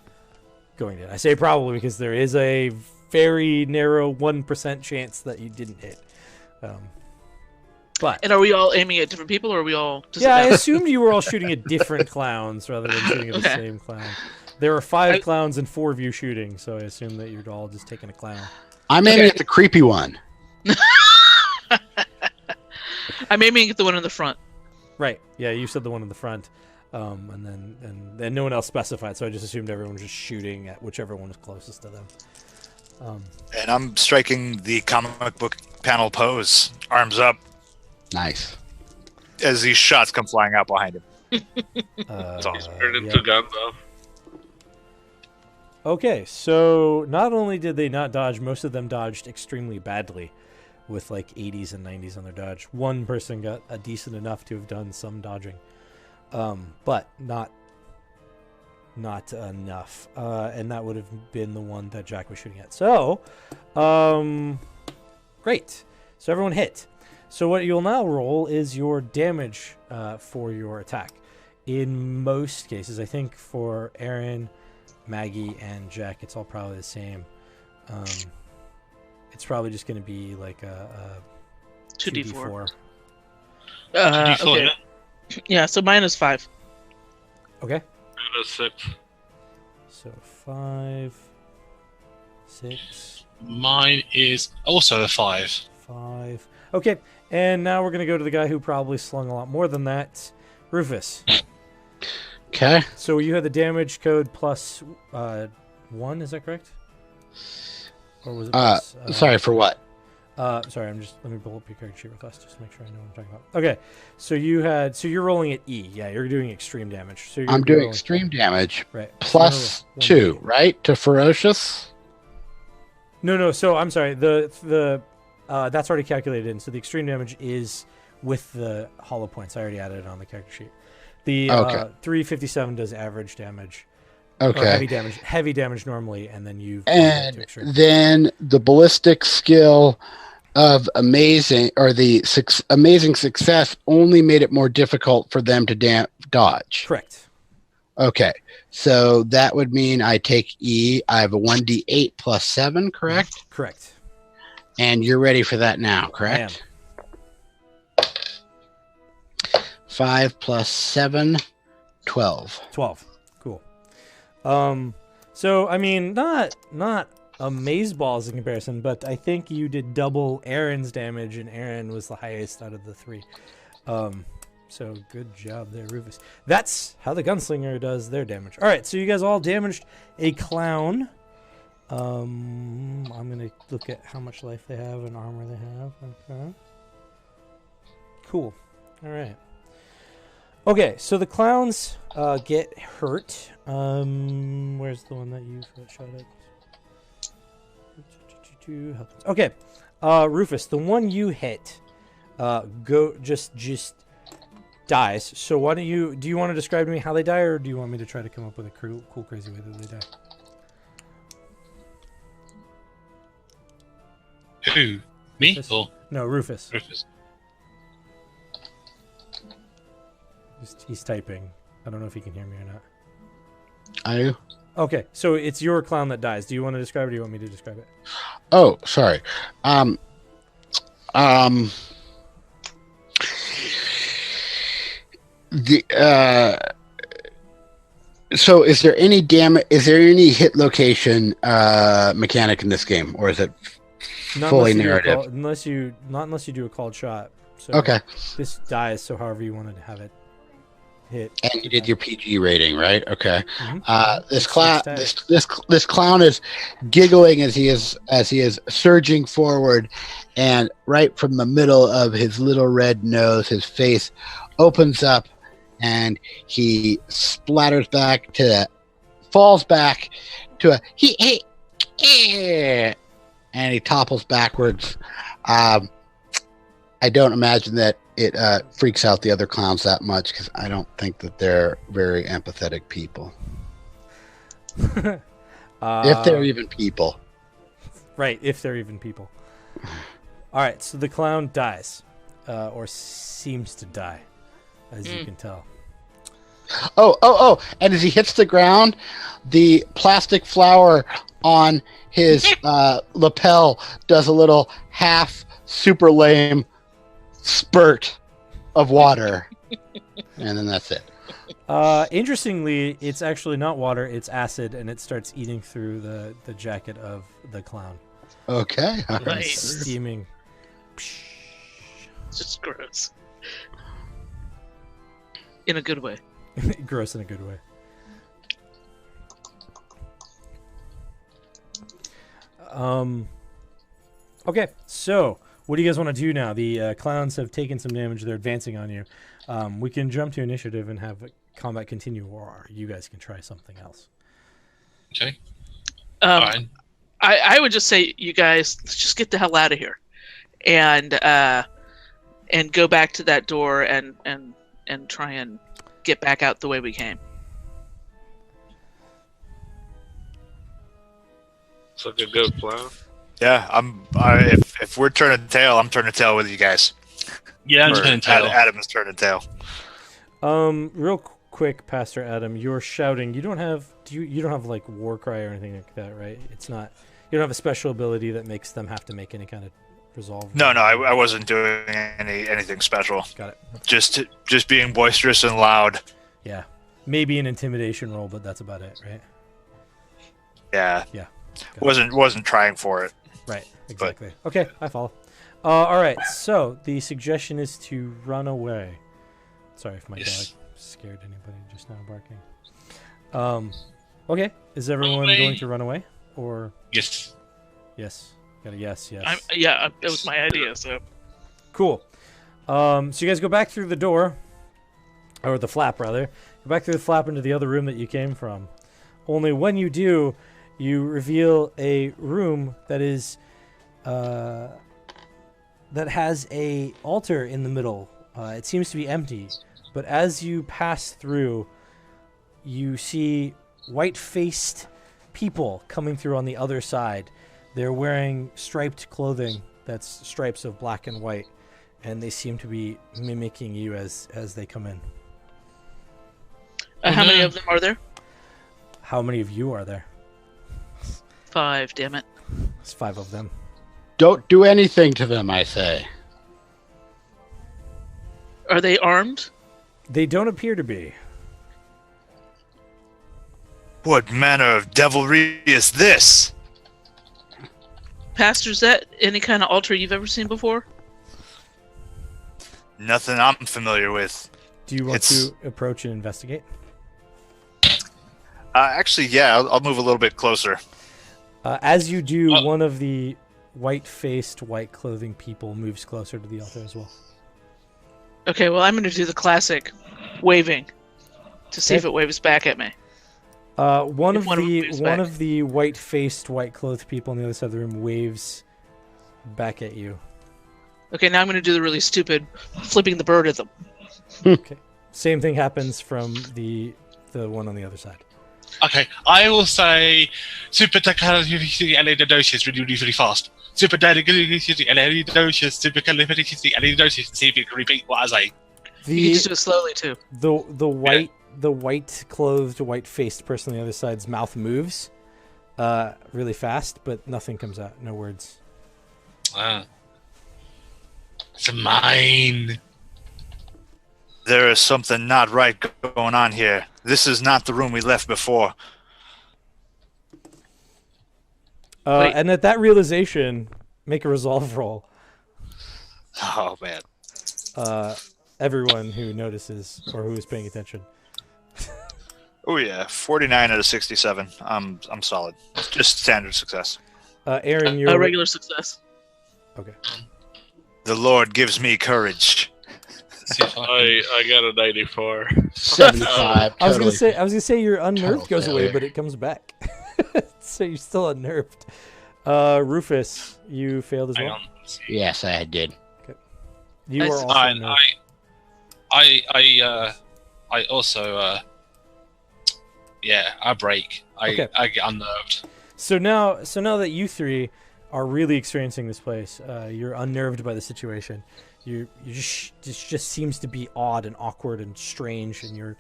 going to hit. I say probably because there is a very narrow 1% chance that you didn't hit. And are we all aiming at different people, or are we all? I assumed you were all shooting at different clowns rather than shooting at the same clown. There were 5 clowns and 4 of you shooting, so I assume that you're all just taking a clown. I'm aiming at the creepy one. I'm aiming at the one in the front. Right. Yeah, you said the one in the front, and then no one else specified, so I just assumed everyone was just shooting at whichever one was closest to them. And I'm striking the comic book panel pose, arms up. Nice. as these shots come flying out behind him. It's awesome. Turn yeah. into gun though. Okay, so not only did they not dodge, most of them dodged extremely badly with like 80s and 90s on their dodge. One person got a decent enough to have done some dodging, but not enough. And that would have been the one that Jack was shooting at. So, great. So everyone hit. So what you'll now roll is your damage for your attack. In most cases, I think for Erin, Maggie, and Jack, it's all probably the same. It's probably just going to be like a 2d4. 2d4, Okay. yeah. Yeah, so mine is 5. Okay. And a 6. So 5, 6, Mine is also a 5. 5. Okay, and now we're going to go to the guy who probably slung a lot more than that, Rufus. Okay. So you had the damage code plus 1, is that correct? Or was it plus, Sorry, for what? sorry, let me pull up your character sheet real fast just to make sure I know what I'm talking about. Okay, so you're rolling at E. Yeah, you're doing extreme damage. So I'm doing extreme damage right. plus So 2, 1d8. right? To ferocious? No. So I'm sorry. The that's already calculated in. So the extreme damage is with the hollow points. I already added it on the character sheet. The 357 does average damage. Or Okay. heavy damage normally, and then you. And then the ballistic skill of amazing, or the amazing success, only made it more difficult for them to dodge. Correct. Okay, so that would mean I take E. I have a 1d8 plus 7, correct? Correct. And you're ready for that now, correct? I am. 5 plus 7, 12. 12. Cool. So I mean, not amazeballs in comparison, but I think you did double Erin's damage, and Erin was the highest out of the 3. So good job there, Rufus. That's how the gunslinger does their damage. All right, so you guys all damaged a clown. I'm gonna look at how much life they have and armor they have. Okay. Cool. All right. Okay, so the clowns get hurt. Where's the one that you shot at? Okay, Rufus, the one you hit, just dies. So why don't you? Do you want to describe to me how they die, or do you want me to try to come up with a cool, crazy way that they die? Who? Me? Rufus? Or No, Rufus. Rufus? He's typing. I don't know if he can hear me or not. I do. Okay, so it's your clown that dies. Do you want to describe it, or do you want me to describe it? Oh, sorry. So is there any hit location mechanic in this game, or is it fully narrative? Unless you do a called shot. So Okay. This dies, so however you wanted to have it hit. And you did your PG rating, right? Okay. Mhm. This clown is giggling as he is surging forward, and right from the middle of his little red nose, his face opens up, and he splatters back falls back to and he topples backwards. I don't imagine that it freaks out the other clowns that much, because I don't think that they're very empathetic people. If they're even people. Right, if they're even people. All right, so the clown dies, or seems to die, as you can tell. Oh! And as he hits the ground, the plastic flower on his lapel does a little half super lame spurt of water, and then that's it. Interestingly, it's actually not water; it's acid, and it starts eating through the jacket of the clown. Okay. Right. Steaming. It's just gross. In a good way. Gross in a good way. Okay, so what do you guys want to do now? The clowns have taken some damage. They're advancing on you. We can jump to initiative and have combat continue, or you guys can try something else. Okay. Um, I would just say, you guys, let's just get the hell out of here, and go back to that door and try and get back out the way we came. It's like a good plan. Yeah, if we're turning tail, I'm turning tail with you guys. Yeah, I'm Or turning tail. Adam's turning tail. Real quick, Pastor Adam, you're shouting. You don't have you don't have like war cry or anything like that, right? It's not. You don't have a special ability that makes them have to make any kind of resolve. No, I wasn't doing anything special. Got it. Just being boisterous and loud. Yeah, maybe an intimidation roll, but that's about it, right? Yeah. Yeah. Wasn't trying for it. Right. Exactly. Okay, I follow. All right. So the suggestion is to run away. Sorry if my dog scared anybody just now barking. Okay. Is everyone going to run away? Or Yes. yes. Got a yes. Yeah, it was my idea. So Cool. So you guys go back through the door, or the flap rather. Go back through the flap into the other room that you came from. Only when you do, you reveal a room that is that has a altar in the middle. It seems to be empty, but as you pass through, you see white-faced people coming through on the other side. They're wearing striped clothing that's stripes of black and white, and they seem to be mimicking you as they come in. how many of them are there? How many of you are there? 5. Damn it. There's 5 of them. Don't do anything to them, I say. Are they armed? They don't appear to be. What manner of devilry is this? Pastor, is that any kind of altar you've ever seen before? Nothing I'm familiar with. Do you want to approach and investigate? Actually, yeah, I'll move a little bit closer. As you do, one of the white-faced, white-clothing people moves closer to the altar as well. Okay, well, I'm going to do the classic waving to see if it waves back at me. One If of one of them moves back. the white-faced, white-clothed people on the other side of the room waves back at you. Okay, now I'm going to do the really stupid flipping the bird at them. Okay. Same thing happens from the one on the other side. Okay, I will say supercalifragilisticexpialidocious really fast. Supercalifragilisticexpialidocious, supercalifragilisticexpialidocious, and see if you can repeat what I say. You can just do it slowly, too. The white-clothed, white-faced person on the other side's mouth moves really fast, but nothing comes out. No words. It's mine. There is something not right going on here. This is not the room we left before. And at that realization, make a resolve roll. Oh man. Everyone who notices or who is paying attention. Oh yeah, 49 out of 67. I'm solid. Just standard success. Erin, you're A regular success. Okay. The Lord gives me courage. I got a 94. 75. I was Totally. gonna say your unnerved Total goes away, failure. but it comes back. So you're still unnerved. Rufus, you failed as Hang well. on. Yes, I did. You are also And unnerved. I also I break. Okay. I get unnerved. So now that you three are really experiencing this place, you're unnerved by the situation. You just seems to be odd and awkward and strange, and you're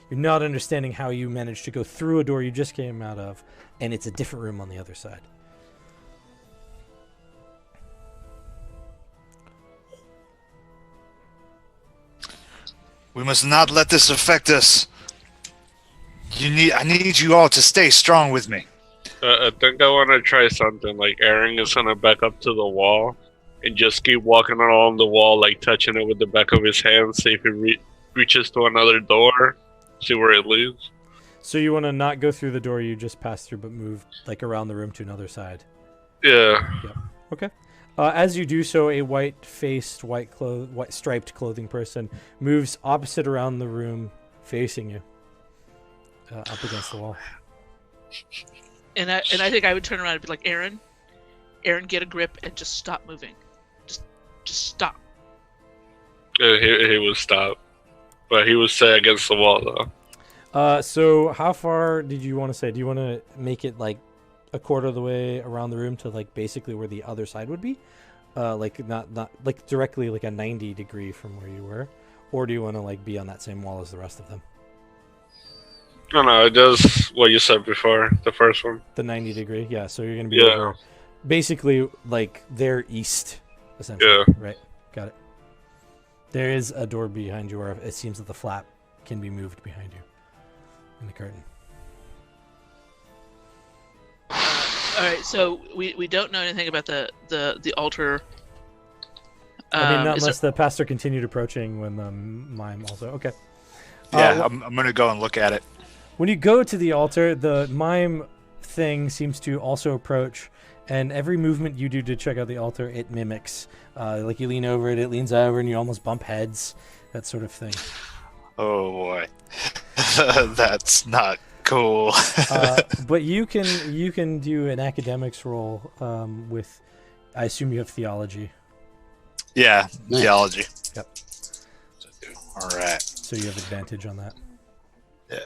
not understanding how you managed to go through a door you just came out of, and it's a different room on the other side. We must not let this affect us. I need you all to stay strong with me. I think I want to try something. Like Erin is gonna back up to the wall and just keep walking along the wall, like touching it with the back of his hand, see if he reaches to another door, see where it leads. So you want to not go through the door you just passed through, but move like around the room to another side. Yeah. Okay. As you do so, a white-faced, white striped clothing person moves opposite around the room, facing you, up against the wall. And I think I would turn around and be like, Erin, get a grip and just stop moving. Just stop. He would stop, but he would stay against the wall though. So how far did you want to say? Do you want to make it like a quarter of the way around the room to like basically where the other side would be? Like not like directly like a 90 degree from where you were? Or do you want to like be on that same wall as the rest of them? No, it does what you said before, the first one. The 90 degree, yeah. So you're going to be over, basically like their east, essentially. Yeah. Right, got it. There is a door behind you where it seems that the flap can be moved behind you in the curtain. All right, so we don't know anything about the altar. I mean, not unless the pastor continued approaching when the mime also. Okay. Yeah, I'm going to go and look at it. When you go to the altar, the mime thing seems to also approach, and every movement you do to check out the altar, it mimics. Like you lean over it, it leans over, and you almost bump heads, that sort of thing. Oh boy, that's not cool. But you can do an academics roll with, I assume you have theology. Yeah, Nice. theology. Yep. All right. So you have advantage on that. Yeah.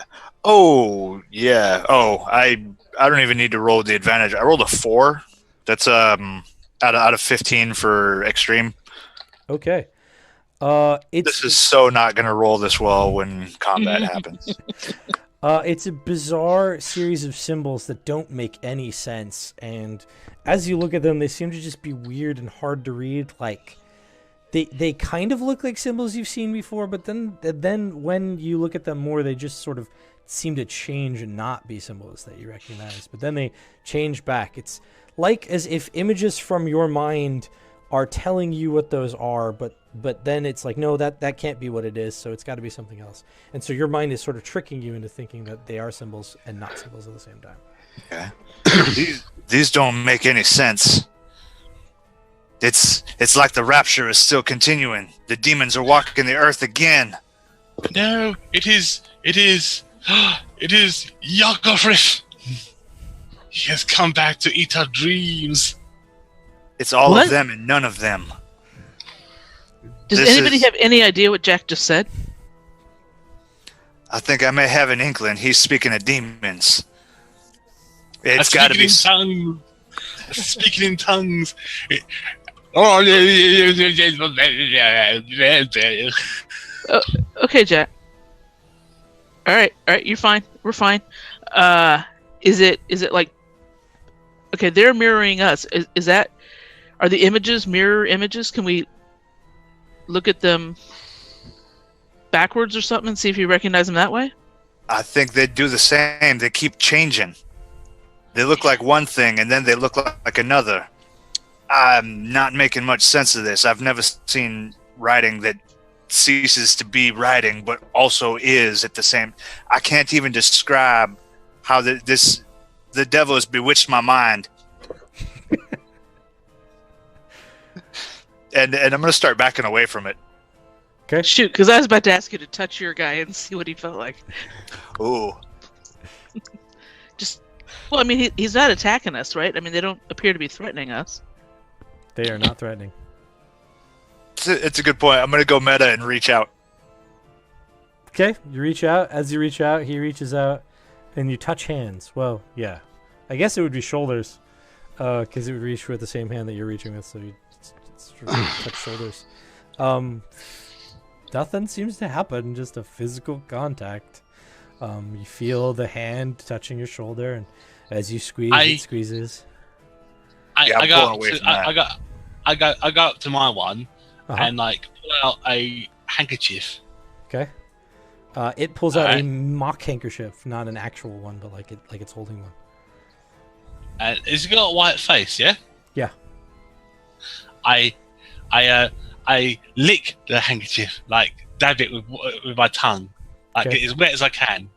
Oh yeah. Oh, I don't even need to roll the advantage. I rolled a 4. That's out of 15 for extreme. Okay. This is so not going to roll this well when combat happens. It's a bizarre series of symbols that don't make any sense, and as you look at them, they seem to just be weird and hard to read. Like they kind of look like symbols you've seen before, but then when you look at them more, they just sort of seem to change and not be symbols that you recognize. But then they change back. It's like as if images from your mind are telling you what those are, but then it's like, no, that can't be what it is, so it's got to be something else. And so your mind is sort of tricking you into thinking that they are symbols and not symbols at the same time. Okay. These don't make any sense. It's like the rapture is still continuing. The demons are walking the earth again. No, it is Yakovriff. He has come back to eat our dreams. It's all What? of them and none of them. Does This anybody is- have any idea what Jack just said? I think I may have an inkling. He's speaking of demons. It's got to be. Speaking in tongues. Okay, Jack. All right, you're fine. We're fine. Is it like, okay, they're mirroring us. Is that, are the images mirror images? Can we look at them backwards or something and see if you recognize them that way? I think they do the same. They keep changing. They look like one thing and then they look like another. I'm not making much sense of this. I've never seen writing that ceases to be writing but also is at the same. I can't even describe how the devil has bewitched my mind. and I'm going to start backing away from it. Okay. Shoot, because I was about to ask you to touch your guy and see what he felt like. Ooh. Well, I mean, he's not attacking us, right? I mean, they don't appear to be threatening us. They are not threatening. It's a good point. I'm going to go meta and reach out. Okay, you reach out. As you reach out, he reaches out, and you touch hands. Well, yeah. I guess it would be shoulders, because it would reach with the same hand that you're reaching with, so you sort of touch shoulders. Nothing seems to happen, just a physical contact. You feel the hand touching your shoulder, and as you squeeze, it squeezes. I'm I pulling away from that. go up to my one Uh-huh. and like pull out a handkerchief. Okay. It pulls out a Alright. mock handkerchief, not an actual one, but like it's holding one. And it's got a white face, yeah? Yeah. I lick the handkerchief, like dab it with my tongue, like Okay. get as wet as I can,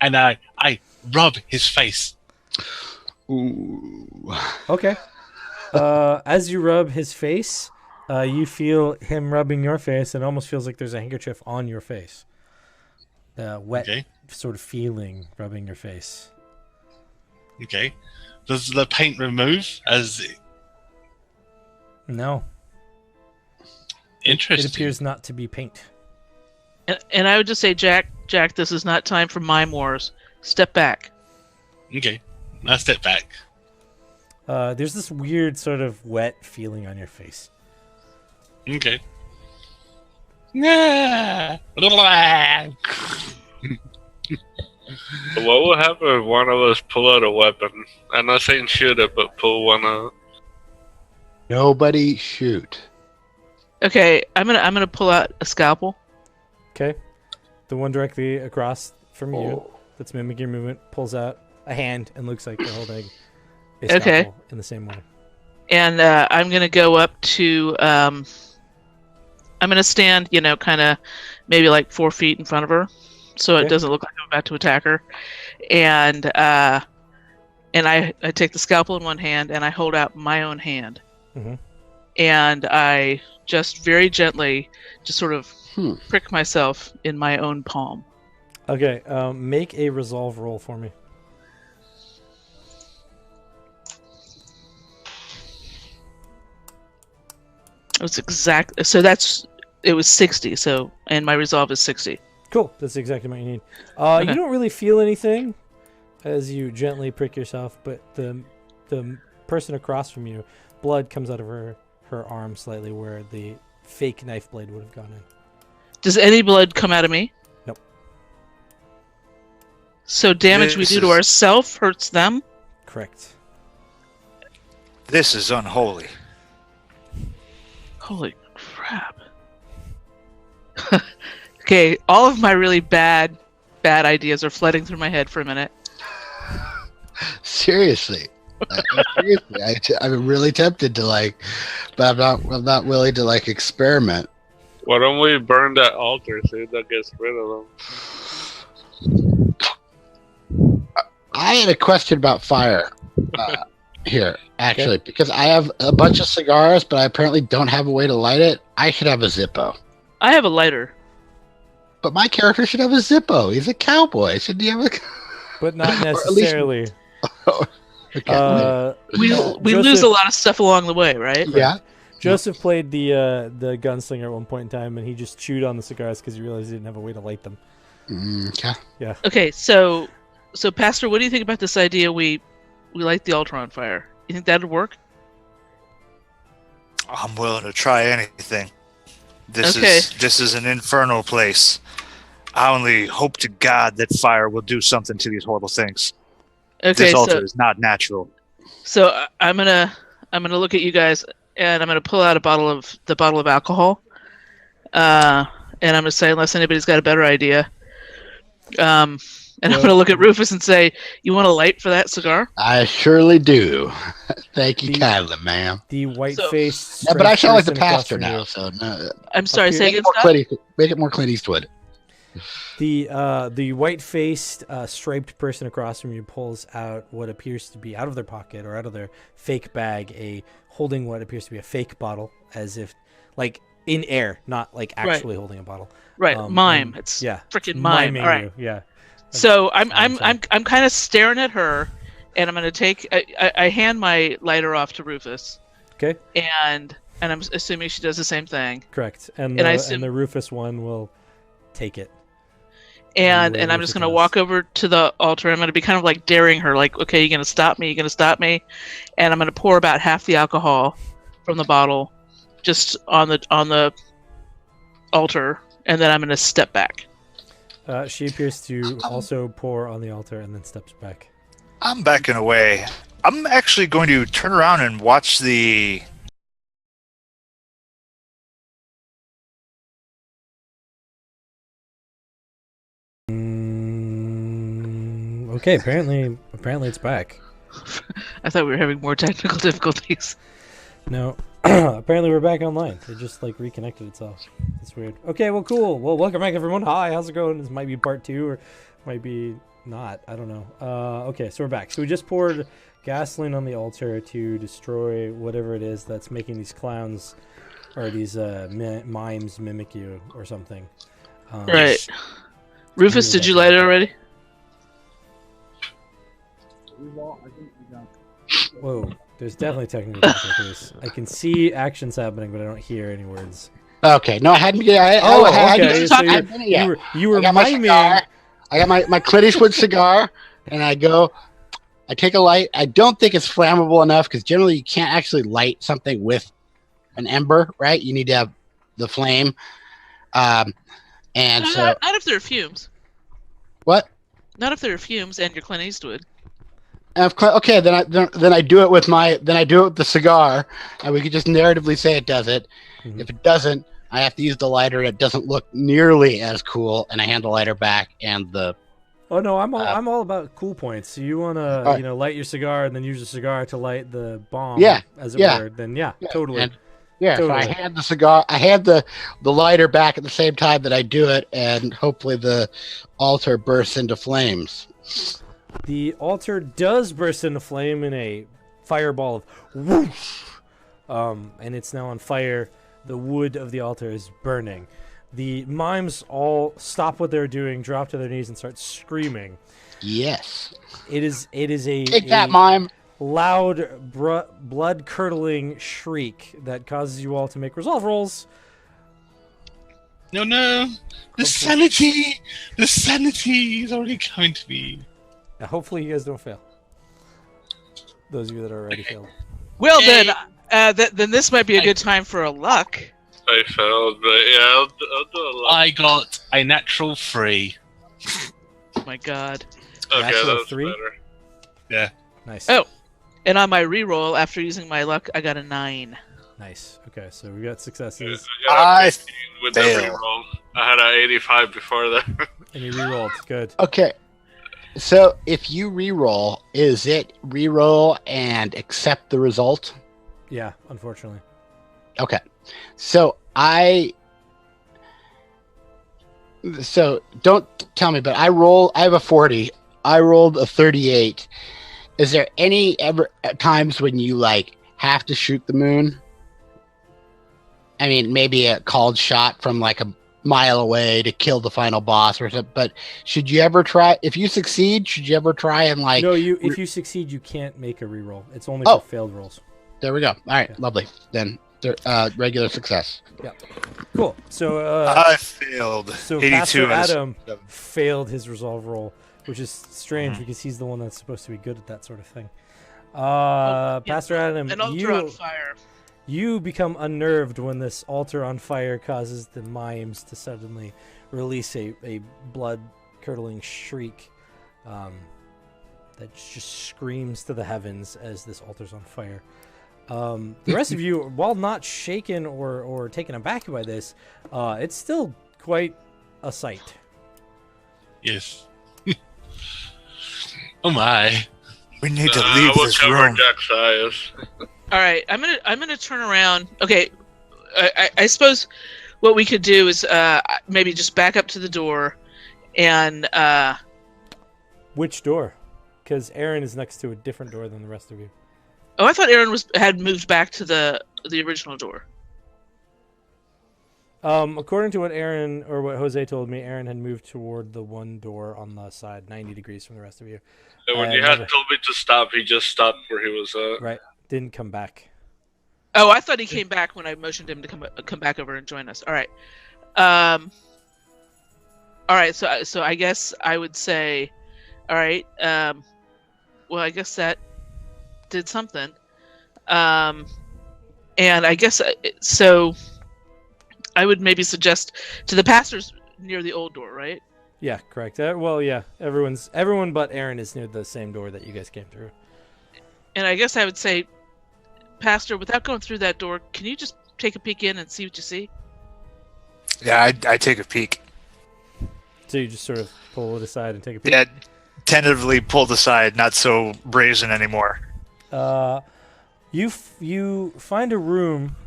and I rub his face. Ooh. Okay. As you rub his face, you feel him rubbing your face, and it almost feels like there's a handkerchief on your face. Wet Okay. sort of feeling rubbing your face. Okay. Does the paint remove as No, interesting? it appears not to be paint. And I would just say, Jack, this is not time for mime wars. Step back. Okay. Now step back. There's this weird sort of wet feeling on your face. Okay. Yeah. What will happen if one of us pull out a weapon? I'm not saying shoot it, but pull one out. Nobody shoot. Okay, I'm gonna pull out a scalpel. Okay, the one directly across from you Oh. that's mimicking your movement pulls out a hand and looks like they're holding a scalpel Okay. in the same way. And I'm gonna go up to. I'm gonna stand, kind of maybe like 4 feet in front of her, so Okay. it doesn't look like I'm about to attack her. And I take the scalpel in one hand and I hold out my own hand, Mhm. and I just very gently, just sort of prick myself in my own palm. Okay, make a resolve roll for me. It's exact. So it was 60. So and my resolve is 60. Cool, that's exactly what you need. Okay. You don't really feel anything as you gently prick yourself, but the person across from you, blood comes out of her arm slightly where the fake knife blade would have gone in. Does any blood come out of me? Nope. So damage we This do to is- ourselves hurts them? Correct. This is unholy. Holy crap. Okay, all of my really bad ideas are flooding through my head for a minute. Seriously. Seriously, I'm really tempted to but I'm not willing to experiment. Why don't we burn that altar, see if that gets rid of them? I had a question about fire here, actually, because I have a bunch of cigars, but I apparently don't have a way to light it. I should have a Zippo. I have a lighter. But my character should have a Zippo. He's a cowboy. Shouldn't he have a... But not Or at least- necessarily. Okay. We lose a lot of stuff along the way, right? Yeah. Joseph played the gunslinger at one point in time, and he just chewed on the cigars because he realized he didn't have a way to light them. Okay. Okay, so Pastor, what do you think about this idea we light the altar on fire? You think that'd work? I'm willing to try anything. This Okay. is an infernal place. I only hope to God that fire will do something to these horrible things. Okay, This altar is not natural. so I'm gonna look at you guys, and I'm gonna pull out the bottle of alcohol, and I'm gonna say, unless anybody's got a better idea, and I'm gonna look at Rufus and say, "You want a light for that cigar?" I surely do. Thank you The- kindly, ma'am. The white-faced. Yeah, but I sound like the person across pastor from you- now, so no. I'm sorry, Okay. say Make again, it more Scott? Make it more Clint Eastwood. The white-faced striped person across from you pulls out what appears to be out of their pocket or out of their fake bag, holding what appears to be a fake bottle, as if in air, not actually holding a bottle. Right, mime. and- It's yeah, freaking mime. miming All right. you, yeah. So That's what I'm I'm kind of staring at her, and I'm gonna take. I hand my lighter off to Rufus, Okay, and I'm assuming she does the same thing. correct. And And I the, assume- and the Rufus one will take it. And Where I'm Rufus just gonna is. walk over to the altar. I'm gonna be kind of daring her, okay, you're gonna stop me. You're gonna stop me, and I'm gonna pour about half the alcohol from the bottle, just on the altar, and then I'm gonna step back. She appears to also pour on the altar and then steps back. I'm backing away. I'm actually going to turn around and watch the... Okay, apparently it's back. I thought we were having more technical difficulties. No, apparently we're back online. It just reconnected itself. It's weird. Okay, well, cool. Well, welcome back, everyone. Hi, how's it going? This might be part 2 or might be not. I don't know. Okay, so we're back. So we just poured gasoline on the altar to destroy whatever it is that's making these clowns or these mimes mimic you or something. Right. Rufus, did you light it already? Whoa, there's definitely technical difficulties. I can see actions happening, but I don't hear any words. Okay, no, I hadn't. Okay. You were I got my miming. cigar. I got my Clint Eastwood cigar, and I take a light. I don't think it's flammable enough because generally you can't actually light something with an ember, right? You need to have the flame. And not if there are fumes. What? Not if there are fumes and you're Clint Eastwood. Okay, then I do it with the cigar, and we could just narratively say it does it. Mm-hmm. If it doesn't, I have to use the lighter. And it doesn't look nearly as cool, and I hand the lighter back and the. Oh no, I'm all about cool points. So you want to light your cigar and then use the cigar to light the bomb. As it were. Then totally. So I hand the cigar. I hand the lighter back at the same time that I do it, and hopefully the altar bursts into flames. The altar does burst into flame in a fireball of whoosh, and it's now on fire. The wood of the altar is burning. The mimes all stop what they're doing, drop to their knees, and start screaming. Yes. It is a Take that, mime. Loud, blood-curdling shriek that causes you all to make resolve rolls. No, the sanity is already coming to me. Now, hopefully, you guys don't fail. Those of you that are already failed. Well, then this might be a good time for a luck. I failed, but yeah, I'll do a luck. I got a natural 3. Oh my god. Okay, Natural that's 3? better. Yeah. Nice. Oh, and on my reroll, after using my luck, I got a 9. Nice. Okay, so we got successes. I got a 15 with the reroll. I had an 85 before that. And you rerolled. Good. Okay. So if you reroll, is it reroll and accept the result? Yeah, unfortunately. Okay. So don't tell me, but I have a 40. I rolled a 38. Is there any ever times when you have to shoot the moon? I mean, maybe a called shot from a mile away to kill the final boss or something, but should you ever try, if you succeed, should you ever try and No, if you succeed, you can't make a reroll. It's only for failed rolls. There we go. All right, lovely. Then regular success. Yeah. Cool. So I failed. So 82 Pastor Adam failed his resolve roll, which is strange because he's the one that's supposed to be good at that sort of thing. Pastor Adam, An altar on fire. You become unnerved when this altar on fire causes the mimes to suddenly release a blood-curdling shriek that just screams to the heavens as this altar's on fire. The rest of you, while not shaken or taken aback by this, it's still quite a sight. Yes. Oh my. We need to leave this room. Jack's eyes. All right, I'm gonna turn around. Okay, I suppose what we could do is maybe just back up to the door, and Which door? Because Erin is next to a different door than the rest of you. oh, I thought Erin had moved back to the original door. According to what Erin or what Jose told me, Erin had moved toward the one door on the side, 90 degrees from the rest of you. And when you had told me to stop, he just stopped where he was at. Right. Didn't come back. Oh, I thought he came back when I motioned him to come back over and join us. All right. All right. So I guess I would say, all right. Well, I guess that did something. And I guess so. I would maybe suggest to the pastors near the old door, right? Yeah, correct. Well, yeah. Everyone but Erin is near the same door that you guys came through. And I guess I would say, Pastor, without going through that door, can you just take a peek in and see what you see? Yeah, I take a peek. So you just sort of pull it aside and take a peek? Yeah, tentatively pulled aside, not so brazen anymore. You find a room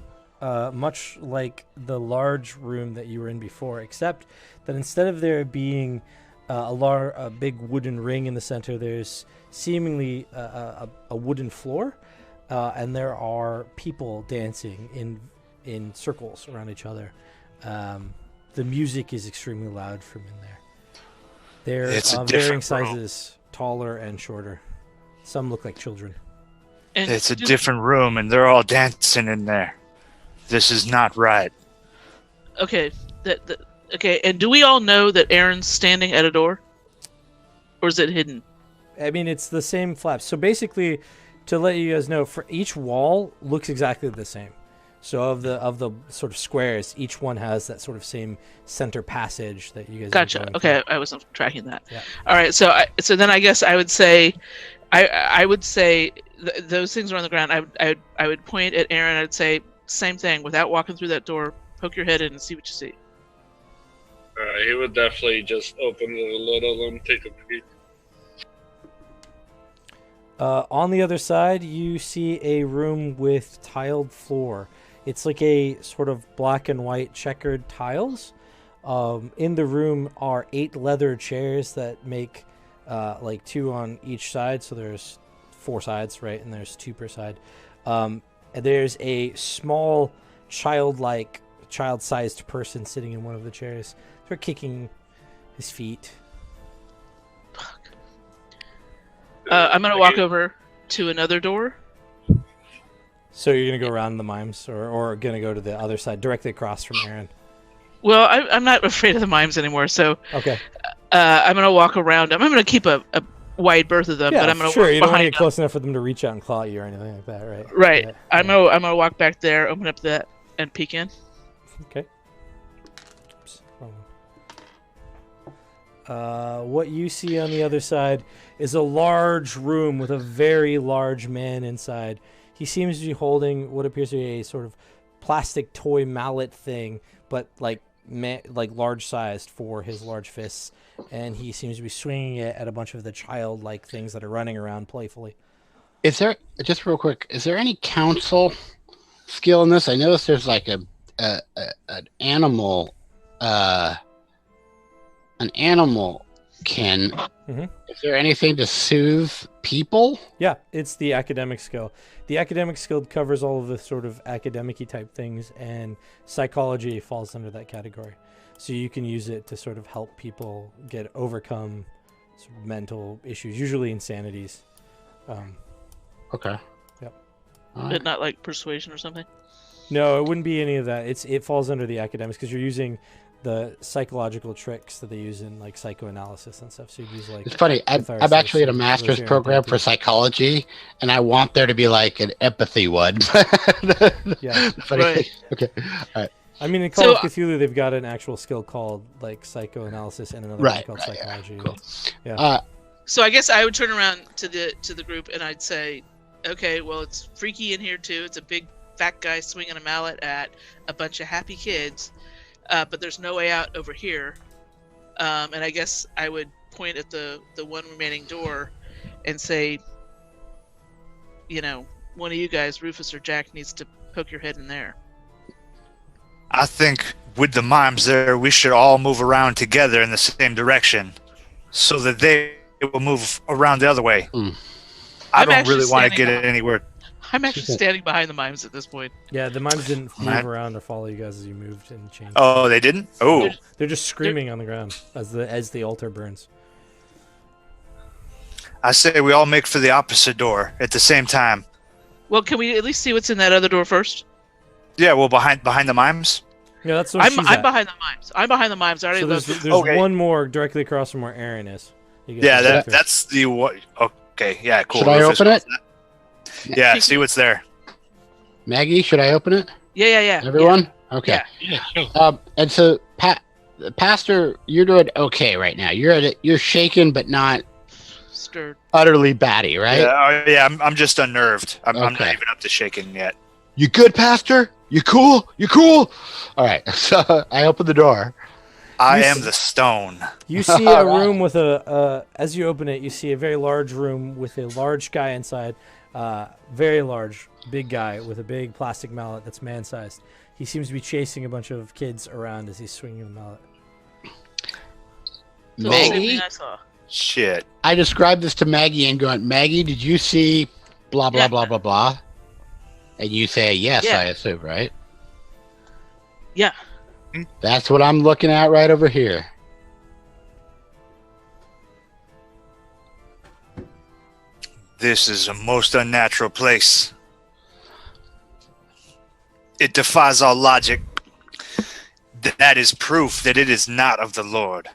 much like the large room that you were in before, except that instead of there being a big wooden ring in the center. There's seemingly a wooden floor, and there are people dancing in circles around each other. The music is extremely loud from in there. They're It's a varying different room. sizes, taller and shorter. Some look like children. And It's a do- different room, and they're all dancing in there. This is not right. Okay, okay. And do we all know that Erin's standing at a door, or is it hidden? I mean, it's the same flaps. So basically, to let you guys know, for each wall looks exactly the same. So of the sort of squares, each one has that sort of same center passage that you guys. Are Gotcha. going Okay, through. I wasn't tracking that. Yeah. All right. So then I guess I would say, I would say those things are on the ground. I would point at Erin. I'd say same thing. Without walking through that door, poke your head in and see what you see. He would definitely just open it a little and take a peek. On the other side, you see a room with tiled floor. It's like a sort of black and white checkered tiles. In the room are 8 leather chairs that make like 2 on each side. So there's 4 sides, right? And there's 2 per side. And there's a small child-sized person sitting in one of the chairs. They're kicking his feet. I'm gonna walk over to another door. So you're gonna go around the mimes, or gonna go to the other side, directly across from Erin. Well, I'm not afraid of the mimes anymore, so Okay. I'm gonna walk around them. I'm gonna keep a wide berth of them, Yeah, but I'm gonna sure. walk You don't want to behind get close enough for them to reach out and claw at you or anything like that, right? them. Right. Yeah, I'm yeah. gonna walk back there, open up that, and peek in. Okay. Oops, wrong one. What you see on the other side is a large room with a very large man inside. He seems to be holding what appears to be a sort of plastic toy mallet thing, but like large sized for his large fists, and he seems to be swinging it at a bunch of the childlike things that are running around playfully. Is there, just real quick, is there any council skill in this? I noticed there's like an animal kin. Mhm. Is there anything to soothe people? Yeah, it's the academic skill. The academic skill covers all of the sort of academic-y type things, and psychology falls under that category. So you can use it to sort of help people overcome sort of mental issues, usually insanities. Okay. Yep. All right. But not like persuasion or something. No, it wouldn't be any of that. It falls under the academics because you're using the psychological tricks that they use in like psychoanalysis and stuff. So you use like It's funny. I'm actually in a master's program for psychology, and I want there to be like an empathy one. Yeah. Funny Right. thing. Okay. All right. I mean, in Call of Cthulhu, they've got an actual skill called like psychoanalysis and another one called psychology. Yeah, cool. Yeah. So I guess I would turn around to the group and I'd say, okay, well, it's freaky in here too. It's a big fat guy swinging a mallet at a bunch of happy kids, but there's no way out over here. And I guess I would point at the one remaining door and say, you know, one of you guys, Rufus or Jack, needs to poke your head in there. I think with the mimes there, we should all move around together in the same direction so that they will move around the other way. I I'm don't actually really want to standing get it anywhere. I'm actually standing behind the mimes at this point. Yeah, the mimes didn't move Right. around or follow you guys as you moved and changed. Oh, they didn't? Oh. They're just screaming on the ground as the altar burns. I say we all make for the opposite door at the same time. Well, can we at least see what's in that other door first? Yeah, well, behind the mimes? Yeah, that's what I'm she's at. behind the mimes. I'm behind the mimes. I already So looked. there's Okay. one more directly across from where Erin is. You guys Yeah, can go through. that's the what. Okay, yeah, cool. Should I Rufus open it? wants that. Yeah, see what's there. Maggie, should I open it? Yeah. Everyone? Okay. Yeah. Yeah, sure. And so, Pastor, you're doing okay right now. You're shaken, but not Stirred. utterly batty, right? Yeah, I'm just unnerved. I'm not Okay. even up to shaking yet. You good, Pastor? You cool? You cool? All right. So I open the door. I You am see- the stone. You see a Alright. room with as you open it, you see a very large room with a large guy inside. Very large, big guy with a big plastic mallet that's man-sized. He seems to be chasing a bunch of kids around as he's swinging the mallet. So the same Maggie? thing I saw. Shit. I described this to Maggie and going, Maggie, did you see blah, blah, Yeah. blah, blah, blah? And you say yes, Yeah. I assume, right? Yeah. That's what I'm looking at right over here. This is a most unnatural place. It defies all logic. That is proof that it is not of the Lord.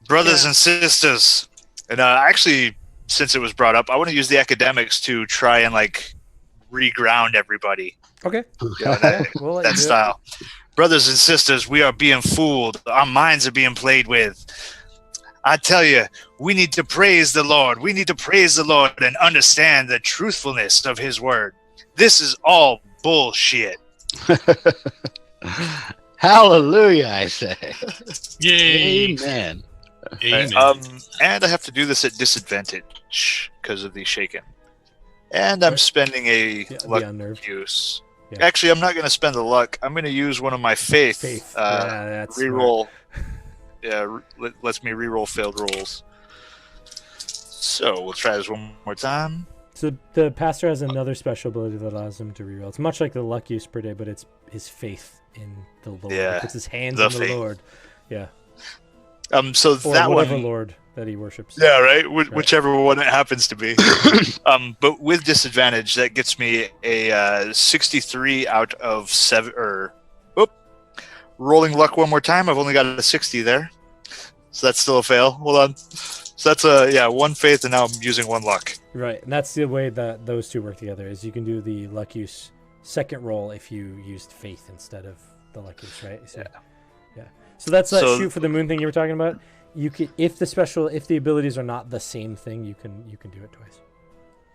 Brothers Yeah. and sisters, and actually, since it was brought up, I want to use the academics to try and like reground everybody. Okay. Yeah, that, We'll let that you do it. style. Brothers and sisters, we are being fooled. Our minds are being played with. I tell you, we need to praise the Lord. We need to praise the Lord and understand the truthfulness of His word. This is all bullshit. Hallelujah, I say. Yay! Amen. Amen. And I have to do this at disadvantage because of the shaken. And I'm spending a Yeah, luck the unnerved. use. Yeah. Actually, I'm not going to spend the luck. I'm going to use one of my faith. Faith. Yeah, that's smart. Reroll. Yeah, lets me reroll failed rolls. So we'll try this one more time. So the pastor has another special ability that allows him to reroll. It's much like the luck use per day, but it's his faith in the Lord. Yeah, He puts his hands the on the faith. Lord. Yeah. So Or that whatever one. Lord that he worships. Yeah, right. Whichever one it happens to be. But with disadvantage, that gets me a 63 out of 7. Rolling luck one more time. I've only got a 60 there, so that's still a fail. Hold on. So that's one faith, and now I'm using one luck. Right, and that's the way that those two work together. Is you can do the luck use second roll if you used faith instead of the luck use, right? So, yeah. So that's that So- shoot for the moon thing you were talking about. You can, if the abilities are not the same thing, you can do it twice.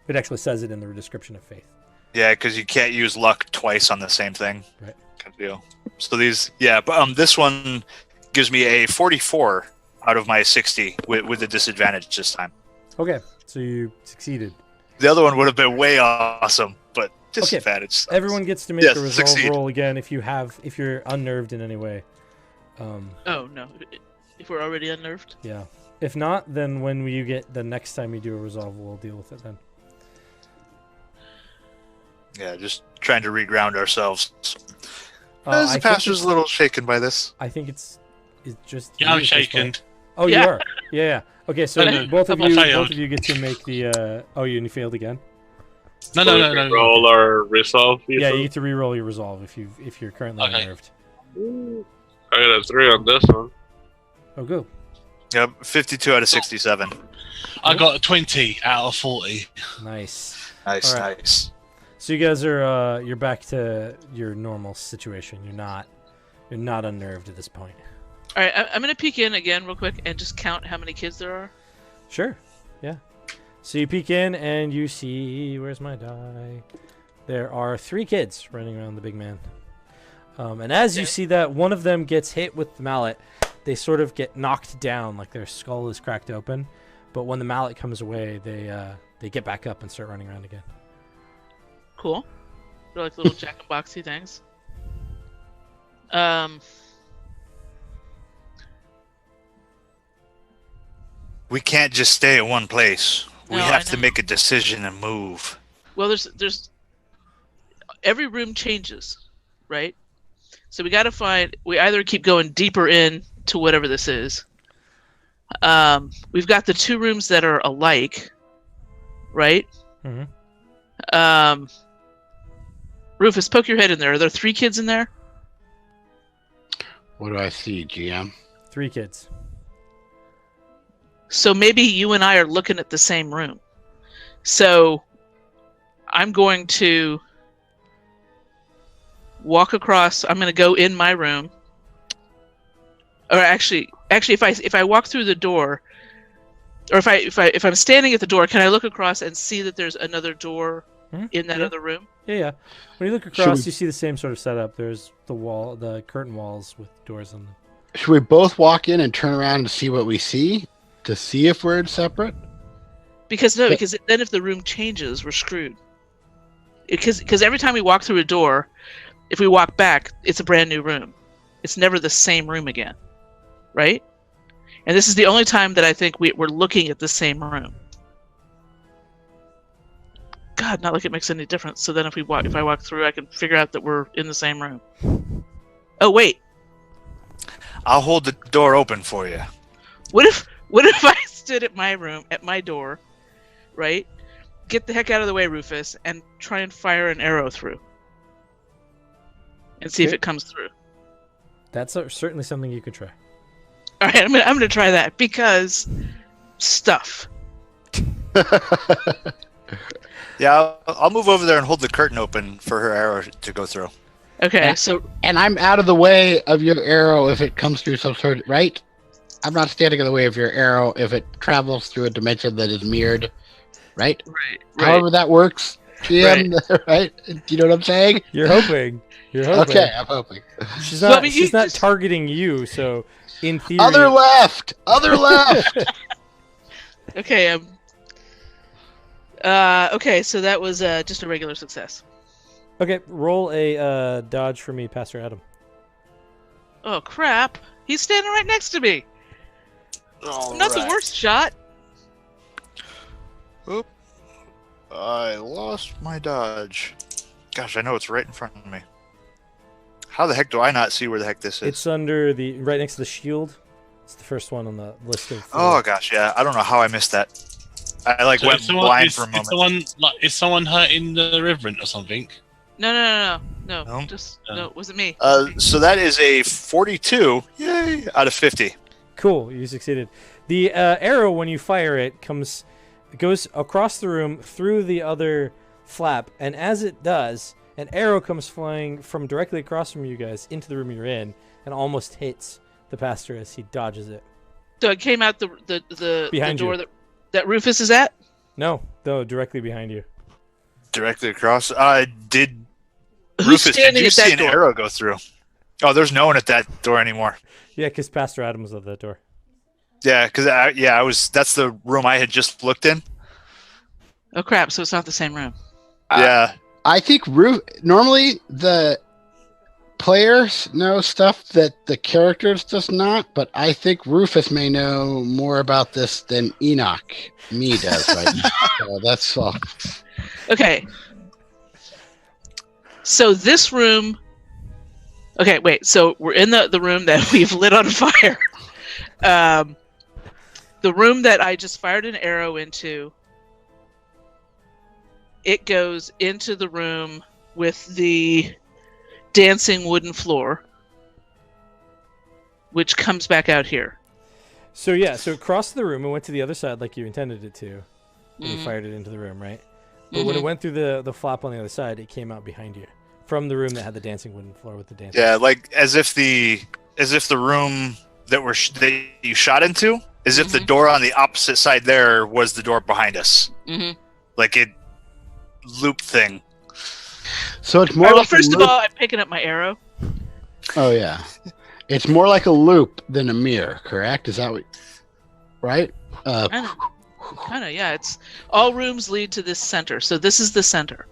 It actually says it in the description of faith. Yeah, because you can't use luck twice on the same thing. Right. Kind of deal. So these, but this one gives me a 44 out of my 60 with the disadvantage this time. Okay, so you succeeded. The other one would have been way awesome, but disadvantage. sucks. Everyone gets to make Yes, a resolve succeed. roll again if you're unnerved in any way. Oh no. If we're already unnerved. Yeah. If not, then when you get the next time you do a resolve, we'll deal with it then. Yeah, just trying to reground ourselves. I The think pastor's it's- a little shaken by this. I think it's just. Yeah, you I'm at this shaken. point. Oh, Yeah. you are. Yeah. Okay, so I know. both of I you failed. get to make the. Oh, you failed again. No. Roll or resolve. Yeah, you get to re-roll your resolve if you're currently Okay. unnerved. I got a 3 on this one. Oh, go. Yep, 52 out of 67. I got a 20 out of 40. Nice. Nice, All right. nice. So you guys are you're back to your normal situation. You're not unnerved at this point. All right, I'm gonna peek in again real quick and just count how many kids there are. Sure. Yeah. So you peek in and you see, where's my die? There are 3 kids running around the big man. And as you see that, one of them gets hit with the mallet. They sort of get knocked down, like their skull is cracked open. But when the mallet comes away, they get back up and start running around again. Cool. They're like little jack-in-boxy things. We can't just stay at one place. We No, have I to know. make a decision and move. Well, there's every room changes, right? So we got to find. We either keep going deeper in to whatever this is. We've got the 2 rooms that are alike, right? Mm-hmm. Rufus, poke your head in there. Are there 3 kids in there? What do I see, GM? 3 kids. So maybe you and I are looking at the same room. So I'm going to walk across. I'm going to go in my room. Or actually, if I walk through the door, or if I'm standing at the door, can I look across and see that there's another door in that Yeah. other room? Yeah. When you look Should across, we- you see the same sort of setup. There's the curtain walls with doors on them. Should we both walk in and turn around to see what we see? To see if we're separate? Because then if the room changes, we're screwed. Because every time we walk through a door, if we walk back, it's a brand new room. It's never the same room again, right? And this is the only time that I think we're looking at the same room. God, not like it makes any difference. So then if I walk through, I can figure out that we're in the same room. Oh wait, I'll hold the door open for you. what if I stood at my room, at my door, right? Get the heck out of the way, Rufus, and try and fire an arrow through, and see if Okay. it comes through. That's certainly something you could try. All right, I'm gonna try that because stuff. Yeah, I'll move over there and hold the curtain open for her arrow to go through. Okay, Yeah. so And I'm out of the way of your arrow if it comes through some sort of, right? I'm not standing in the way of your arrow if it travels through a dimension that is mirrored, right? right. However that works, GM, right? Do you know what I'm saying? You're hoping. You're hoping. Okay, I'm hoping. She's Well, not. I mean, she's you not just- targeting you. So, in theory, Other left! Other left! Okay, okay, so that was just a regular success. Okay, roll a dodge for me, Pastor Adam. Oh crap! He's standing right next to me. Not the worst shot. Oop. I lost my dodge. Gosh, I know it's right in front of me. How the heck do I not see where the heck this is? It's under the right next to the shield. It's the first one on the list of. Oh gosh, yeah. I don't know how I missed that. I like went blind for a moment. Is someone hurt in the reverend or something? No. No? Just no. It wasn't me. So that is a 42. Yay! Out of 50. Cool, you succeeded. The arrow, when you fire it, goes across the room through the other flap, and as it does, an arrow comes flying from directly across from you guys into the room you're in, and almost hits the pastor as he dodges it. So it came out the Behind door you. that Rufus is at. No, directly behind you. Directly across. Did Who's Rufus? Did standing you at see that an door? arrow go through? Oh, there's no one at that door anymore. Yeah, because Pastor Adam was at that door. Yeah, because I was. That's the room I had just looked in. Oh crap! So it's not the same room. Yeah. I think normally the players know stuff that the characters does not, but I think Rufus may know more about this than Enoch me does right now. So that's all. Okay. So this room. Okay, wait. So we're in the room that we've lit on fire. The room that I just fired an arrow into. It goes into the room with the dancing wooden floor, which comes back out here. So yeah, so it crossed the room and went to the other side like you intended it to, when you Mhm. fired it into the room, right? But when it went through the flap on the other side, it came out behind you from the room that had the dancing wooden floor with the dancing. Yeah, like as if the room that that you shot into, as if the door on the opposite side there was the door behind us. Mm-hmm. Like it loop thing. So it's more Well, like first a of loop. all, I'm picking up my arrow. Oh yeah, it's more like a loop than a mirror. Correct? Is that what? Right? Kind of, yeah. It's all rooms lead to this center, so this is the center.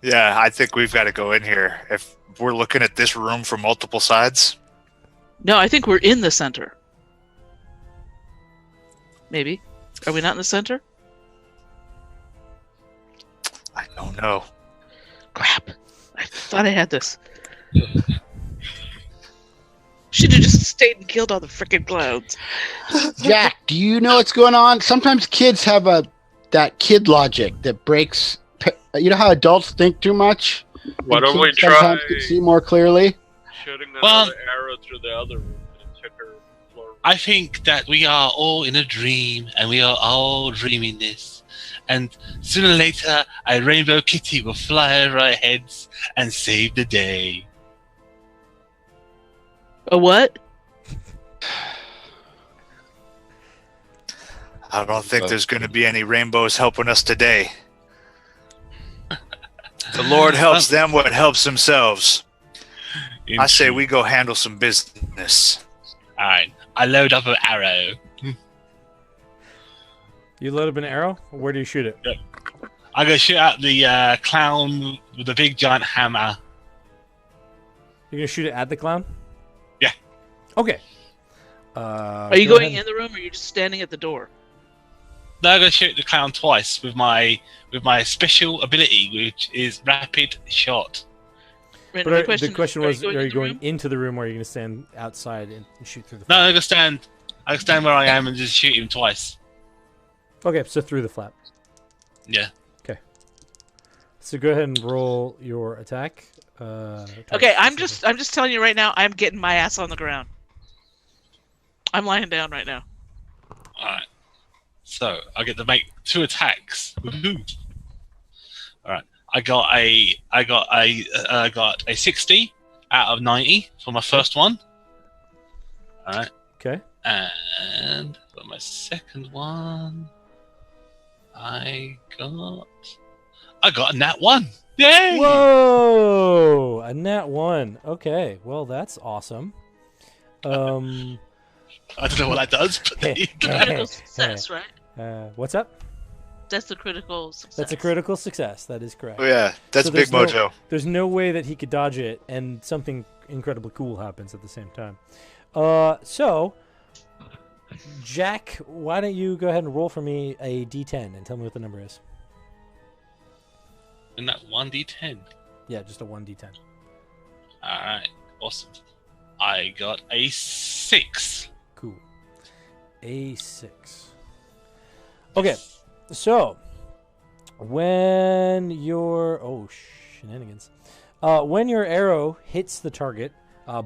Yeah, I think we've got to go in here if we're looking at this room from multiple sides. No, I think we're in the center. Maybe. Are we not in the center? I don't know. Crap. I thought I had this. Should have just stayed and killed all the frickin' clowns. Jack, do you know what's going on? Sometimes kids have that kid logic that breaks. You know how adults think too much? Why And don't we kids try sometimes can see more clearly? shooting Well- another arrow through the other room and check her floor? I think that we are all in a dream, and we are all dreaming this. And sooner or later, a rainbow kitty will fly over our heads and save the day. A what? I don't think there's going to be any rainbows helping us today. The Lord helps them what helps themselves. I say we go handle some business. Alright, I load up an arrow. You load up an arrow? Where do you shoot it? I go shoot out the clown with the big giant hammer. You're gonna shoot it at the clown? Yeah. Okay. Are you going in the room, or are you just standing at the door? Now I'm going to shoot the clown twice with my special ability, which is rapid shot. Random, But the question was, are you going room? into the room, or are you going to stand outside and shoot through the No, flap? I'm going to stand. I can stand where I am and just shoot him twice. Okay, so through the flap. Yeah. Okay. So go ahead and roll your attack. Okay, I'm just telling you right now, I'm getting my ass on the ground. I'm lying down right now. All right. So I get to make 2 attacks. Woohoo! All right. I got a 60 out of 90 for my first one. All right. Okay. And for my second one, I got a nat 1. Yay! Whoa! A nat 1. Okay, well that's awesome. I don't know what that does, but there you go. Critical success, right? What's up? That's the critical success. That's a critical success. That is correct. Oh yeah, that's So big there's mojo. There's no way that he could dodge it, and something incredibly cool happens at the same time. So, Jack, why don't you go ahead and roll for me a d10 and tell me what the number is? And that 1d10. Yeah, just a 1d10. All right. Awesome. I got a 6. Cool. A 6. Okay, so when your shenanigans. When your arrow hits the target,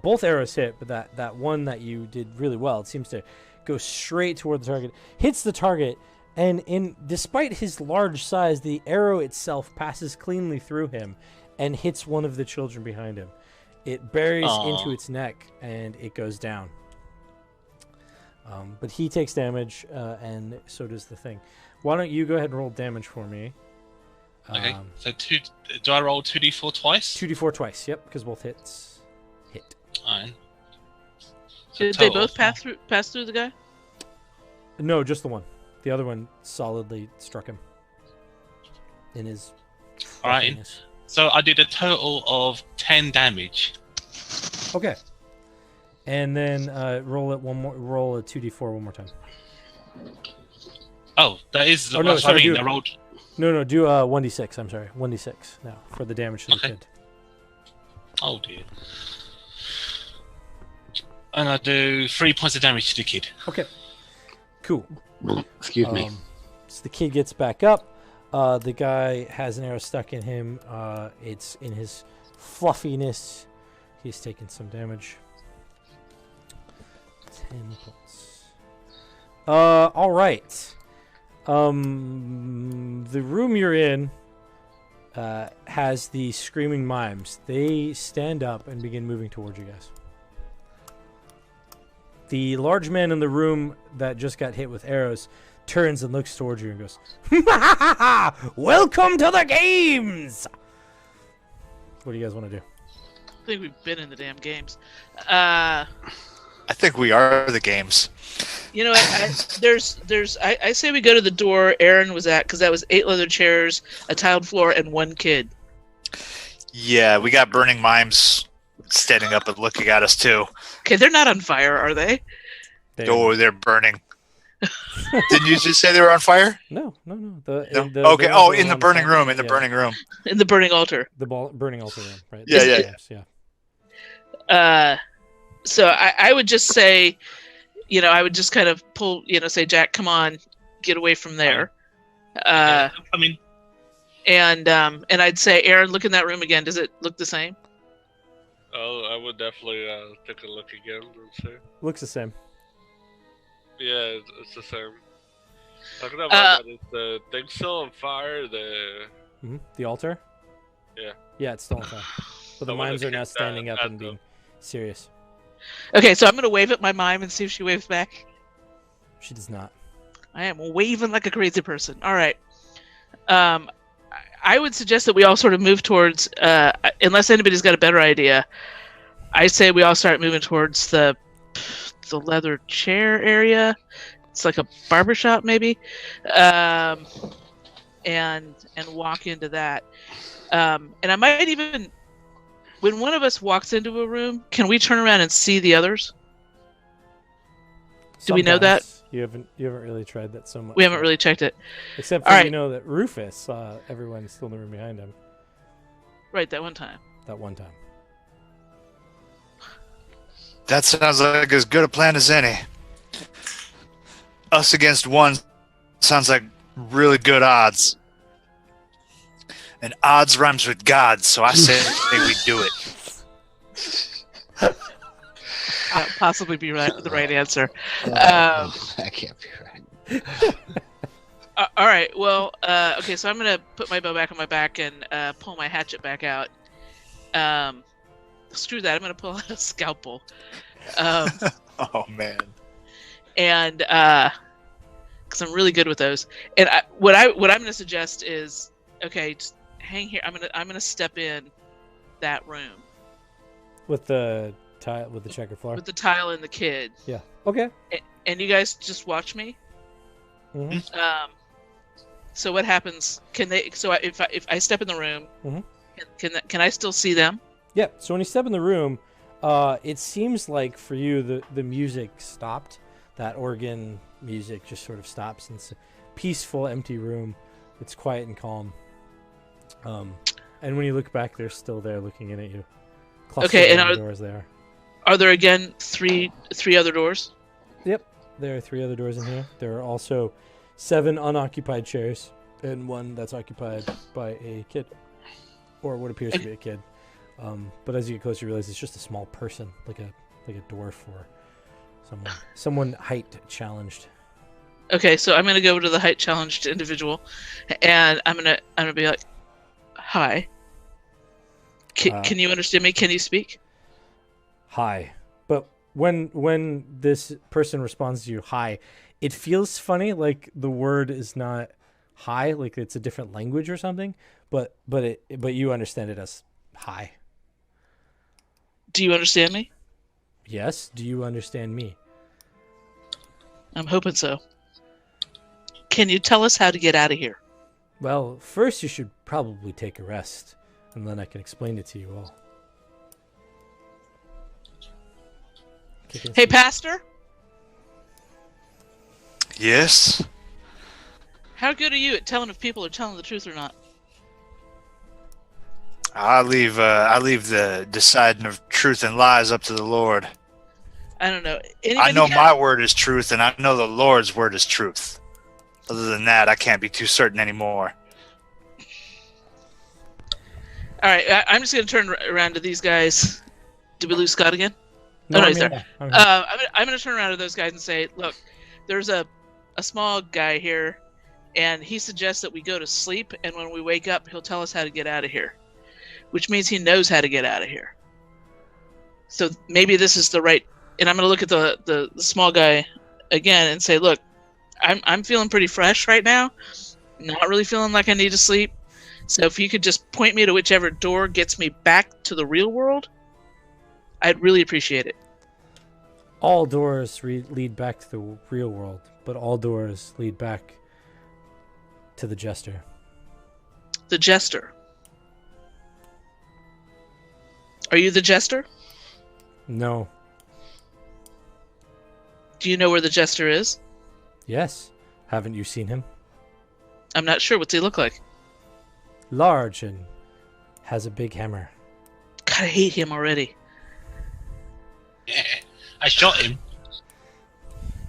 both arrows hit, but that one that you did really well, it seems to go straight toward the target, hits the target, and despite his large size, the arrow itself passes cleanly through him and hits one of the children behind him. It buries into its neck and it goes down. But he takes damage, and so does the thing. Why don't you go ahead and roll damage for me? Okay. So do I roll 2d4 twice? 2d4 twice. Yep, because both hits hit. Alright. So Did they total both pass through the guy? No, just the one. The other one solidly struck him in his. Alright. fluffiness. So I did a total of 10 damage. Okay. And then roll a 2d4 one more time. Oh, that is Oh, no, what sorry, I mean. do- I rolled. No, do 1d6. I'm sorry, 1d6 now for the damage to the Okay. kid. Oh dear. And I do 3 points of damage to the kid. Okay. Cool. Excuse me. So the kid gets back up. The guy has an arrow stuck in him. It's in his fluffiness. He's taken some damage. 10 points. All right. The room you're in has the screaming mimes. They stand up and begin moving towards you guys. The large man in the room that just got hit with arrows turns and looks towards you and goes, "Welcome to the games!" What do you guys want to do? I think we've been in the damn games. I think we are the games. You know what? I say we go to the door Erin was at, because that was 8 leather chairs, a tiled floor, and 1 kid. Yeah, we got burning mimes standing up and looking at us too. Okay, they're not on fire, are they? Oh, they're burning. Didn't you just say they were on fire? No. No? The Okay. ones Oh, that in are the on burning fire. room. In the Yeah. burning room. In the burning altar. The burning altar room, right? Yeah. Yeah. So I would just say, I would just kind of pull, say, Jack, come on, get away from there. I mean, And I'd say, Erin, look in that room again. Does it look the same? Oh, I would definitely take a look again and see. Looks the same. Yeah, it's the same. Talking about that, is the thing still on fire? The altar? Yeah. Yeah, it's still on fire. But the I wanna mimes are now keep standing that up and at being serious. Okay, so I'm going to wave at my mime and see if she waves back. She does not. I am waving like a crazy person. All right. I would suggest that we all sort of move towards, unless anybody's got a better idea, I say we all start moving towards the leather chair area. It's like a barbershop, maybe, and walk into that. And I might even, when one of us walks into a room, can we turn around and see the others? Do we know that? Sometimes. You haven't really tried that so much. We haven't yet. really checked it. Except All for right. you know that Rufus saw everyone still in the room behind him Right, that one time. that one time. That sounds like as good a plan as any. Us against one sounds like really good odds. And odds rhymes with God, so I say we do it. That would possibly be the right answer. That can't be right. All right. Well, okay. So I'm gonna put my bow back on my back and pull my hatchet back out. Screw that. I'm gonna pull out a scalpel. Oh man. And because I'm really good with those. And what I'm gonna suggest is, okay, just hang here. I'm gonna step in that room With the tile, with the checkered floor. with the tile and the kid. Yeah. Okay. And you guys just watch me. hmm So what happens? Can they? So if I step in the room, Mhm. can I still see them? Yeah. So when you step in the room, it seems like for you the music stopped. That organ music just sort of stops. And it's a peaceful, empty room. It's quiet and calm. And when you look back, they're still there looking in at you. Okay, and Clustered around the doors there. Are there again three other doors? Yep. There are 3 other doors in here. There are also 7 unoccupied chairs and 1 that's occupied by a kid, or what appears to be a kid. But as you get closer, you realize it's just a small person, like a dwarf or someone height challenged. Okay, so I'm gonna go to the height challenged individual, and I'm gonna be like, "Hi, can you understand me? Can you speak?" Hi. But when this person responds to you, hi, it feels funny, like the word is not hi, like it's a different language or something. But you understand it as hi. Do you understand me? Yes. Do you understand me? I'm hoping so. Can you tell us how to get out of here? Well, first you should probably take a rest, and then I can explain it to you all. Hey, Pastor, Yes? how good are you at telling if people are telling the truth or not? I leave the deciding of truth and lies up to the Lord. I don't know. I know my word is truth, and I know the Lord's word is truth. Other than that, I can't be too certain anymore. All right, I'm just gonna turn around to these guys. Did we lose Scott again? No, no, I'm he's here. there. I'm here. I'm gonna turn around to those guys and say, "Look, there's a small guy here, and he suggests that we go to sleep, and when we wake up, he'll tell us how to get out of here, which means he knows how to get out of here. So maybe this is the right." And I'm gonna look at the small guy again and say, "Look, I'm feeling pretty fresh right now. Not really feeling like I need to sleep. So if you could just point me to whichever door gets me back to the real world, I'd really appreciate it." All doors lead back to the real world, but all doors lead back to the jester. The jester. Are you the jester? No. Do you know where the jester is? Yes. Haven't you seen him? I'm not sure. What's he look like? Large and has a big hammer. God, I hate him already. I shot him.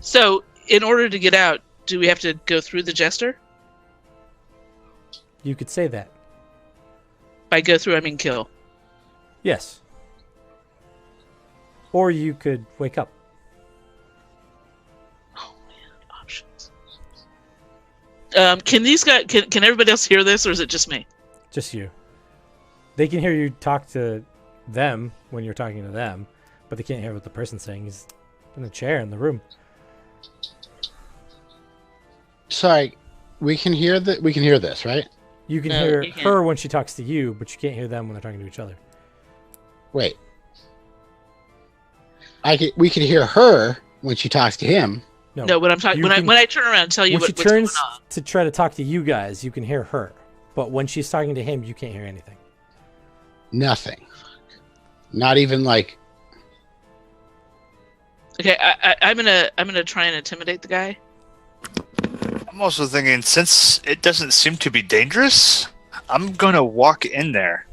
So, in order to get out, do we have to go through the jester? You could say that. By go through, I mean kill. Yes. Or you could wake up. Oh man, options. Can these guys? Can everybody else hear this, or is it just me? Just you. They can hear you talk to them when you're talking to them, but they can't hear what the person's saying. He's in a chair in the room. Sorry, we can hear this, right? You can No, hear you can't. her when she talks to you, but you can't hear them when they're talking to each other. Wait. We can hear her when she talks to him. No, when I'm talking, you when can- I turn around and tell you when she what's going turns on. to try to talk to you guys, you can hear her. But when she's talking to him, you can't hear anything. Nothing. Not even like. Okay, I'm gonna try and intimidate the guy. I'm also thinking, since it doesn't seem to be dangerous, I'm gonna walk in there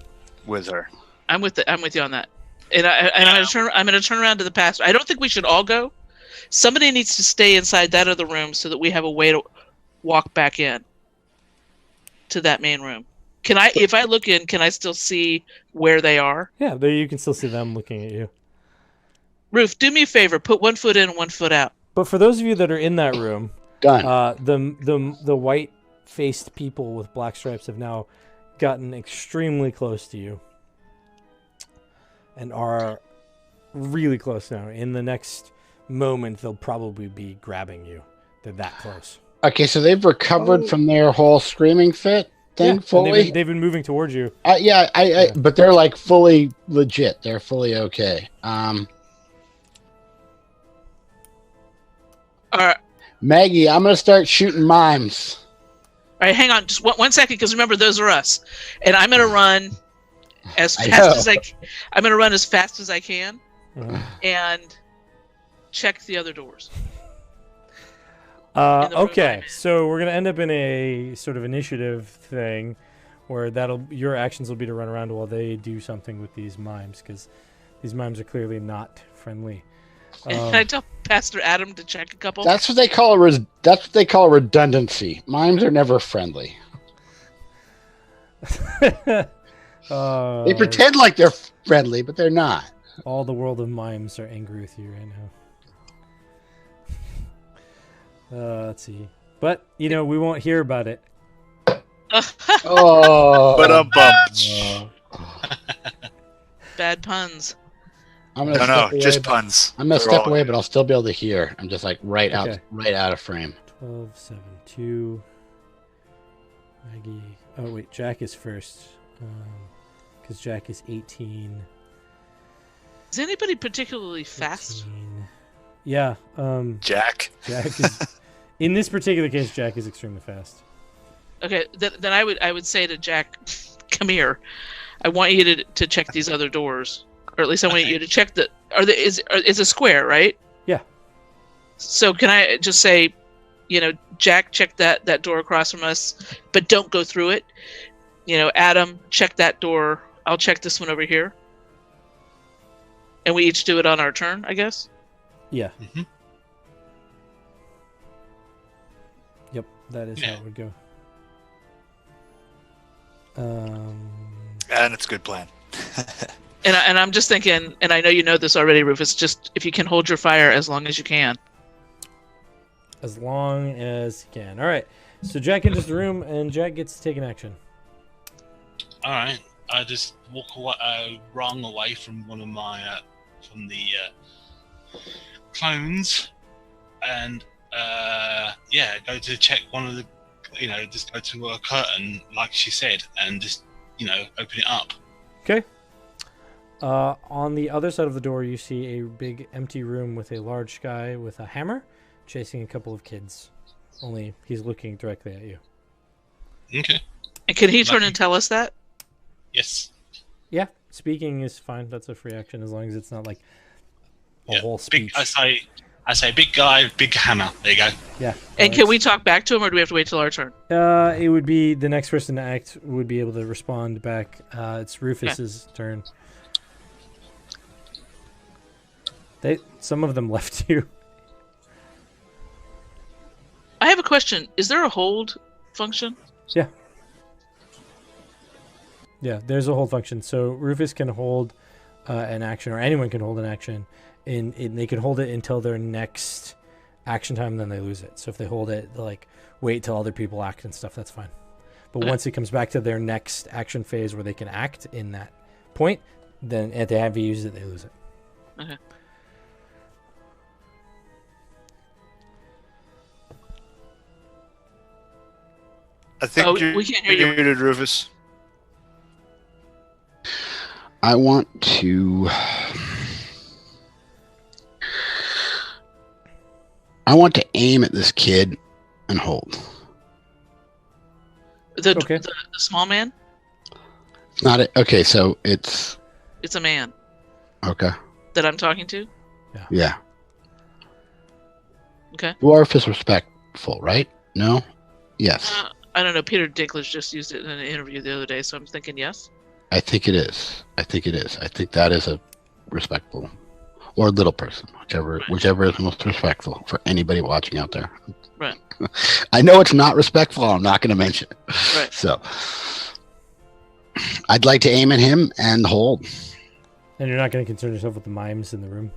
with her. I'm with you on that. And I'm gonna turn around to the pastor. I don't think we should all go. Somebody needs to stay inside that other room so that we have a way to walk back in to that main room. If I look in, can I still see where they are? Yeah, there you can still see them looking at you. Roof, do me a favor. Put 1 foot in and 1 foot out. But for those of you that are in that room, Done. the white-faced people with black stripes have now gotten extremely close to you and are really close now. In the next moment, they'll probably be grabbing you. They're that close. Okay, so they've recovered from their whole screaming fit thing fully. They've been moving towards you. But they're like fully legit. They're fully okay. All right. Maggie, I'm gonna start shooting mimes. All right, hang on, just 1 second, because remember, those are us, and I'm gonna run as I fast know. as I'm gonna run as fast as I can, Uh-huh. and check the other doors. In the room I'm Okay, in. so we're gonna end up in a sort of initiative thing, where your actions will be to run around while they do something with these mimes, because these mimes are clearly not friendly. And can I tell Pastor Adam to check a couple? That's what they call redundancy. Mimes are never friendly. They pretend like they're friendly, but they're not. All the world of mimes are angry with you right now. Let's see. But, we won't hear about it. Oh, Bad puns. I'm gonna No, step away, just but- puns. I'm gonna They're step all- away, but I'll still be able to hear. I'm just like right out Okay. of frame. 12, 7, 2. Maggie. Oh, wait, Jack is first. Because Jack is 18. Is anybody particularly fast? 15. Yeah. Jack. Jack is. In this particular case, Jack is extremely fast. Okay, then I would say to Jack, come here. I want you to check these other doors, or at least I want you to check it's a square, right? Yeah. So can I just say, Jack, check that door across from us, but don't go through it. Adam, check that door. I'll check this one over here. And we each do it on our turn, I guess. Yeah. Mhm. Yep, that is how it would go. And it's a good plan. And I'm just thinking, and I know you know this already, Rufus, just if you can hold your fire as long as you can. As long as you can. All right. So Jack enters the room, and Jack gets to take an action. All right, I just walk away, wrong away from one of my from the clones, and go to check one of the, just go to a curtain like she said, and just open it up. Okay. On the other side of the door, you see a big empty room with a large guy with a hammer chasing a couple of kids. Only he's looking directly at you. Okay. And can he turn and tell us that? Yes. Yeah, speaking is fine. That's a free action as long as it's not like a whole Big. speech. I say, big guy, big hammer. There you go. Yeah. And can we talk back to him, or do we have to wait till our turn? It would be the next person to act would be able to respond back. It's Rufus's turn. Some of them left you. I have a question. Is there a hold function? Yeah, there's a hold function. So Rufus can hold an action, or anyone can hold an action, and they can hold it until their next action time, then they lose it. So if they hold it, they'll wait till other people act and stuff, that's fine. But once it comes back to their next action phase where they can act in that point, then if they have used it, they lose it. Okay. I think we can't hear you. you're muted, Rufus. I want to aim at this kid and hold. Okay. The small man? Not it. Okay, so it's It's a man okay. that I'm talking to. Yeah. Okay. Dwarf is respectful, right? No? Yes. I don't know. Peter Dinklage just used it in an interview the other day, so I'm thinking yes. I think it is. I think that is a respectful or little person, whichever is most respectful for anybody watching out there. Right. I know it's not respectful. I'm not going to mention it. Right. So I'd like to aim at him and hold. And you're not going to concern yourself with the mimes in the room?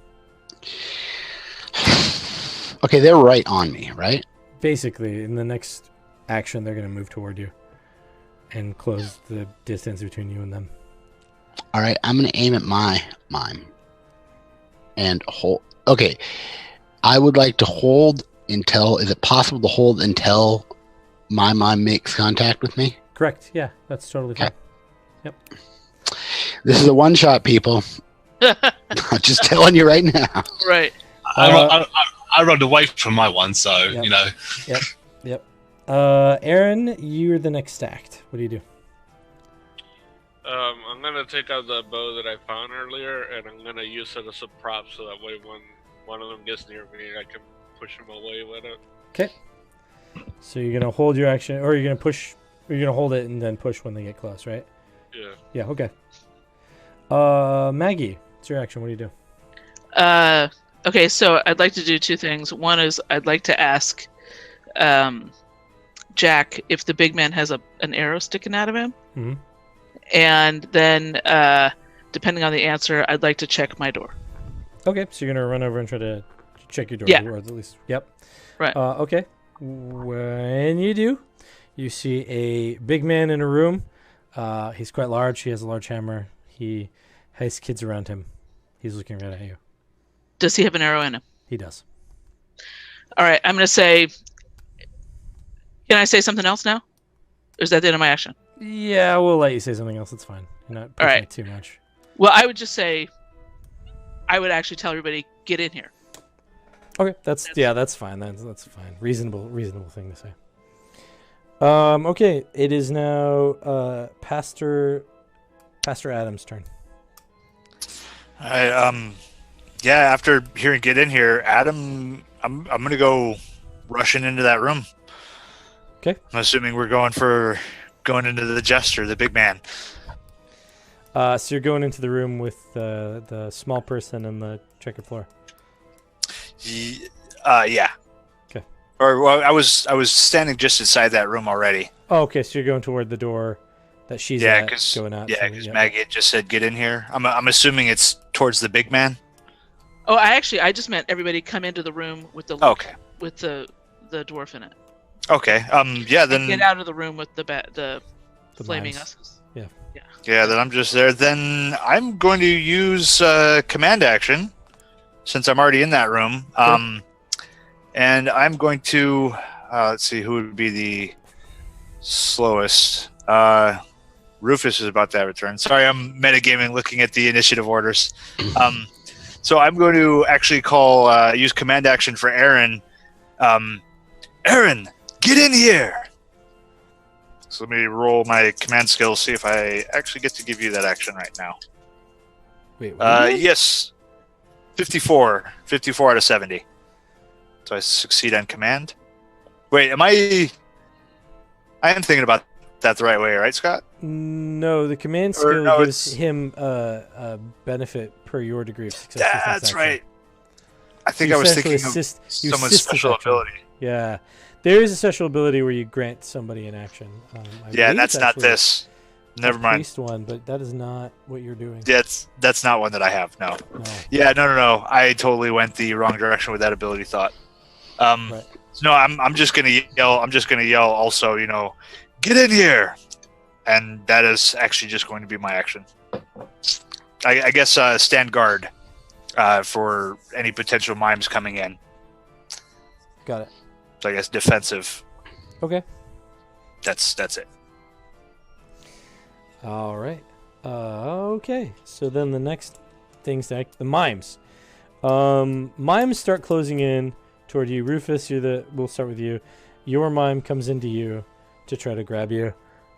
Okay, they're right on me, right? Basically, in the next action, they're going to move toward you and close the distance between you and them. All right, I'm going to aim at my mime and hold. Okay, I would like to hold until. Is it possible to hold until my mime makes contact with me? Correct. Yeah, that's totally fine. Yep. This is a one-shot, people. I'm just telling you right now. Right. I run away from my one, so Yep. you know. Yep. Erin, you're the next act. What do you do? I'm gonna take out the bow that I found earlier, and I'm gonna use it as a prop, so that way when one of them gets near me, I can push him away with it. Okay. So you're gonna hold your action, or you're gonna push. You're gonna hold it and then push when they get close, right? Yeah. Yeah. Okay. Maggie, it's your action. What do you do? Okay, so I'd like to do two things. One is I'd like to ask Jack if the big man has an arrow sticking out of him. Mhm. And then, depending on the answer, I'd like to check my door. Okay, so you're gonna run over and try to check your door. Yeah. Or at least, yep. Right. Okay. When you do, you see a big man in a room. He's quite large. He has a large hammer. He has kids around him. He's looking right at you. Does he have an arrow in him? He does. All right, I'm going to say... Can I say something else now? Or is that the end of my action? Yeah, we'll let you say something else. It's fine. You're not pushing it too much. Well, I would just say... I would actually tell everybody, get in here. Okay, that's fine. That's fine. Reasonable thing to say. Okay, it is now Pastor Adam's turn. All right, yeah, after hearing "Get in here," Adam, I'm gonna go rushing into that room. Okay. I'm assuming we're going into the jester, the big man. So you're going into the room with the small person and the checkered floor. Yeah. Okay. Or well, I was standing just inside that room already. Oh, okay. So you're going toward the door that she's going out. Yeah, because Maggie had just said, "Get in here." I'm assuming it's towards the big man. Oh, I just meant everybody come into the room with the with the dwarf in it. Okay. Yeah. Then get out of the room with the flaming usses. Yeah. Yeah. Yeah. Then I'm just there. Then I'm going to use command action since I'm already in that room. Sure. And I'm going to let's see who would be the slowest. Rufus is about to have a turn. Sorry, I'm metagaming, looking at the initiative orders. So I'm going to actually use command action for Erin. Erin, get in here! So let me roll my command skills, see if I actually get to give you that action right now. Wait, yes. 54 out of 70. So I succeed on command. Wait, I am thinking about that the right way, right, Scott? No, the command skill gives him a benefit per your degree of success. That's right. I think I was thinking of someone's special ability. Yeah. There is a special ability where you grant somebody an action. That's not this. Never mind. Priest one, but that is not what you're doing. That's not one that I have. No. Yeah, no. I totally went the wrong direction with that ability thought. Right. No, I'm just gonna yell. I'm just gonna yell. Also, get in here, and that is actually just going to be my action. I guess stand guard for any potential mimes coming in. Got it. So I guess defensive. Okay. That's it. All right. Okay. So then the next thing's the mimes. Mimes start closing in toward you. Rufus, we'll start with you. Your mime comes into you to try to grab you.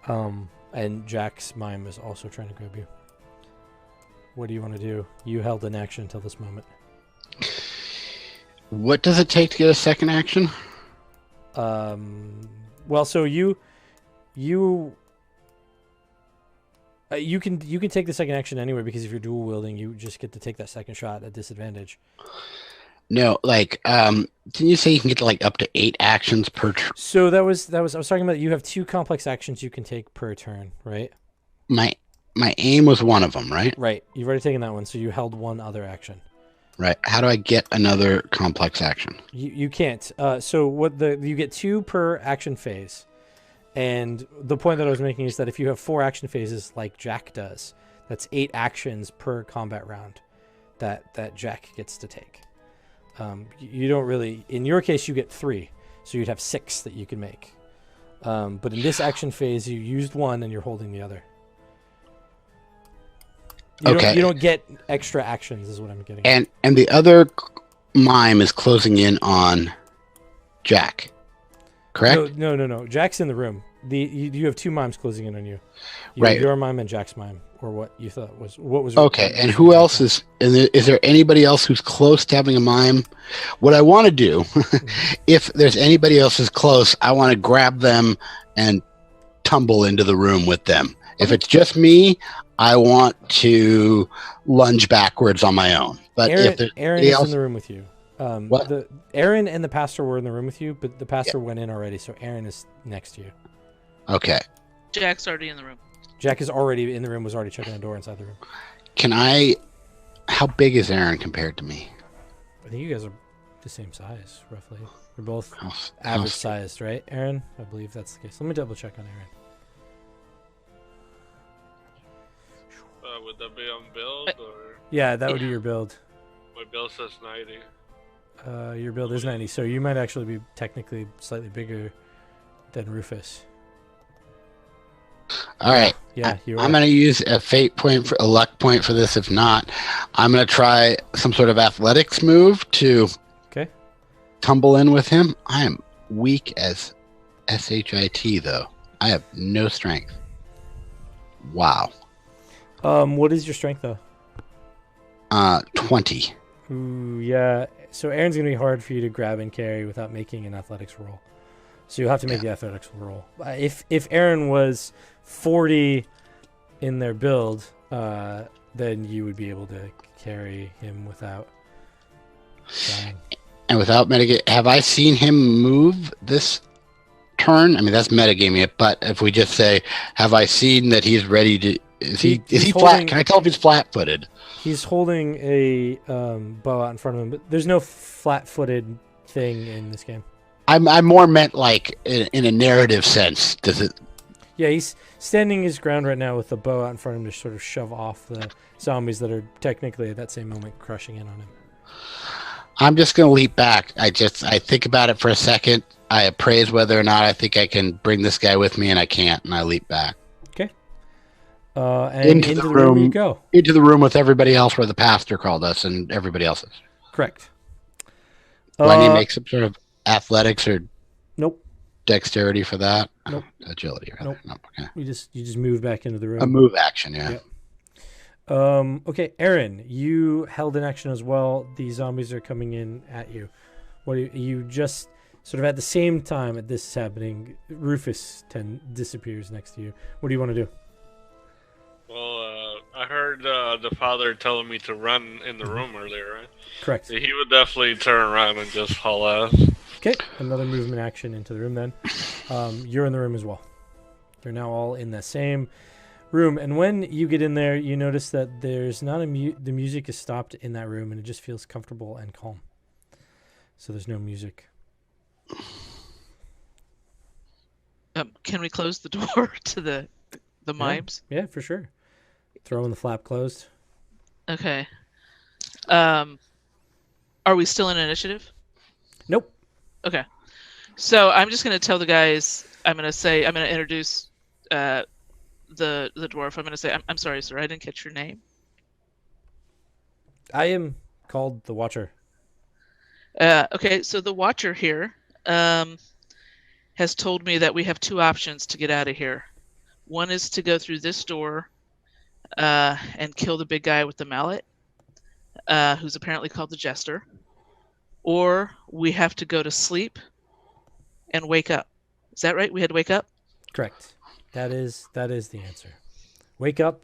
And Jack's mime is also trying to grab you. What do you want to do? You held an action until this moment. What does it take to get a second action? Well, so you can take the second action anywhere, because if you're dual wielding, you just get to take that second shot at disadvantage. No, like, didn't you say you can get to like up to 8 actions per turn? So that was I was talking about, you have 2 complex actions you can take per turn, right? My aim was one of them, right? Right. You've already taken that one, so you held one other action. Right. How do I get another complex action? You can't. So you get 2 per action phase, and the point that I was making is that if you have 4 action phases like Jack does, that's 8 actions per combat round that Jack gets to take. You don't really. In your case, you get 3, so you'd have 6 that you can make. But in this action phase, you used 1 and you're holding the other. You don't get extra actions, is what I'm getting at. And the other mime is closing in on Jack, correct? No. Jack's in the room. You have 2 mimes closing in on you. Right. Your mime and Jack's mime, or what you thought was Okay. And who else is? Is there anybody else who's close to having a mime? What I want to do, if there's anybody else who's close, I want to grab them and tumble into the room with them. If it's just me, I want to lunge backwards on my own. But if there's Erin anybody is else, in the room with you. What? Erin and the pastor were in the room with you, but the pastor went in already, so Erin is next to you. Okay. Jack's already in the room. Jack is already in the room, was already checking the door inside the room. How big is Erin compared to me? I think you guys are the same size, roughly. We're both average sized, right, Erin? I believe that's the case. Let me double check on Erin. Would that be on build, or Yeah, that would be your build. my build says 90? Your build is 90, so you might actually be technically slightly bigger than Rufus. All right. Yeah, you are. I'm going to use a fate point, a luck point for this. If not, I'm going to try some sort of athletics move to tumble in with him. I am weak as shit, though. I have no strength. Wow. What is your strength, though? 20. Ooh, yeah. So Erin's gonna be hard for you to grab and carry without making an athletics roll. So you'll have to make the athletics roll. If Erin was 40 in their build, then you would be able to carry him without dying. And without metagame, have I seen him move this turn? I mean, that's metagaming it, but if we just say, have I seen that he's ready to... Is he flat? Can I tell if he's flat-footed? He's holding a bow out in front of him, but there's no flat-footed thing in this game. I more meant like in a narrative sense. Does it? Yeah, he's standing his ground right now with the bow out in front of him to sort of shove off the zombies that are technically at that same moment crushing in on him. I'm just going to leap back. I think about it for a second. I appraise whether or not I think I can bring this guy with me, and I can't, and I leap back. Okay. And into the room you go. Into the room with everybody else where the pastor called us and everybody else's. Correct. Do I need to make some sort of athletics or dexterity for that? Nope. Agility, rather. Nope. No, okay. You just move back into the room. A move action, yeah. Yep. Okay, Erin, you held an action as well. The zombies are coming in at you. You just sort of at the same time at this is happening, Rufus disappears next to you. What do you want to do? Well, I heard the father telling me to run in the room earlier, right? Correct. He would definitely turn around and just haul ass. Okay, another movement action into the room then. You're in the room as well. You're now all in the same room, and when you get in there, you notice that there's not the music is stopped in that room, and it just feels comfortable and calm. So there's no music. Can we close the door to the mimes? Yeah, for sure. Throwing the flap closed. Okay. Are we still in initiative? Nope. Okay. So I'm just going to tell the guys. I'm going to introduce the dwarf. I'm going to say, I'm sorry, sir. I didn't catch your name. I am called the Watcher. Okay, so the Watcher here has told me that we have 2 options to get out of here. One is to go through this door and kill the big guy with the mallet, who's apparently called the Jester. or we have to go to sleep and wake up. Is that right? We had to wake up? Correct. That is the answer. Wake up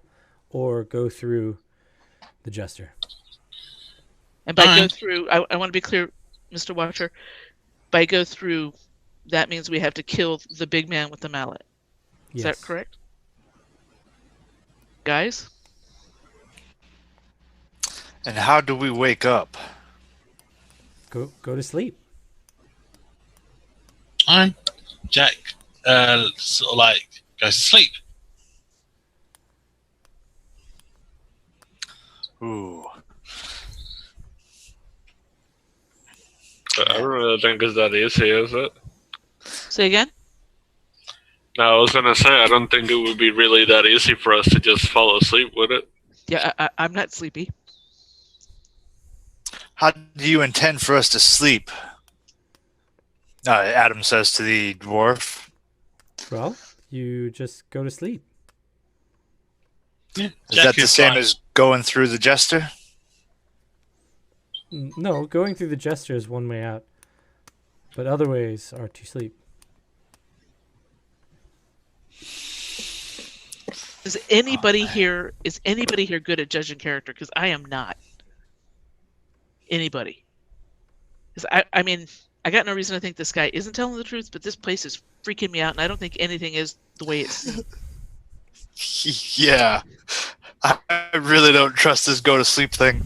or go through the jester. And by go Alright. through, I want to be clear, Mr. Watcher. By go through, that means we have to kill the big man with the mallet. Is Yes. that correct? Guys? And how do we wake up? Go to sleep. Alright. Jack sort of like goes to sleep. Ooh. I don't really think it's that easy, is it? Say again? No, I was gonna say I don't think it would be really that easy for us to just fall asleep with it. Yeah, I'm not sleepy. How do you intend for us to sleep? Adam says to the dwarf. Well, you just go to sleep. Yeah. Is that the is same like- as going through the jester? No, going through the jester is one way out, but other ways are to sleep. Is anybody here good at judging character? Because I am not. Anybody? Because I mean, I got no reason to think this guy isn't telling the truth, but this place is freaking me out, and I don't think anything is the way it seems. Yeah. I really don't trust this go to sleep thing.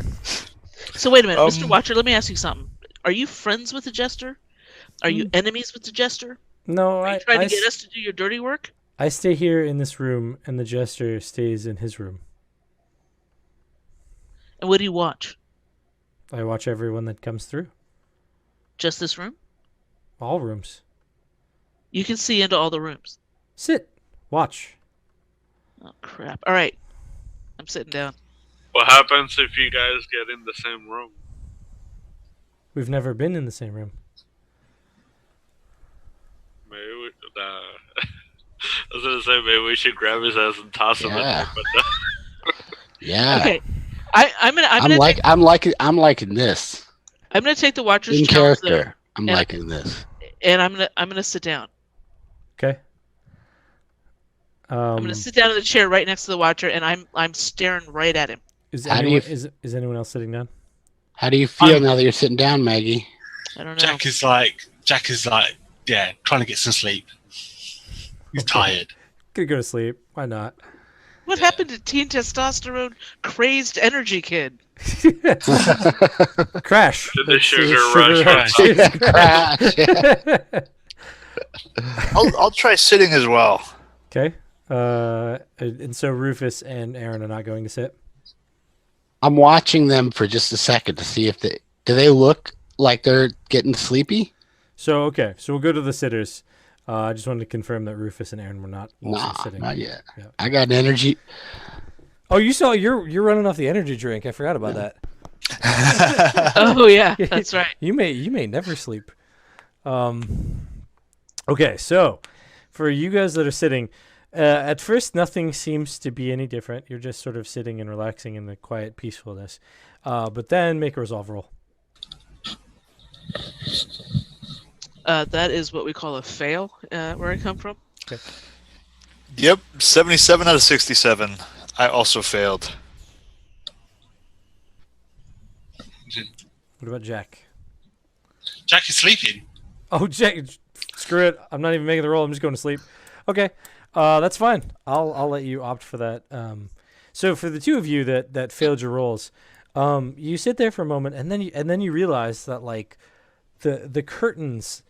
So wait a minute, Mr. Watcher, let me ask you something. Are you friends with the jester? Are you enemies with the jester? No, Are you trying to get us to do your dirty work? I stay here in this room, and the jester stays in his room. And what do you watch? I watch everyone that comes through. Just this room? All rooms. You can see into all the rooms. Sit. Watch. Oh, crap. All right. I'm sitting down. What happens if you guys get in the same room? We've never been in the same room. Maybe we, I was gonna say maybe we should grab his ass and toss him in Yeah. there, but Yeah. Okay. I'm liking this. gonna take the Watcher's In challenge, though, character. I'm and- liking this. and I'm gonna sit down. Okay. I'm gonna sit down in the chair right next to the Watcher, and I'm staring right at him. Is How do anyone, you- is anyone else sitting down? How do you feel now that you're sitting down, Maggie? I don't know. Jack is like, yeah, trying to get some sleep. He's tired. Could go to sleep. Why not? What happened to teen testosterone crazed energy kid? Crash. The That's sugar rush. Crash. I'll try sitting as well. Okay. And so Rufus and Erin are not going to sit. I'm watching them for just a second to see if do they look like they're getting sleepy? So okay. So we'll go to the sitters. I just wanted to confirm that Rufus and Erin were not also Nah, sitting. not yet. Yeah. I got energy. Oh, you're running off the energy drink. I forgot about that. Oh yeah, that's right. You may never sleep. Okay, so for you guys that are sitting, at first nothing seems to be any different. You're just sort of sitting and relaxing in the quiet peacefulness. But then make a resolve roll. That is what we call a fail where I come from. Yep, 77 out of 67. I also failed. What about Jack? Jack is sleeping. Oh, Jack, screw it. I'm not even making the roll. I'm just going to sleep. Okay, that's fine. I'll let you opt for that. So for the two of you that failed your rolls, you sit there for a moment, and then you realize that like the curtains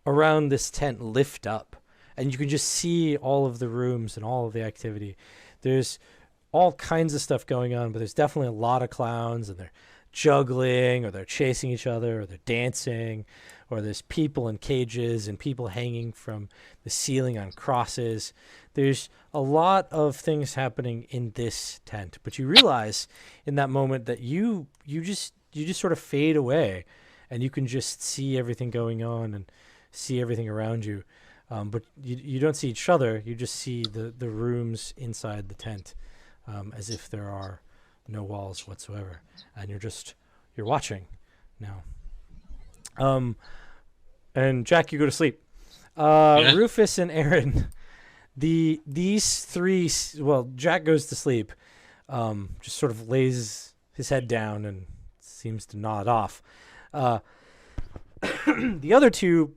around this tent lift up, and you can just see all of the rooms and all of the activity. There's all kinds of stuff going on, but there's definitely a lot of clowns, and they're juggling, or they're chasing each other, or they're dancing, or there's people in cages and people hanging from the ceiling on crosses. There's a lot of things happening in this tent, but you realize in that moment that you just sort of fade away, and you can just see everything going on and see everything around you. But you don't see each other. You just see the rooms inside the tent, as if there are no walls whatsoever, and you're watching now. And Jack, you go to sleep. Yeah. Rufus and Erin, these three. Well, Jack goes to sleep. Just sort of lays his head down and seems to nod off. The other two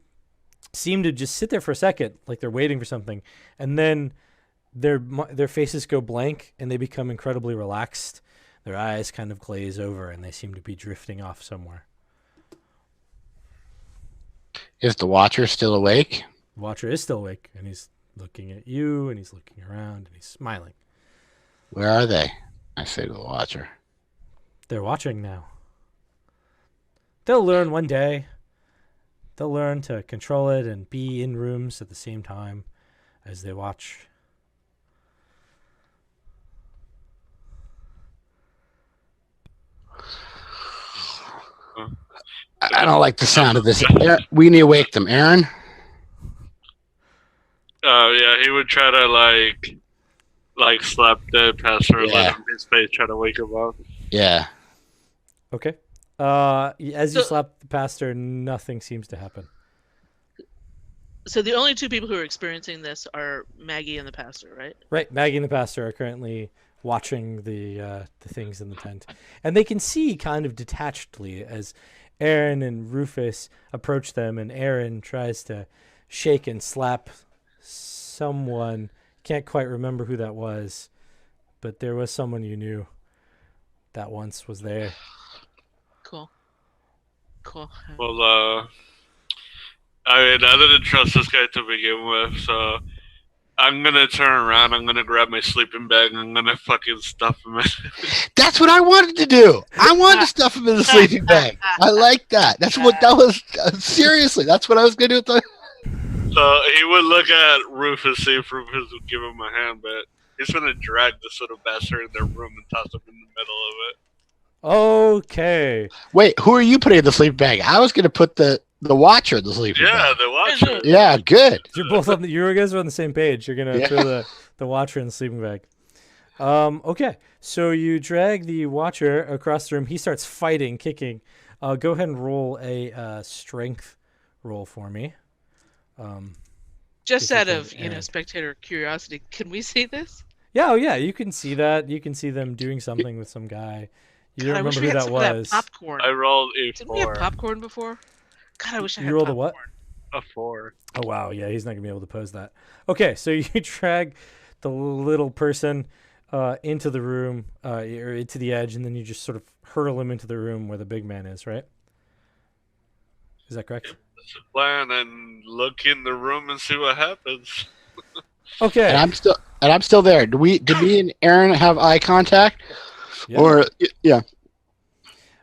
seem to just sit there for a second, like they're waiting for something, and then their faces go blank and they become incredibly relaxed. Their eyes kind of glaze over and they seem to be drifting off somewhere. Is the Watcher still awake? The Watcher is still awake and he's looking at you and he's looking around and he's smiling. Where are they? I say to the Watcher. They're watching now. They'll learn one day. They'll learn to control it and be in rooms at the same time as they watch. I don't like the sound of this. We need to wake them. Erin? Yeah, he would try to like slap the pastor and let him in his face, try to wake him up. Yeah. Okay. As you slap the pastor, nothing seems to happen. So the only two people who are experiencing this are Maggie and the pastor, right? Right. Maggie and the pastor are currently watching the things in the tent, and they can see kind of detachedly as Erin and Rufus approach them, and Erin tries to shake and slap someone. Can't quite remember who that was, but there was someone you knew that once was there. Cool. Well, I mean, I didn't trust this guy to begin with, so I'm gonna turn around, I'm gonna grab my sleeping bag, and I'm gonna fucking stuff him in. That's what I wanted to do. I wanted to stuff him in the sleeping bag. I like that. That was seriously. That's what I was gonna do with the. So he would look at Rufus, see if Rufus would give him a hand, but he's gonna drag this little bastard in their room and toss him in the middle of it. Okay. Wait, who are you putting in the sleeping bag? I was gonna put the Watcher in the sleeping bag. Yeah, the Watcher. Yeah, good. You're both on you guys are on the same page. You're gonna throw the Watcher in the sleeping bag. Okay. So you drag the Watcher across the room. He starts fighting, kicking. Go ahead and roll a strength roll for me. Just out of spectator curiosity, can we see this? Yeah, you can see that. You can see them doing something with some guy. You don't remember who that was. Popcorn. I rolled a 4. Didn't we have popcorn before? God, I wish I had You rolled popcorn. a what? A 4. Oh wow, yeah, he's not gonna be able to pose that. Okay, so you drag the little person into the room, or into the edge, and then you just sort of hurl him into the room where the big man is, right? Is that correct? That's the plan, and look in the room and see what happens. Okay. And I'm still there. Did me and Erin have eye contact? Yeah. Or yeah.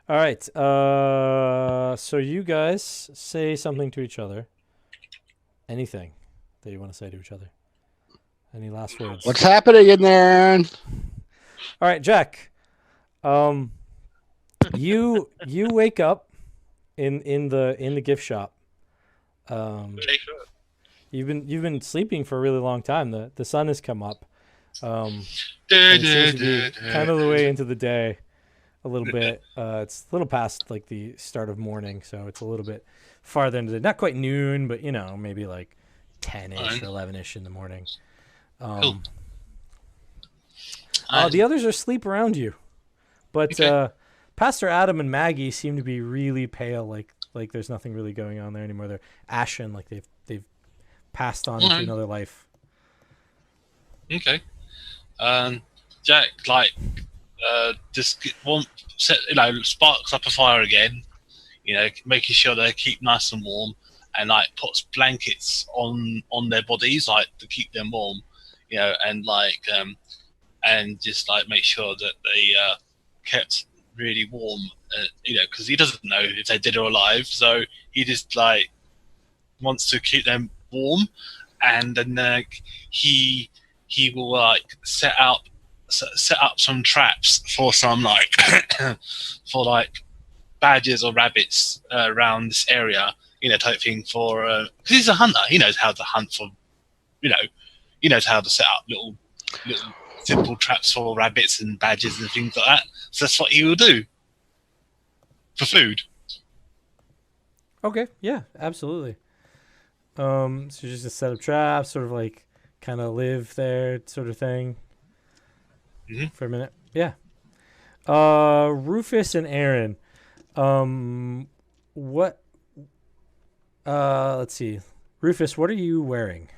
All right. So you guys say something to each other. Anything that you want to say to each other. Any last words? What's happening in there, Erin? All right, Jack. You wake up in the gift shop. You've been sleeping for a really long time. The sun has come up. And it seems to be kind of the way into the day, a little bit. It's a little past like the start of morning, so it's a little bit farther into the not quite noon, but maybe like 10ish or 11ish in the morning. Cool. The others are asleep around you, but Pastor Adam and Maggie seem to be really pale, like there's nothing really going on there anymore. They're ashen, like they've passed on into another life. Okay. Jack, just sparks up a fire again. Making sure they keep nice and warm, and puts blankets on their bodies, to keep them warm. And just make sure that they kept really warm. Because he doesn't know if they're dead or alive, so he just wants to keep them warm, and then he will set up some traps for some for badgers or rabbits around this area, type thing for because he's a hunter. He knows how to hunt for, he knows how to set up little simple traps for rabbits and badgers and things like that. So that's what he will do for food. Okay, yeah, absolutely. So just a set of traps, sort of like kind of live there, sort of thing, for a minute. Yeah. Rufus and Erin. What? Let's see. Rufus, what are you wearing?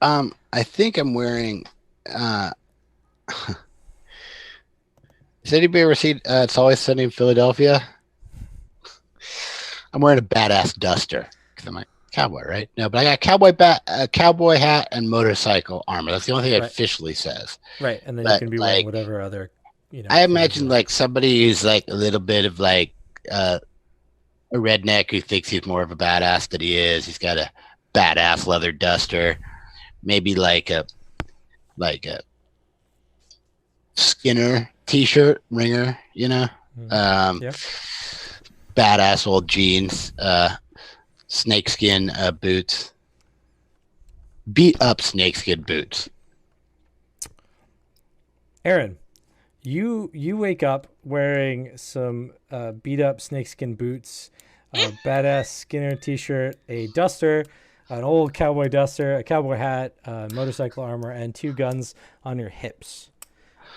I think I'm wearing. Has anybody ever seen It's Always Sunny in Philadelphia? I'm wearing a badass duster because I'm a cowboy, right? No, but I got a cowboy hat and motorcycle armor. That's the only thing it Right. officially says. Right, and then But, you can be wearing whatever other, I imagine like somebody who's like a little bit of like a redneck who thinks he's more of a badass than he is. He's got a badass leather duster, maybe like a Skinner t-shirt, ringer, yeah. Badass old jeans, snakeskin boots, beat up snakeskin boots. Erin, you wake up wearing some beat up snakeskin boots, a badass Skinner t-shirt, a duster, an old cowboy duster, a cowboy hat, motorcycle armor, and 2 guns on your hips.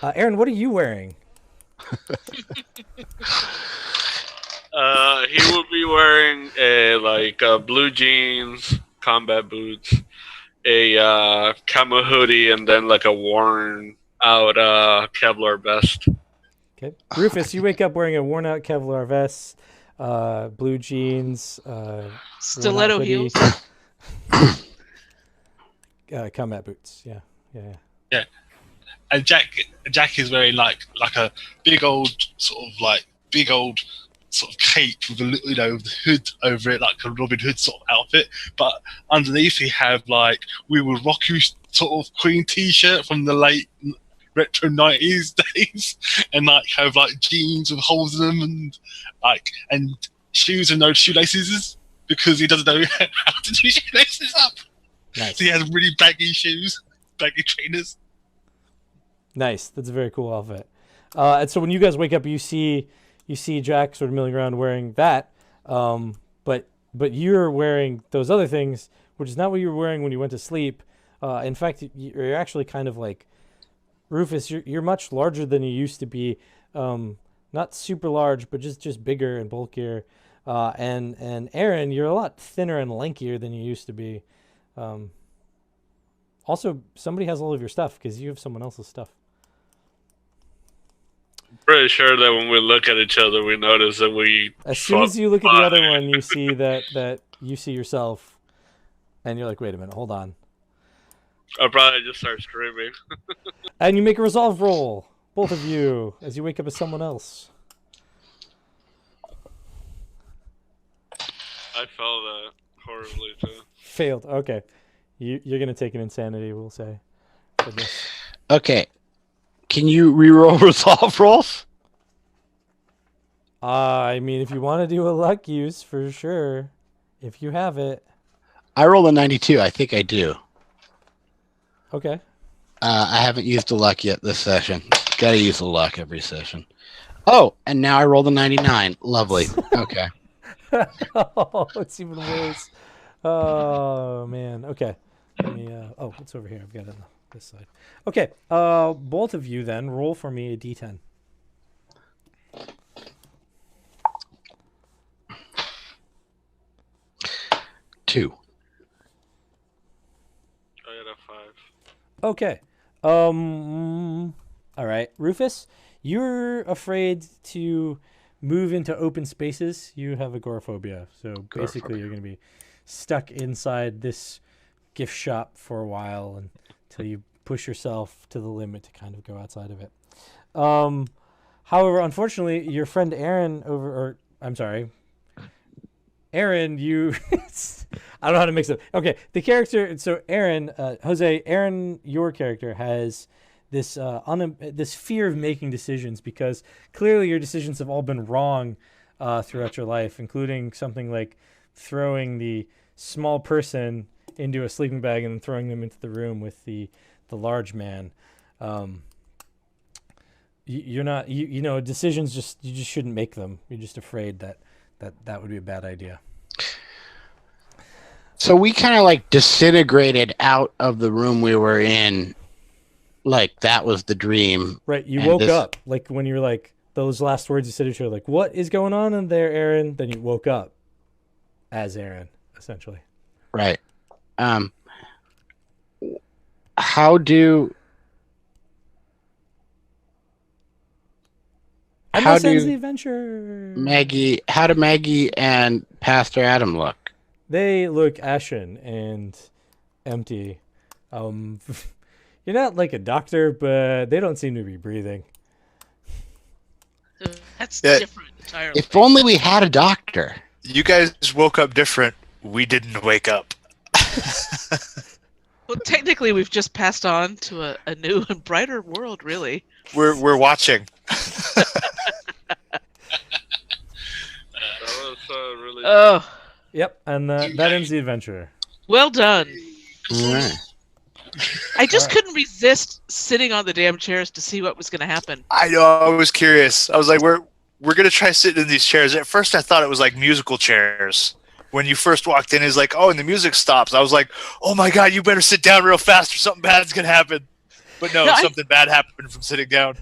Erin, what are you wearing? He would be wearing blue jeans, combat boots, a camo hoodie, and then like a worn out Kevlar vest. Okay, Rufus, you wake up wearing a worn out Kevlar vest, blue jeans, Stiletto heels. Combat boots. Yeah. And Jack is wearing like a big old sort of cape with a little, the hood over it, like a Robin Hood sort of outfit. But underneath he have like "We Will Rock You" sort of Queen T-shirt from the late retro 90s days, and like have like jeans with holes in them, and shoes with no shoelaces because he doesn't know how to do shoelaces up. Nice. So he has really baggy shoes, baggy trainers. Nice. That's a very cool outfit. And so when you guys wake up, you see Jack sort of milling around wearing that, but you're wearing those other things, which is not what you were wearing when you went to sleep. In fact, you're actually kind of like Rufus. You're much larger than you used to be. Not super large, but just bigger and bulkier. And Erin, you're a lot thinner and lankier than you used to be. Also, somebody has all of your stuff because you have someone else's stuff. Pretty sure that when we look at each other, we notice that we. As soon as you look at the other one, you see that you see yourself, and you're like, "Wait a minute, hold on." I'll probably just start screaming. And you make a resolve roll, both of you, as you wake up as someone else. I felt that horribly too. Failed. Okay, you're gonna take an insanity, we'll say, for this. Okay. Can you reroll resolve rolls? I mean, if you want to do a luck use, for sure, if you have it. I rolled a 92. I think I do. Okay. I haven't used the luck yet this session. Gotta use the luck every session. Oh, and now I rolled a 99. Lovely. Okay. Oh, it's even worse. Oh man. Okay. Let me. Oh, it's over here. I've got it on this side. Okay. Both of you then roll for me a d10. Two. I got a 5. Okay. All right, Rufus, you're afraid to move into open spaces. You have agoraphobia, so basically you're going to be stuck inside this gift shop for a while until you push yourself to the limit to kind of go outside of it. However, unfortunately, your friend Erin Erin, you I don't know how to mix it up. Okay, the character, so Erin, Erin, your character has this this fear of making decisions because clearly your decisions have all been wrong throughout your life, including something like throwing the small person into a sleeping bag and then throwing them into the room with the large man. you're not you know decisions you just shouldn't make them. You're just afraid that would be a bad idea. So we kind of like disintegrated out of the room we were in, like that was the dream. Right, you woke up like when you were like those last words you said to each other, like, "What is going on in there, Erin?" Then you woke up as Erin, essentially. Right. How do ends the adventure. How do Maggie and Pastor Adam look? They look ashen and empty. You're not like a doctor, but they don't seem to be breathing. That's different entirely. If only we had a doctor. You guys woke up different. We didn't wake up. Well, technically, we've just passed on to a new and brighter world, really. We're watching. That was really. Oh. Yep, and that ends the adventure. Well done. All right. I just couldn't resist sitting on the damn chairs to see what was going to happen. I know. I was curious. I was like, we're gonna try sitting in these chairs. At first, I thought it was like musical chairs. When you first walked in, it's like, oh, and the music stops. I was like, oh my god, you better sit down real fast, or something bad's gonna happen. But no, something bad happened from sitting down.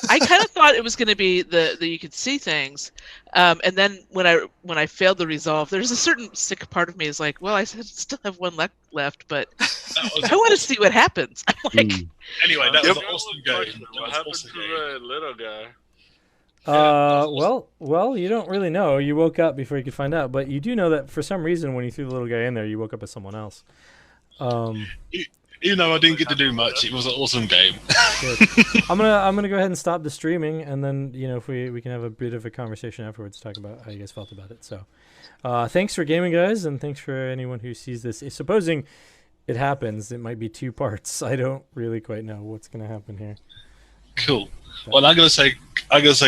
I kind of thought it was going to be that you could see things, and then when I failed the resolve, there's a certain sick part of me is like, well, I still have one left, but I want to see what happens. I'm like, Anyway, that was an awesome game. What happened to the little guy? Well, you don't really know. You woke up before you could find out, but you do know that for some reason when you threw the little guy in there, you woke up as someone else. Even though I didn't get to do much, it was an awesome game. I'm gonna go ahead and stop the streaming, and then if we can have a bit of a conversation afterwards, talk about how you guys felt about it. So, thanks for gaming, guys, and thanks for anyone who sees this. Supposing it happens, it might be 2 parts. I don't really quite know what's gonna happen here. Cool. Well, I'm gonna say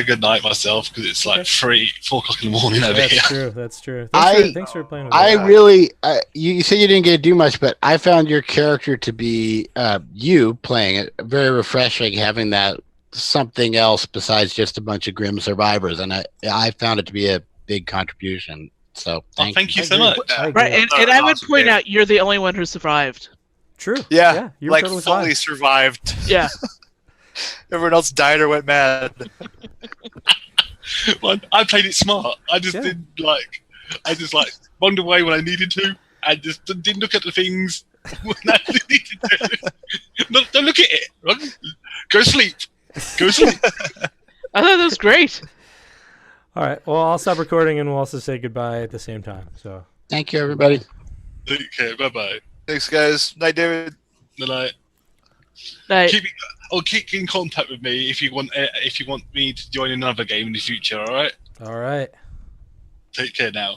good night myself because it's like 4 o'clock in the morning over here. That's true. Thanks for playing with us. I really, you said you didn't get to do much, but I found your character to be you playing it very refreshing, having that something else besides just a bunch of grim survivors, and I found it to be a big contribution. So thank you so much. Right, and I would point out you're the only one who survived. True. Yeah, you like totally fully survived. Yeah. Everyone else died or went mad. Well, I played it smart. I just didn't wandered away when I needed to. I just didn't look at the things when I needed to. Don't look at it. Run. Go sleep. Go sleep. I thought that was great. All right. Well, I'll stop recording and we'll also say goodbye at the same time. So thank you, everybody. Take care. Bye bye. Thanks, guys. Night, David. Good night. Night. Keep in contact with me if you want me to join another game in the future. All right. All right. Take care now.